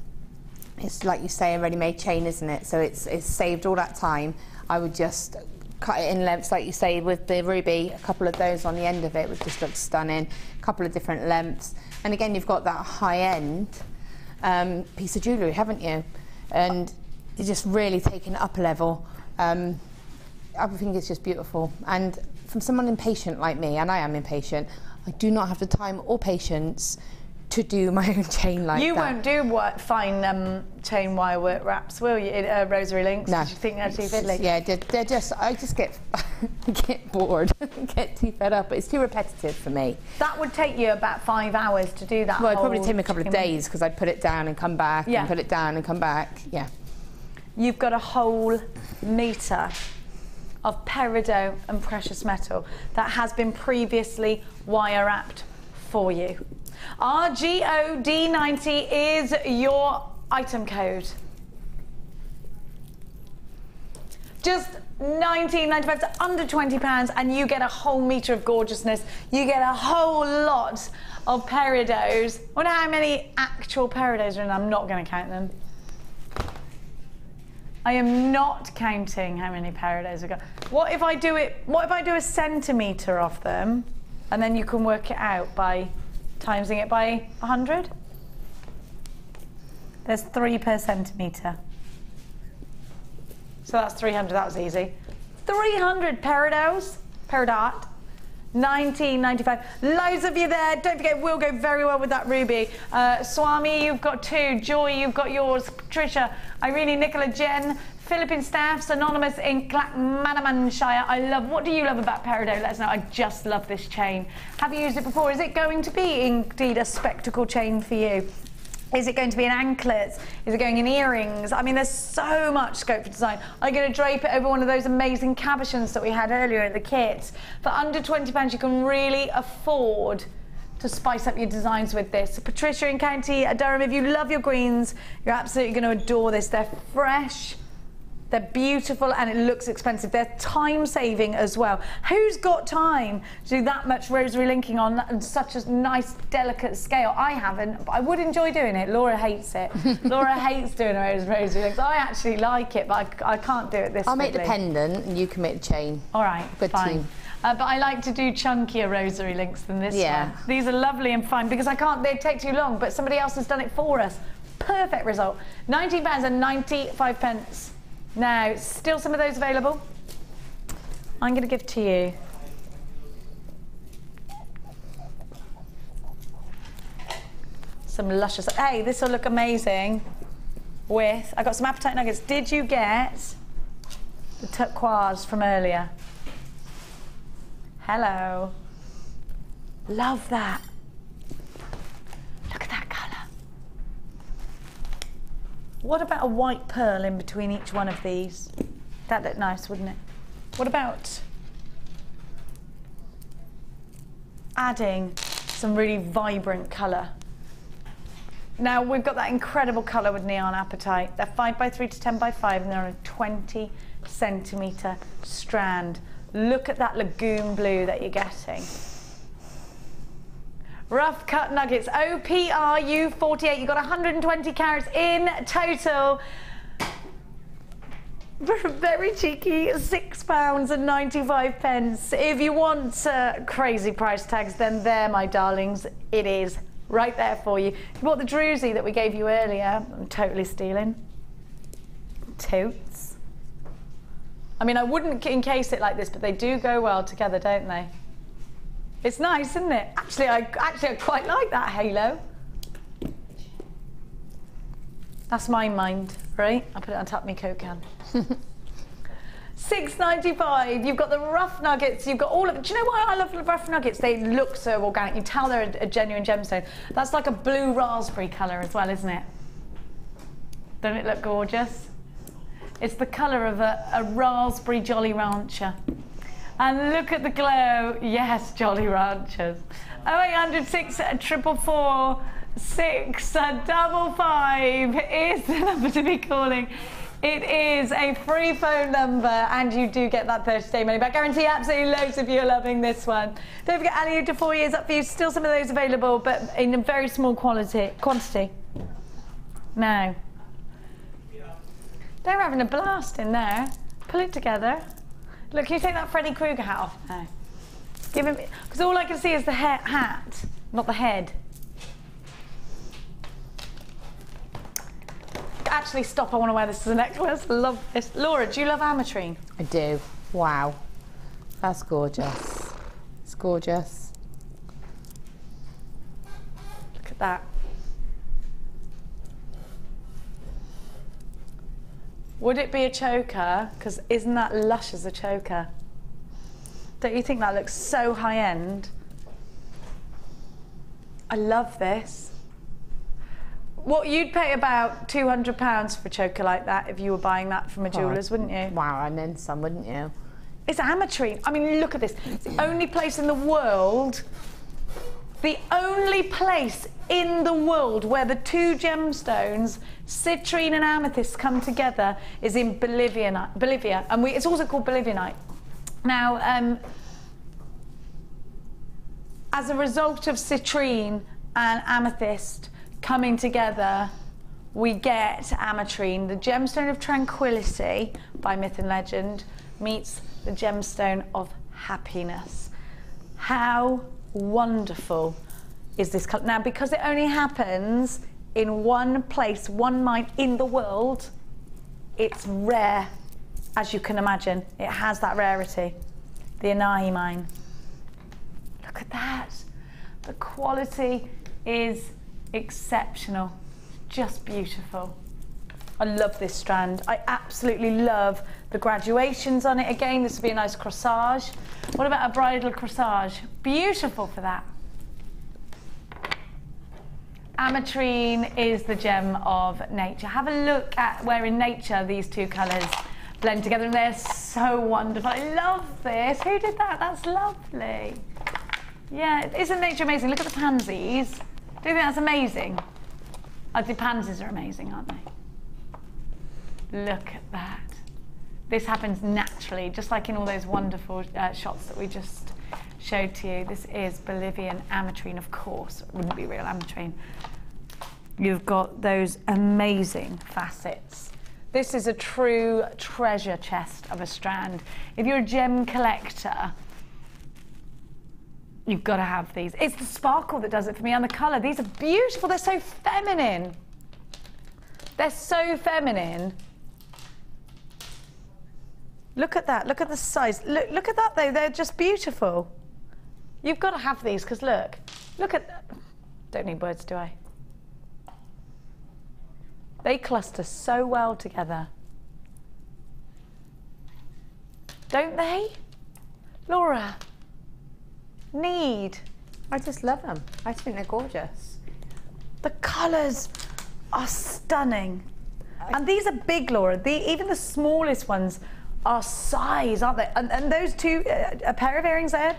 it's like you say, a ready-made chain, isn't it? So it's saved all that time. I would just cut it in lengths, like you say, with the ruby. A couple of those on the end of it would just look stunning. A couple of different lengths. And again, you've got that high-end piece of jewellery, haven't you? And you're just really taking it up a level. I think it's just beautiful. And from someone impatient like me, and I am impatient, I do not have the time or patience to do my own chain like that. You won't do fine chain wire work wraps, will you? Rosary links? No. Did you think they're too fiddly? Yeah, they're just, I just get bored, get too fed up. It's too repetitive for me. That would take you about 5 hours to do that. Well, it'd probably take me a couple of days because I'd put it down and come back, Yeah. and put it down and come back. Yeah. You've got a whole metre of peridot and precious metal that has been previously wire wrapped for you. RGOD90 is your item code. Just $19.95, so under £20, and you get a whole metre of gorgeousness. You get a whole lot of peridots. I wonder how many actual peridots are in. I'm not going to count them. I am not counting how many peridots I've got. What if I do a centimetre of them, and then you can work it out by timesing it by 100? There's 3 per centimetre. So that's 300, that was easy. 300 peridot, $19.95. Loads of you there. Don't forget, it will go very well with that ruby. Swami, you've got 2. Joy, you've got yours. Patricia, Irene, Nicola, Jen, Philippine Staffs, Anonymous in Clackmanamanshire. I love, what do you love about peridot? Let us know. I just love this chain. Have you used it before? Is it going to be indeed a spectacle chain for you? Is it going to be in anklets? Is it going in earrings? I mean, there's so much scope for design. I'm going to drape it over one of those amazing cabochons that we had earlier in the kit. For under £20, you can really afford to spice up your designs with this. So Patricia in County Durham, if you love your greens, you're absolutely going to adore this. They're fresh. They're beautiful, and it looks expensive. They're time-saving as well. Who's got time to do that much rosary linking on such a nice, delicate scale? I haven't, but I would enjoy doing it. Laura hates it. Laura hates doing rosary links. I actually like it, but I can't do it this way. I'll make the pendant, and you can make the chain. All right, good fine. team. But I like to do chunkier rosary links than this one. These are lovely and fine because I can't, they take too long, but somebody else has done it for us. Perfect result. £19.95. Now, still some of those available. I'm going to give to you. Some luscious, hey, this will look amazing with, I got some Apatite nuggets. Did you get the turquoise from earlier? Hello. Love that. Look at that colour. What about a white pearl in between each one of these? That'd look nice, wouldn't it? What about adding some really vibrant colour? Now we've got that incredible colour with neon apatite. They're 5x3 to 10x5 and they're on a 20 centimetre strand. Look at that lagoon blue that you're getting. Rough cut nuggets, OPRU48. You've got 120 carats in total. Very cheeky, £6.95. If you want crazy price tags, then there, my darlings, it is right there for you. You bought the druzy that we gave you earlier. I'm totally stealing. Totes. I mean, I wouldn't encase it like this, but they do go well together, don't they? It's nice, isn't it? Actually, I quite like that halo. That's my mind, right? I'll put it on top of my Coke can. $6.95. You've got the rough nuggets. You've got all of it. Do you know why I love the rough nuggets? They look so organic. You tell they're a genuine gemstone. That's like a blue raspberry colour as well, isn't it? Don't it look gorgeous? It's the colour of a raspberry Jolly Rancher. And look at the glow. Yes, Jolly Ranchers. 0800 644 655 is the number to be calling. It is a free phone number, and you do get that 30-day money back guarantee. Absolutely loads of you are loving this one. Don't forget, Ali, to 4 years up for you. Still some of those available, but in a very small quantity. Now, they're having a blast in there. Pull it together. Look, can you take that Freddy Krueger hat off now? Give him, because all I can see is the hat, not the head. Actually, stop, I want to wear this as a necklace. Love this. Laura, do you love Ametrine? I do. Wow. That's gorgeous. It's gorgeous. Look at that. Would it be a choker? Because isn't that lush as a choker? Don't you think that looks so high-end? I love this. What, you'd pay about £200 for a choker like that if you were buying that from a jeweller's, wouldn't you? Wow, and then some, wouldn't you? It's Ametrine. I mean, look at this. It's the only place in the world, where the two gemstones, citrine and amethyst, come together is in Bolivia. And it's also called Bolivianite. Now, as a result of citrine and amethyst coming together, we get Ametrine, the gemstone of tranquility by myth and legend, meets the gemstone of happiness. How wonderful is this colour? Now, because it only happens in one place, one mine in the world, it's rare, as you can imagine. It has that rarity. The Anahi mine. Look at that. The quality is exceptional. Just beautiful. I love this strand. I absolutely love the graduations on it. Again, this would be a nice corsage. What about a bridal corsage? Beautiful for that. Ametrine is the gem of nature. Have a look at where in nature these two colours blend together, and they're so wonderful. I love this. Who did that? That's lovely. Yeah, isn't nature amazing? Look at the pansies. Do you think that's amazing? The pansies are amazing, aren't they? Look at that. This happens naturally, just like in all those wonderful shots that we just showed to you. This is Bolivian Ametrine, of course. It wouldn't be real Ametrine. You've got those amazing facets. This is a true treasure chest of a strand. If you're a gem collector, you've got to have these. It's the sparkle that does it for me, and the colour. These are beautiful. They're so feminine. They're so feminine. Look at that. Look at the size. Look at that, though. They're just beautiful. You've got to have these, because look at that. Don't need words, do I? They cluster so well together. Don't they? Laura? Need. I just love them. I think they're gorgeous. The colours are stunning. And these are big, Laura. Even the smallest ones are size, aren't they? And those two, a pair of earrings there,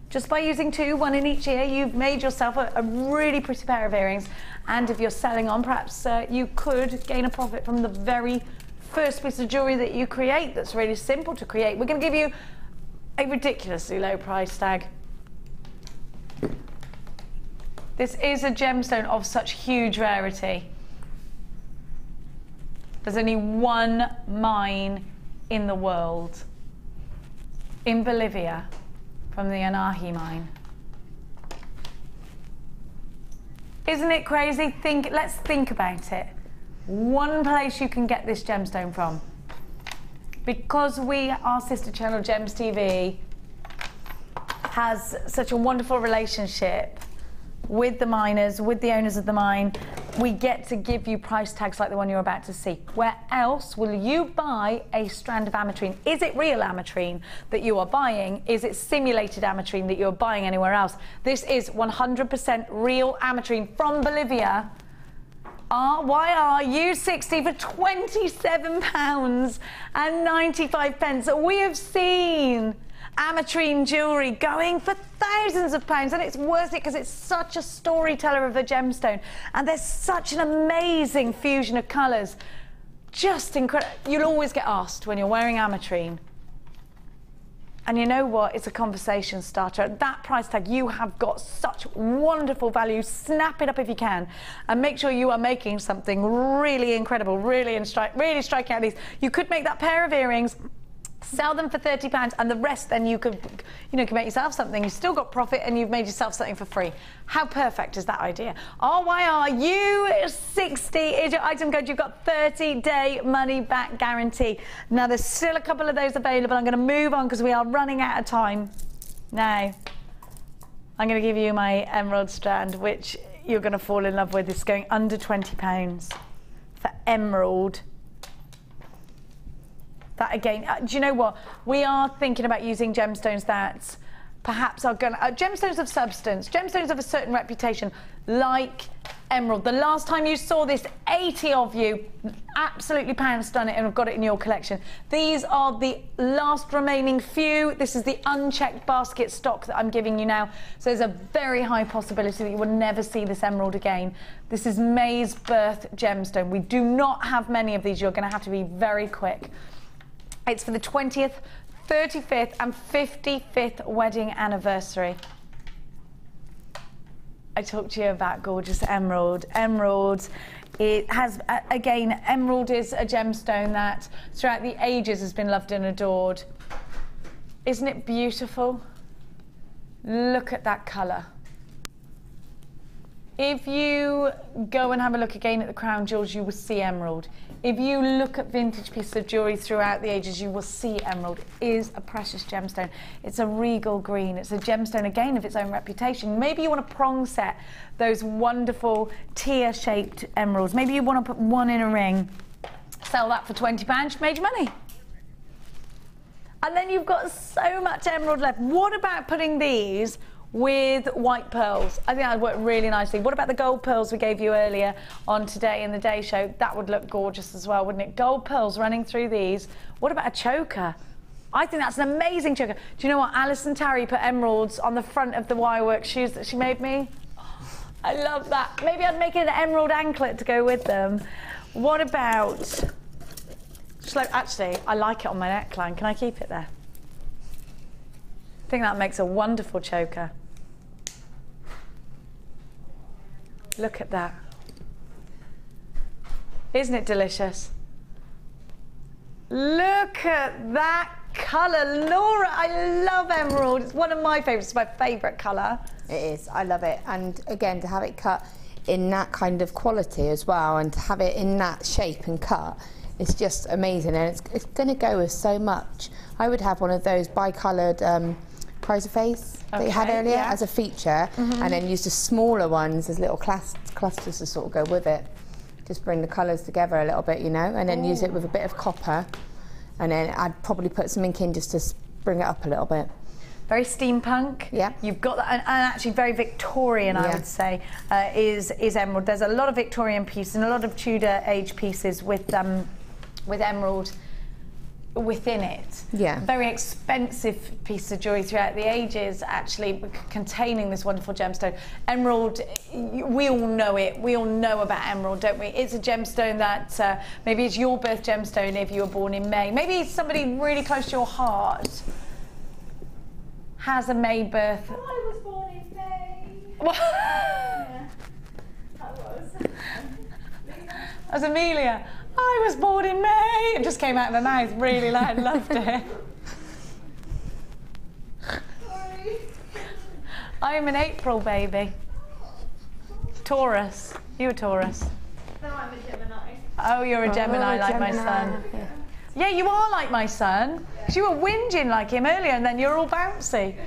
just by using two, one in each ear, you've made yourself a really pretty pair of earrings. And if you're selling on, perhaps you could gain a profit from the very first piece of jewellery that you create that's really simple to create. We're going to give you a ridiculously low price tag. This is a gemstone of such huge rarity. There's only one mine in the world, in Bolivia, from the Anahi mine. Isn't it crazy? Let's think about it. One place you can get this gemstone from. Because our sister channel, Gems TV, has such a wonderful relationship with the miners, with the owners of the mine, we get to give you price tags like the one you're about to see. Where else will you buy a strand of Ametrine? Is it real Ametrine that you are buying? Is it simulated Ametrine that you're buying anywhere else? This is 100% real Ametrine from Bolivia. YRU60 for £27.95. We have seen Ametrine jewellery going for thousands of pounds, and it's worth it because it's such a storyteller of a gemstone, and there's such an amazing fusion of colours. Just incredible. You'll always get asked when you're wearing Ametrine, and you know what, it's a conversation starter. At that price tag, you have got such wonderful value. Snap it up if you can, and make sure you are making something really incredible, really striking out these. You could make that pair of earrings Sell them for £30 and the rest then you could, you know, can make yourself something. You've still got profit and you've made yourself something for free. How perfect is that idea? RYRU60 is your item code. You've got 30-day money back guarantee. Now there's still a couple of those available. I'm going to move on because we are running out of time. Now, I'm going to give you my emerald strand, which you're going to fall in love with. It's going under £20 for emerald. That again, do you know what? We are thinking about using gemstones that perhaps are going to, gemstones of substance, gemstones of a certain reputation, like emerald. The last time you saw this, 80 of you absolutely pounced on it and have got it in your collection. These are the last remaining few. This is the unchecked basket stock that I'm giving you now. So there's a very high possibility that you will never see this emerald again. This is May's birth gemstone. We do not have many of these. You're going to have to be very quick. It's for the 20th, 35th and 55th wedding anniversary. I talked to you about gorgeous emerald. Emerald, it has, again, emerald is a gemstone that throughout the ages has been loved and adored. Isn't it beautiful? Look at that colour. If you go and have a look again at the crown jewels, you will see emerald. If you look at vintage pieces of jewellery throughout the ages, you will see emerald. It is a precious gemstone. It's a regal green. It's a gemstone, again, of its own reputation. Maybe you want to prong set those wonderful tear-shaped emeralds. Maybe you want to put one in a ring. Sell that for £20, you've made your money. And then you've got so much emerald left. What about putting these with white pearls? I think that would work really nicely. What about the gold pearls we gave you earlier on Today in the Day show? That would look gorgeous as well, wouldn't it? Gold pearls running through these. What about a choker? I think that's an amazing choker. Do you know what? Alison Tarry put emeralds on the front of the Wirework shoes that she made me. I love that. Maybe I'd make an emerald anklet to go with them. What about, just like, actually, I like it on my neckline. Can I keep it there? I think that makes a wonderful choker. Look at that. Isn't it delicious? Look at that colour. Laura, I love emerald. It's one of my favourites. It's my favourite colour. It is. I love it. And again, to have it cut in that kind of quality as well, and to have it in that shape and cut, it's just amazing. And it's going to go with so much. I would have one of those bi-coloured chrysoprase that you had earlier as a feature, and then use the smaller ones as little clusters to sort of go with it. Just bring the colours together a little bit, you know, and then use it with a bit of copper, and then I'd probably put some ink in just to bring it up a little bit. Very steampunk. Yeah. You've got that, and actually very Victorian, I would say, is emerald. There's a lot of Victorian pieces and a lot of Tudor age pieces with emerald within it. Yeah. Very expensive piece of jewellery throughout the ages, actually containing this wonderful gemstone. Emerald, we all know it. We all know about emerald, don't we? It's a gemstone that maybe it's your birth gemstone if you were born in May. Maybe somebody really close to your heart has a May birth. Oh, I was born in May. Yeah, I was. As Amelia. I was born in May. It just came out of my mouth really loud. Loved it. Sorry. I'm an April baby. Taurus. You a Taurus? No, I'm a Gemini. Oh, you're a Gemini like my son. Yeah, you are like my son. Because you were whinging like him earlier and then you're all bouncy.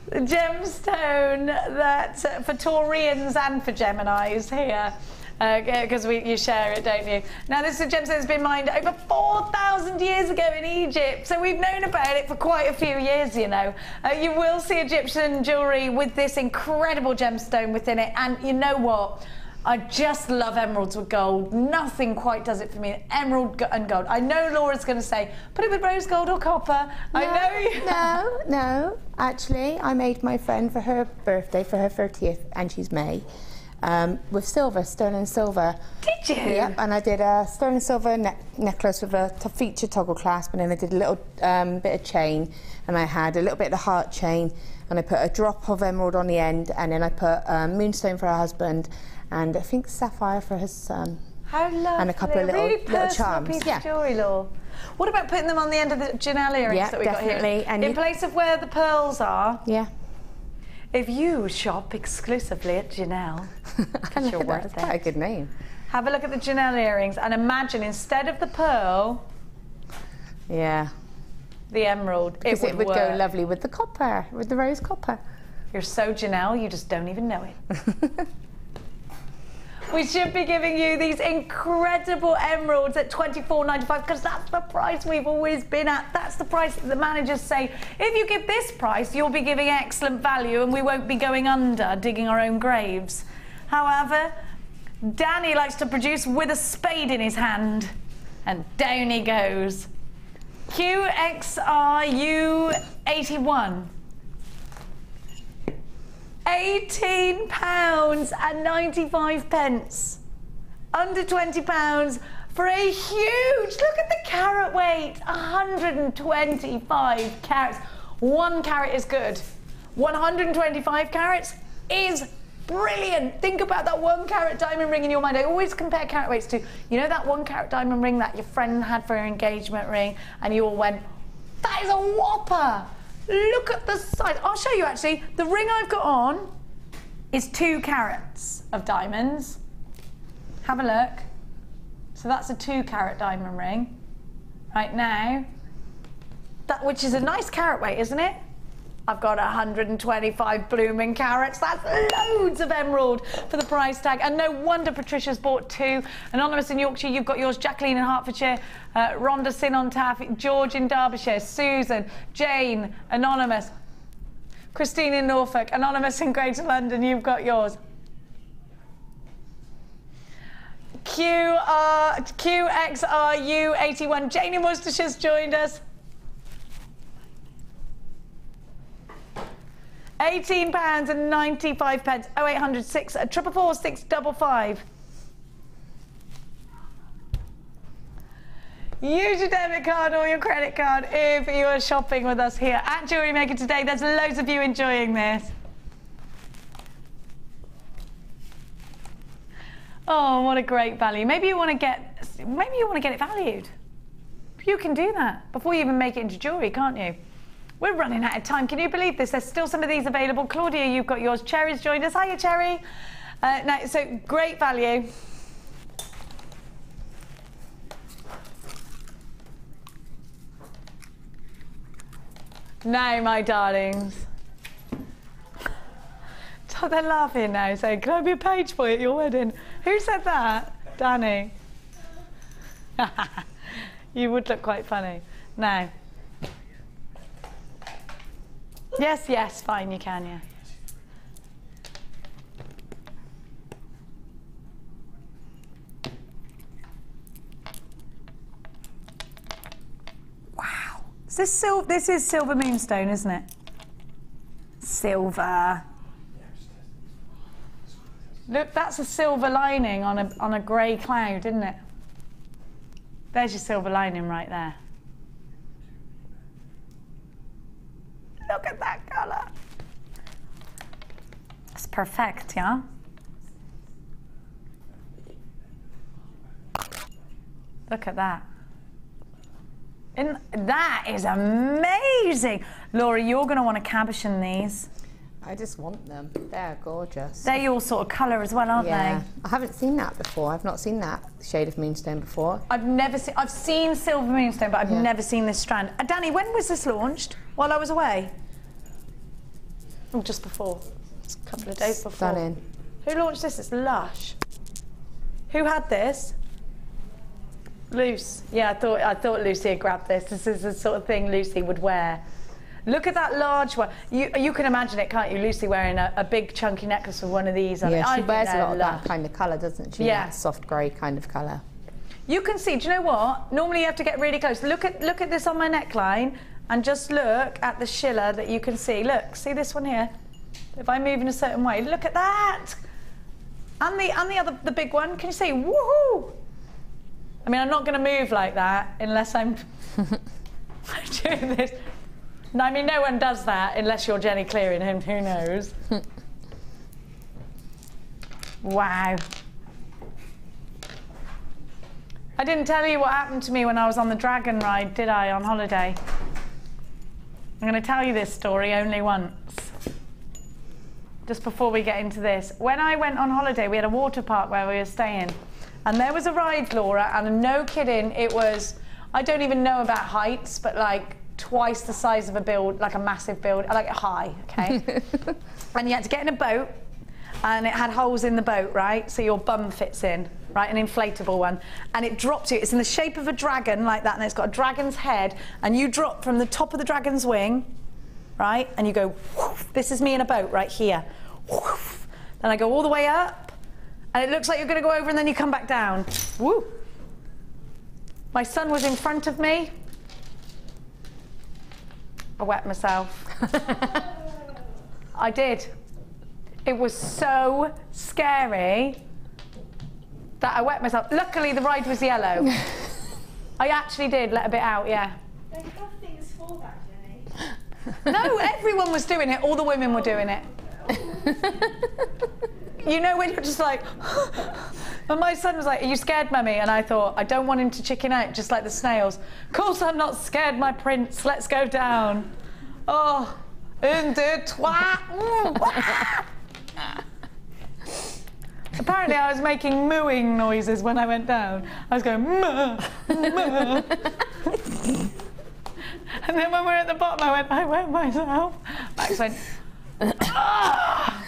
The gemstone that for Taurians and for Geminis here. Because you share it, don't you? Now, this is a gemstone that's been mined over 4,000 years ago in Egypt, so we've known about it for quite a few years, you know. You will see Egyptian jewellery with this incredible gemstone within it, and you know what? I just love emeralds with gold. Nothing quite does it for me. Emerald and gold. I know Laura's going to say, put it with rose gold or copper. No, I know you. No. Actually, I made my friend for her birthday, for her 30th, and she's May. With silver, sterling silver. Did you? Yep, and I did a sterling silver necklace with a feature toggle clasp, and then I did a little bit of chain, and I had a little bit of the heart chain, and I put a drop of emerald on the end, and then I put moonstone for her husband, and I think sapphire for his son. How lovely. And a couple of little charms. Piece of jewellery, Law. What about putting them on the end of the Janelle earrings that we've got here? And in place of where the pearls are. Yeah. If you shop exclusively at Janelle, that's your word. That's quite a good name. Have a look at the Janelle earrings and imagine instead of the pearl, yeah, the emerald. Because it would go lovely with the copper, with the rose copper. You're so Janelle, you just don't even know it. We should be giving you these incredible emeralds at $24.95 because that's the price we've always been at. That's the price that the managers say. If you give this price, you'll be giving excellent value and we won't be going under, digging our own graves. However, Danny likes to produce with a spade in his hand. And down he goes. QXRU81. £18.95. Under £20 for a huge, look at the carat weight, 125 carats. 1 carat is good. 125 carats is brilliant. Think about that 1 carat diamond ring in your mind. I always compare carat weights to, you know, that 1 carat diamond ring that your friend had for her engagement ring, and you all went, that is a whopper. Look at the size. I'll show you actually. The ring I've got on is 2 carats of diamonds. Have a look. So that's a 2 carat diamond ring. Right now, that, which is a nice carat weight, isn't it? I've got 125 blooming carats. That's loads of emerald for the price tag. And no wonder Patricia's bought 2. Anonymous in Yorkshire, you've got yours. Jacqueline in Hertfordshire. Rhonda Sin on Taff. George in Derbyshire. Susan. Jane. Anonymous. Christine in Norfolk. Anonymous in Greater London, you've got yours. QXRU81. Jane in Worcestershire's joined us. £18.95. 0800 444 655. Use your debit card or your credit card if you are shopping with us here at Jewellery Maker today. There's loads of you enjoying this. Oh, what a great value. Maybe you want to get it valued. You can do that before you even make it into jewellery, can't you? We're running out of time. Can you believe this? There's still some of these available. Claudia, you've got yours. Cherry's joined us. Hiya, Cherry. No, so great value. Now, my darlings. Oh, they're laughing now, saying, can I be a page boy at your wedding? Who said that? Danny. You would look quite funny. Now. Yes, yes, fine, you can, yeah. Wow. This is silver moonstone, isn't it? Silver. Look, that's a silver lining on a grey cloud, isn't it? There's your silver lining right there. Look at that colour. It's perfect, yeah? Look at that. That is amazing. Laura, you're going to want to cabochon these. I just want them. They're gorgeous. They're your sort of colour as well, aren't they? I haven't seen that before. I've not seen that shade of moonstone before. I've seen silver moonstone, but I've never seen this strand. Danny, when was this launched? While I was away? Oh, just before. It's a couple of days before. Stunning. Who launched this? It's Lush. Who had this? Luce. Yeah, I thought Lucy had grabbed this. This is the sort of thing Lucy would wear. Look at that large one. You can imagine it, can't you? Lucy wearing a big chunky necklace with one of these on it. Yeah, she wears a lot of that kind of colour, doesn't she? Yeah. That soft grey kind of colour. You can see, do you know what? Normally you have to get really close. Look at this on my neckline and just look at the schiller that you can see. Look, see this one here? If I move in a certain way, look at that! And the big one, can you see? Woohoo! I mean, I'm not going to move like that unless I'm doing this. No, I mean, no one does that unless you're Jenny Cleary, and who knows? Wow. I didn't tell you what happened to me when I was on the dragon ride, did I, on holiday? I'm going to tell you this story only once. Just before we get into this. When I went on holiday, we had a water park where we were staying. And there was a ride, Laura, and no kidding, it was, I don't even know about heights, but like twice the size of a build, like a massive build, like high, okay? And you had to get in a boat, and it had holes in the boat, right? So your bum fits in, right? An inflatable one. And it drops you, it's in the shape of a dragon like that, and it's got a dragon's head, and you drop from the top of the dragon's wing, right? And you go, whoof, this is me in a boat right here. Whoof. Then I go all the way up, and it looks like you're gonna go over and then you come back down. Woo! My son was in front of me. I wet myself. I did. It was so scary that I wet myself. Luckily, the ride was yellow. I actually did let a bit out, yeah. They have things for that, Jenny. No, everyone was doing it. All the women were doing it. You know when you're just like, and my son was like, are you scared, mummy? And I thought, I don't want him to chicken out, just like the snails. Of course I'm not scared, my prince. Let's go down. Oh, un, deux, trois. Apparently I was making mooing noises when I went down. I was going, moo, moo. And then when we were at the bottom, I went, I wet myself. Max went, ah!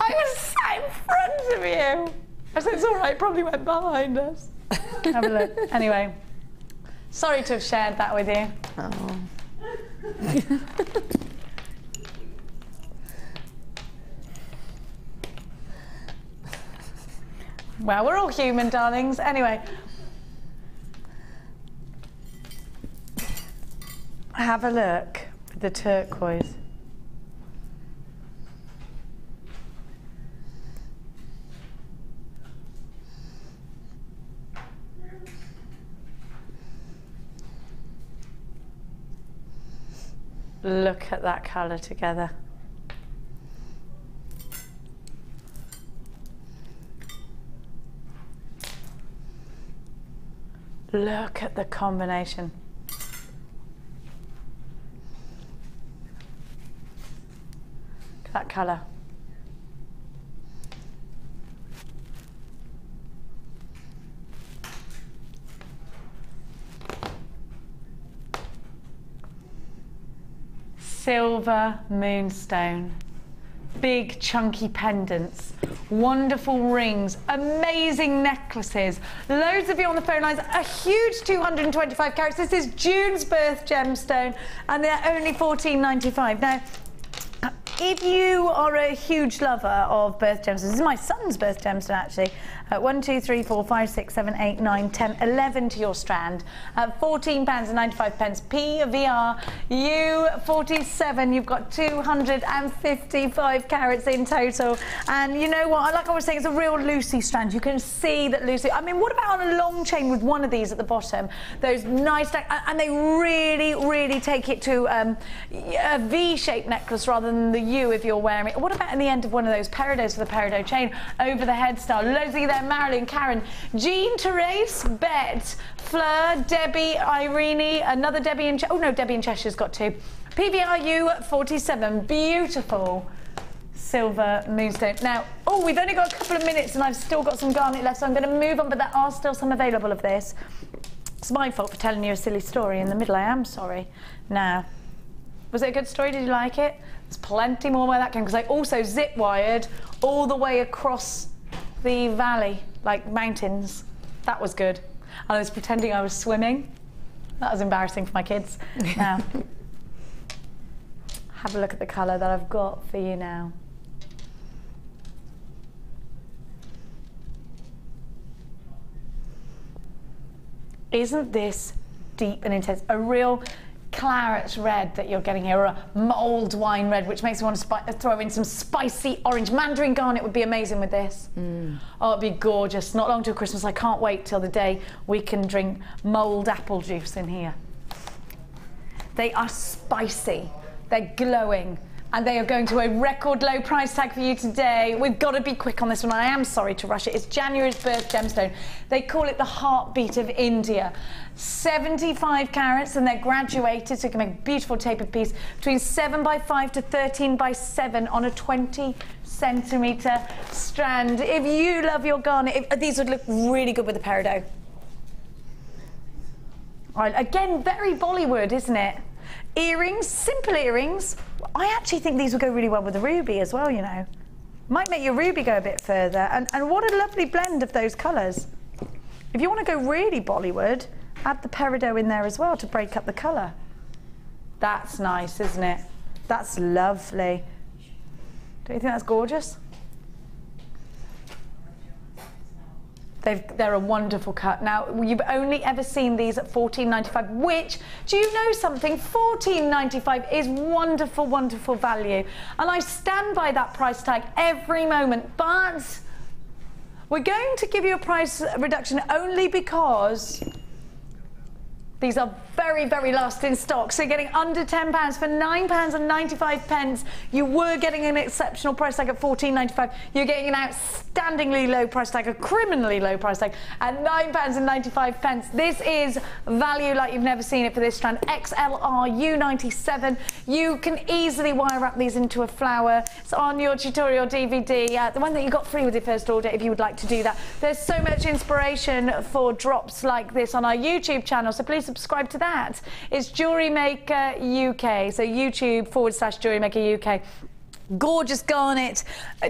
I was sat in front of you. I said, it's all right, probably went behind us. Have a look. Anyway, sorry to have shared that with you. Oh. Well, we're all human, darlings. Anyway. Have a look at the turquoise. Look at that colour together. Look at the combination. Look at that colour. Silver moonstone, big chunky pendants, wonderful rings, amazing necklaces, loads of you on the phone lines, a huge 225 carats. This is June's birth gemstone, and they're only $14.95. Now, if you are a huge lover of birth gemstones, this is my son's birth gemstone actually. 1, 2, 3, 4, 5, 6, 7, 8, 9, 10, 11 to your strand. £14.95. PVR, U47. You've got 255 carats in total. And you know what? Like I was saying, it's a real Lucy strand. You can see that Lucy. I mean, what about on a long chain with one of these at the bottom? Those nice, and they really, really take it to a V-shaped necklace rather than the U if you're wearing it. What about in the end of one of those peridots for the perido chain over the head style? Loads of you there. Marilyn, Karen, Jean, Therese, Bet, Fleur, Debbie, Irene, another Debbie in Cheshire. Oh no, Debbie in Cheshire's got two. PVRU 47, beautiful silver moonstone. Now, oh, we've only got a couple of minutes and I've still got some garnet left, so I'm going to move on, but there are still some available of this. It's my fault for telling you a silly story in the middle. I am sorry. Now, was it a good story? Did you like it? There's plenty more where that came, because I also zip wired all the way across the valley, like mountains. That was good. And I was pretending I was swimming. That was embarrassing for my kids. Now, have a look at the colour that I've got for you now. Isn't this deep and intense? A real claret red that you're getting here, or a mulled wine red, which makes me want to throw in some spicy orange. Mandarin garnet would be amazing with this. Oh, it'd be gorgeous. Not long till Christmas. I can't wait till the day we can drink mulled apple juice in here. They are spicy. They're glowing. And they are going to a record low price tag for you today. We've got to be quick on this one. I am sorry to rush it. It's January's birth gemstone. They call it the heartbeat of India. 75 carats, and they're graduated, so you can make a beautiful tapered piece between 7x5 to 13x7 on a 20cm strand. If you love your garnet, these would look really good with the peridot. All right, again, very Bollywood, isn't it? Earrings, simple earrings. I actually think these would go really well with the ruby as well, you know. Might make your ruby go a bit further. And what a lovely blend of those colours. If you want to go really Bollywood, add the peridot in there as well to break up the colour. That's nice, isn't it? That's lovely. Don't you think that's gorgeous? They're a wonderful cut. Now, you've only ever seen these at $14.95, which, do you know something? $14.95 is wonderful, wonderful value. And I stand by that price tag every moment, but we're going to give you a price reduction only because these are very, very last in stock. So you're getting under £10 for £9.95. You were getting an exceptional price tag at $14.95. You're getting an outstandingly low price tag, a criminally low price tag at £9.95. This is value like you've never seen it for this strand. XLR U97. You can easily wire wrap these into a flower. It's on your tutorial DVD, the one that you got free with your first order if you would like to do that. There's so much inspiration for drops like this on our YouTube channel, so please subscribe to that. It's JewelleryMaker UK, so YouTube/JewelleryMaker UK. Gorgeous garnet.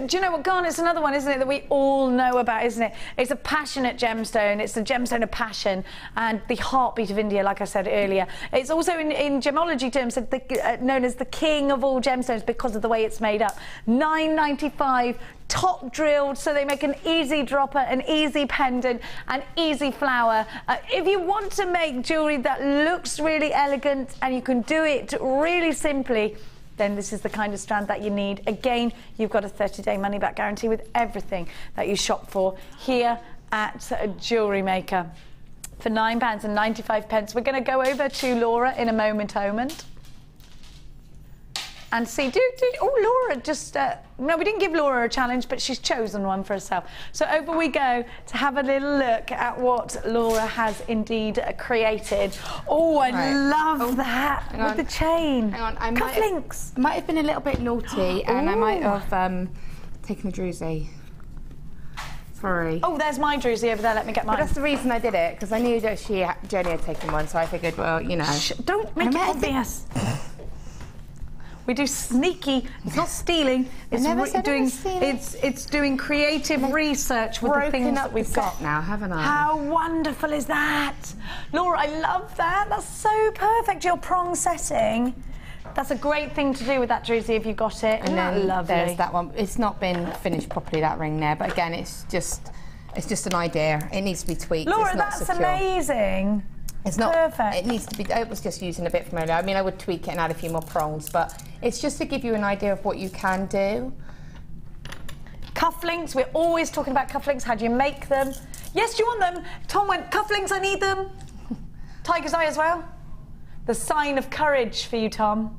Do you know what? Garnet's another one, isn't it, that we all know about, isn't it? It's a passionate gemstone. It's the gemstone of passion and the heartbeat of India, like I said earlier. It's also in gemology terms known as the king of all gemstones because of the way it's made up. $9.95. Top drilled, so they make an easy dropper, an easy pendant, an easy flower. If you want to make jewellery that looks really elegant and you can do it really simply, then this is the kind of strand that you need. Again, you've got a 30-day money-back guarantee with everything that you shop for here at JewelleryMaker. For £9.95. We're going to go over to Laura in a moment. And see, oh, Laura just, no, we didn't give Laura a challenge, but she's chosen one for herself. So over we go to have a little look at what Laura has indeed created. Oh, I love that with the chain. Hang on, I cufflinks. might have been a little bit naughty, and I might have taken a druzy. Sorry. Oh, there's my druzy over there. Let me get mine. But that's the reason I did it, because I knew that Jenny had taken one, so I figured, well, you know. Shh, don't make it obvious. We do sneaky. It's not stealing. It's doing creative research with the things that we've got now, haven't I? How wonderful is that, Laura? I love that. That's so perfect. Your prong setting. That's a great thing to do with that druzy if you got it. Isn't that lovely? There's that one. It's not been finished properly, that ring there, but again, it's just an idea. It needs to be tweaked. Laura, it's not that's secure. Amazing. It's not perfect. It needs to be. I was just using a bit from earlier. I mean, I would tweak it and add a few more prongs, but it's just to give you an idea of what you can do. Cufflinks. We're always talking about cufflinks. How do you make them? Yes, do you want them? Tom went, cufflinks, I need them. Tiger's eye as well. The sign of courage for you, Tom.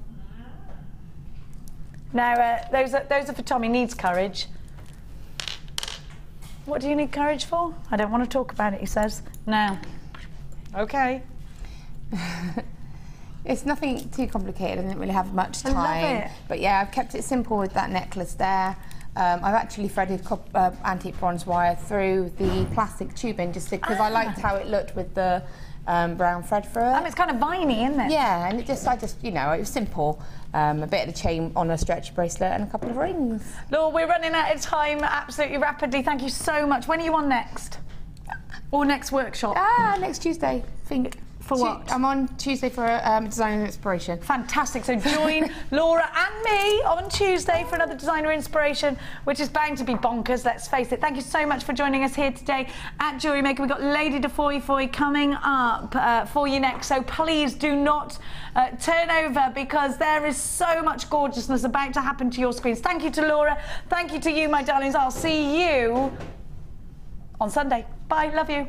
Now, those are for Tom. He needs courage. What do you need courage for? I don't want to talk about it, he says. Now. Okay. It's nothing too complicated. I didn't really have much time. I love it. But yeah, I've kept it simple with that necklace there. I've actually threaded antique bronze wire through the plastic tubing just because I liked how it looked with the brown thread through it. It's kind of viney, isn't it? Yeah, and I just, you know, it was simple. A bit of a chain on a stretch bracelet and a couple of rings. Laura, we're running out of time absolutely rapidly. Thank you so much. When are you on next? Or next workshop? Next Tuesday, I think. For what? I'm on Tuesday for Designer Inspiration. Fantastic. So join Laura and me on Tuesday for another Designer Inspiration, which is bound to be bonkers, let's face it. Thank you so much for joining us here today at JewelleryMaker. We've got Lady de Foy Foy coming up for you next. So please do not turn over because there is so much gorgeousness about to happen to your screens. Thank you to Laura. Thank you to you, my darlings. I'll see you on Sunday. Bye. Love you.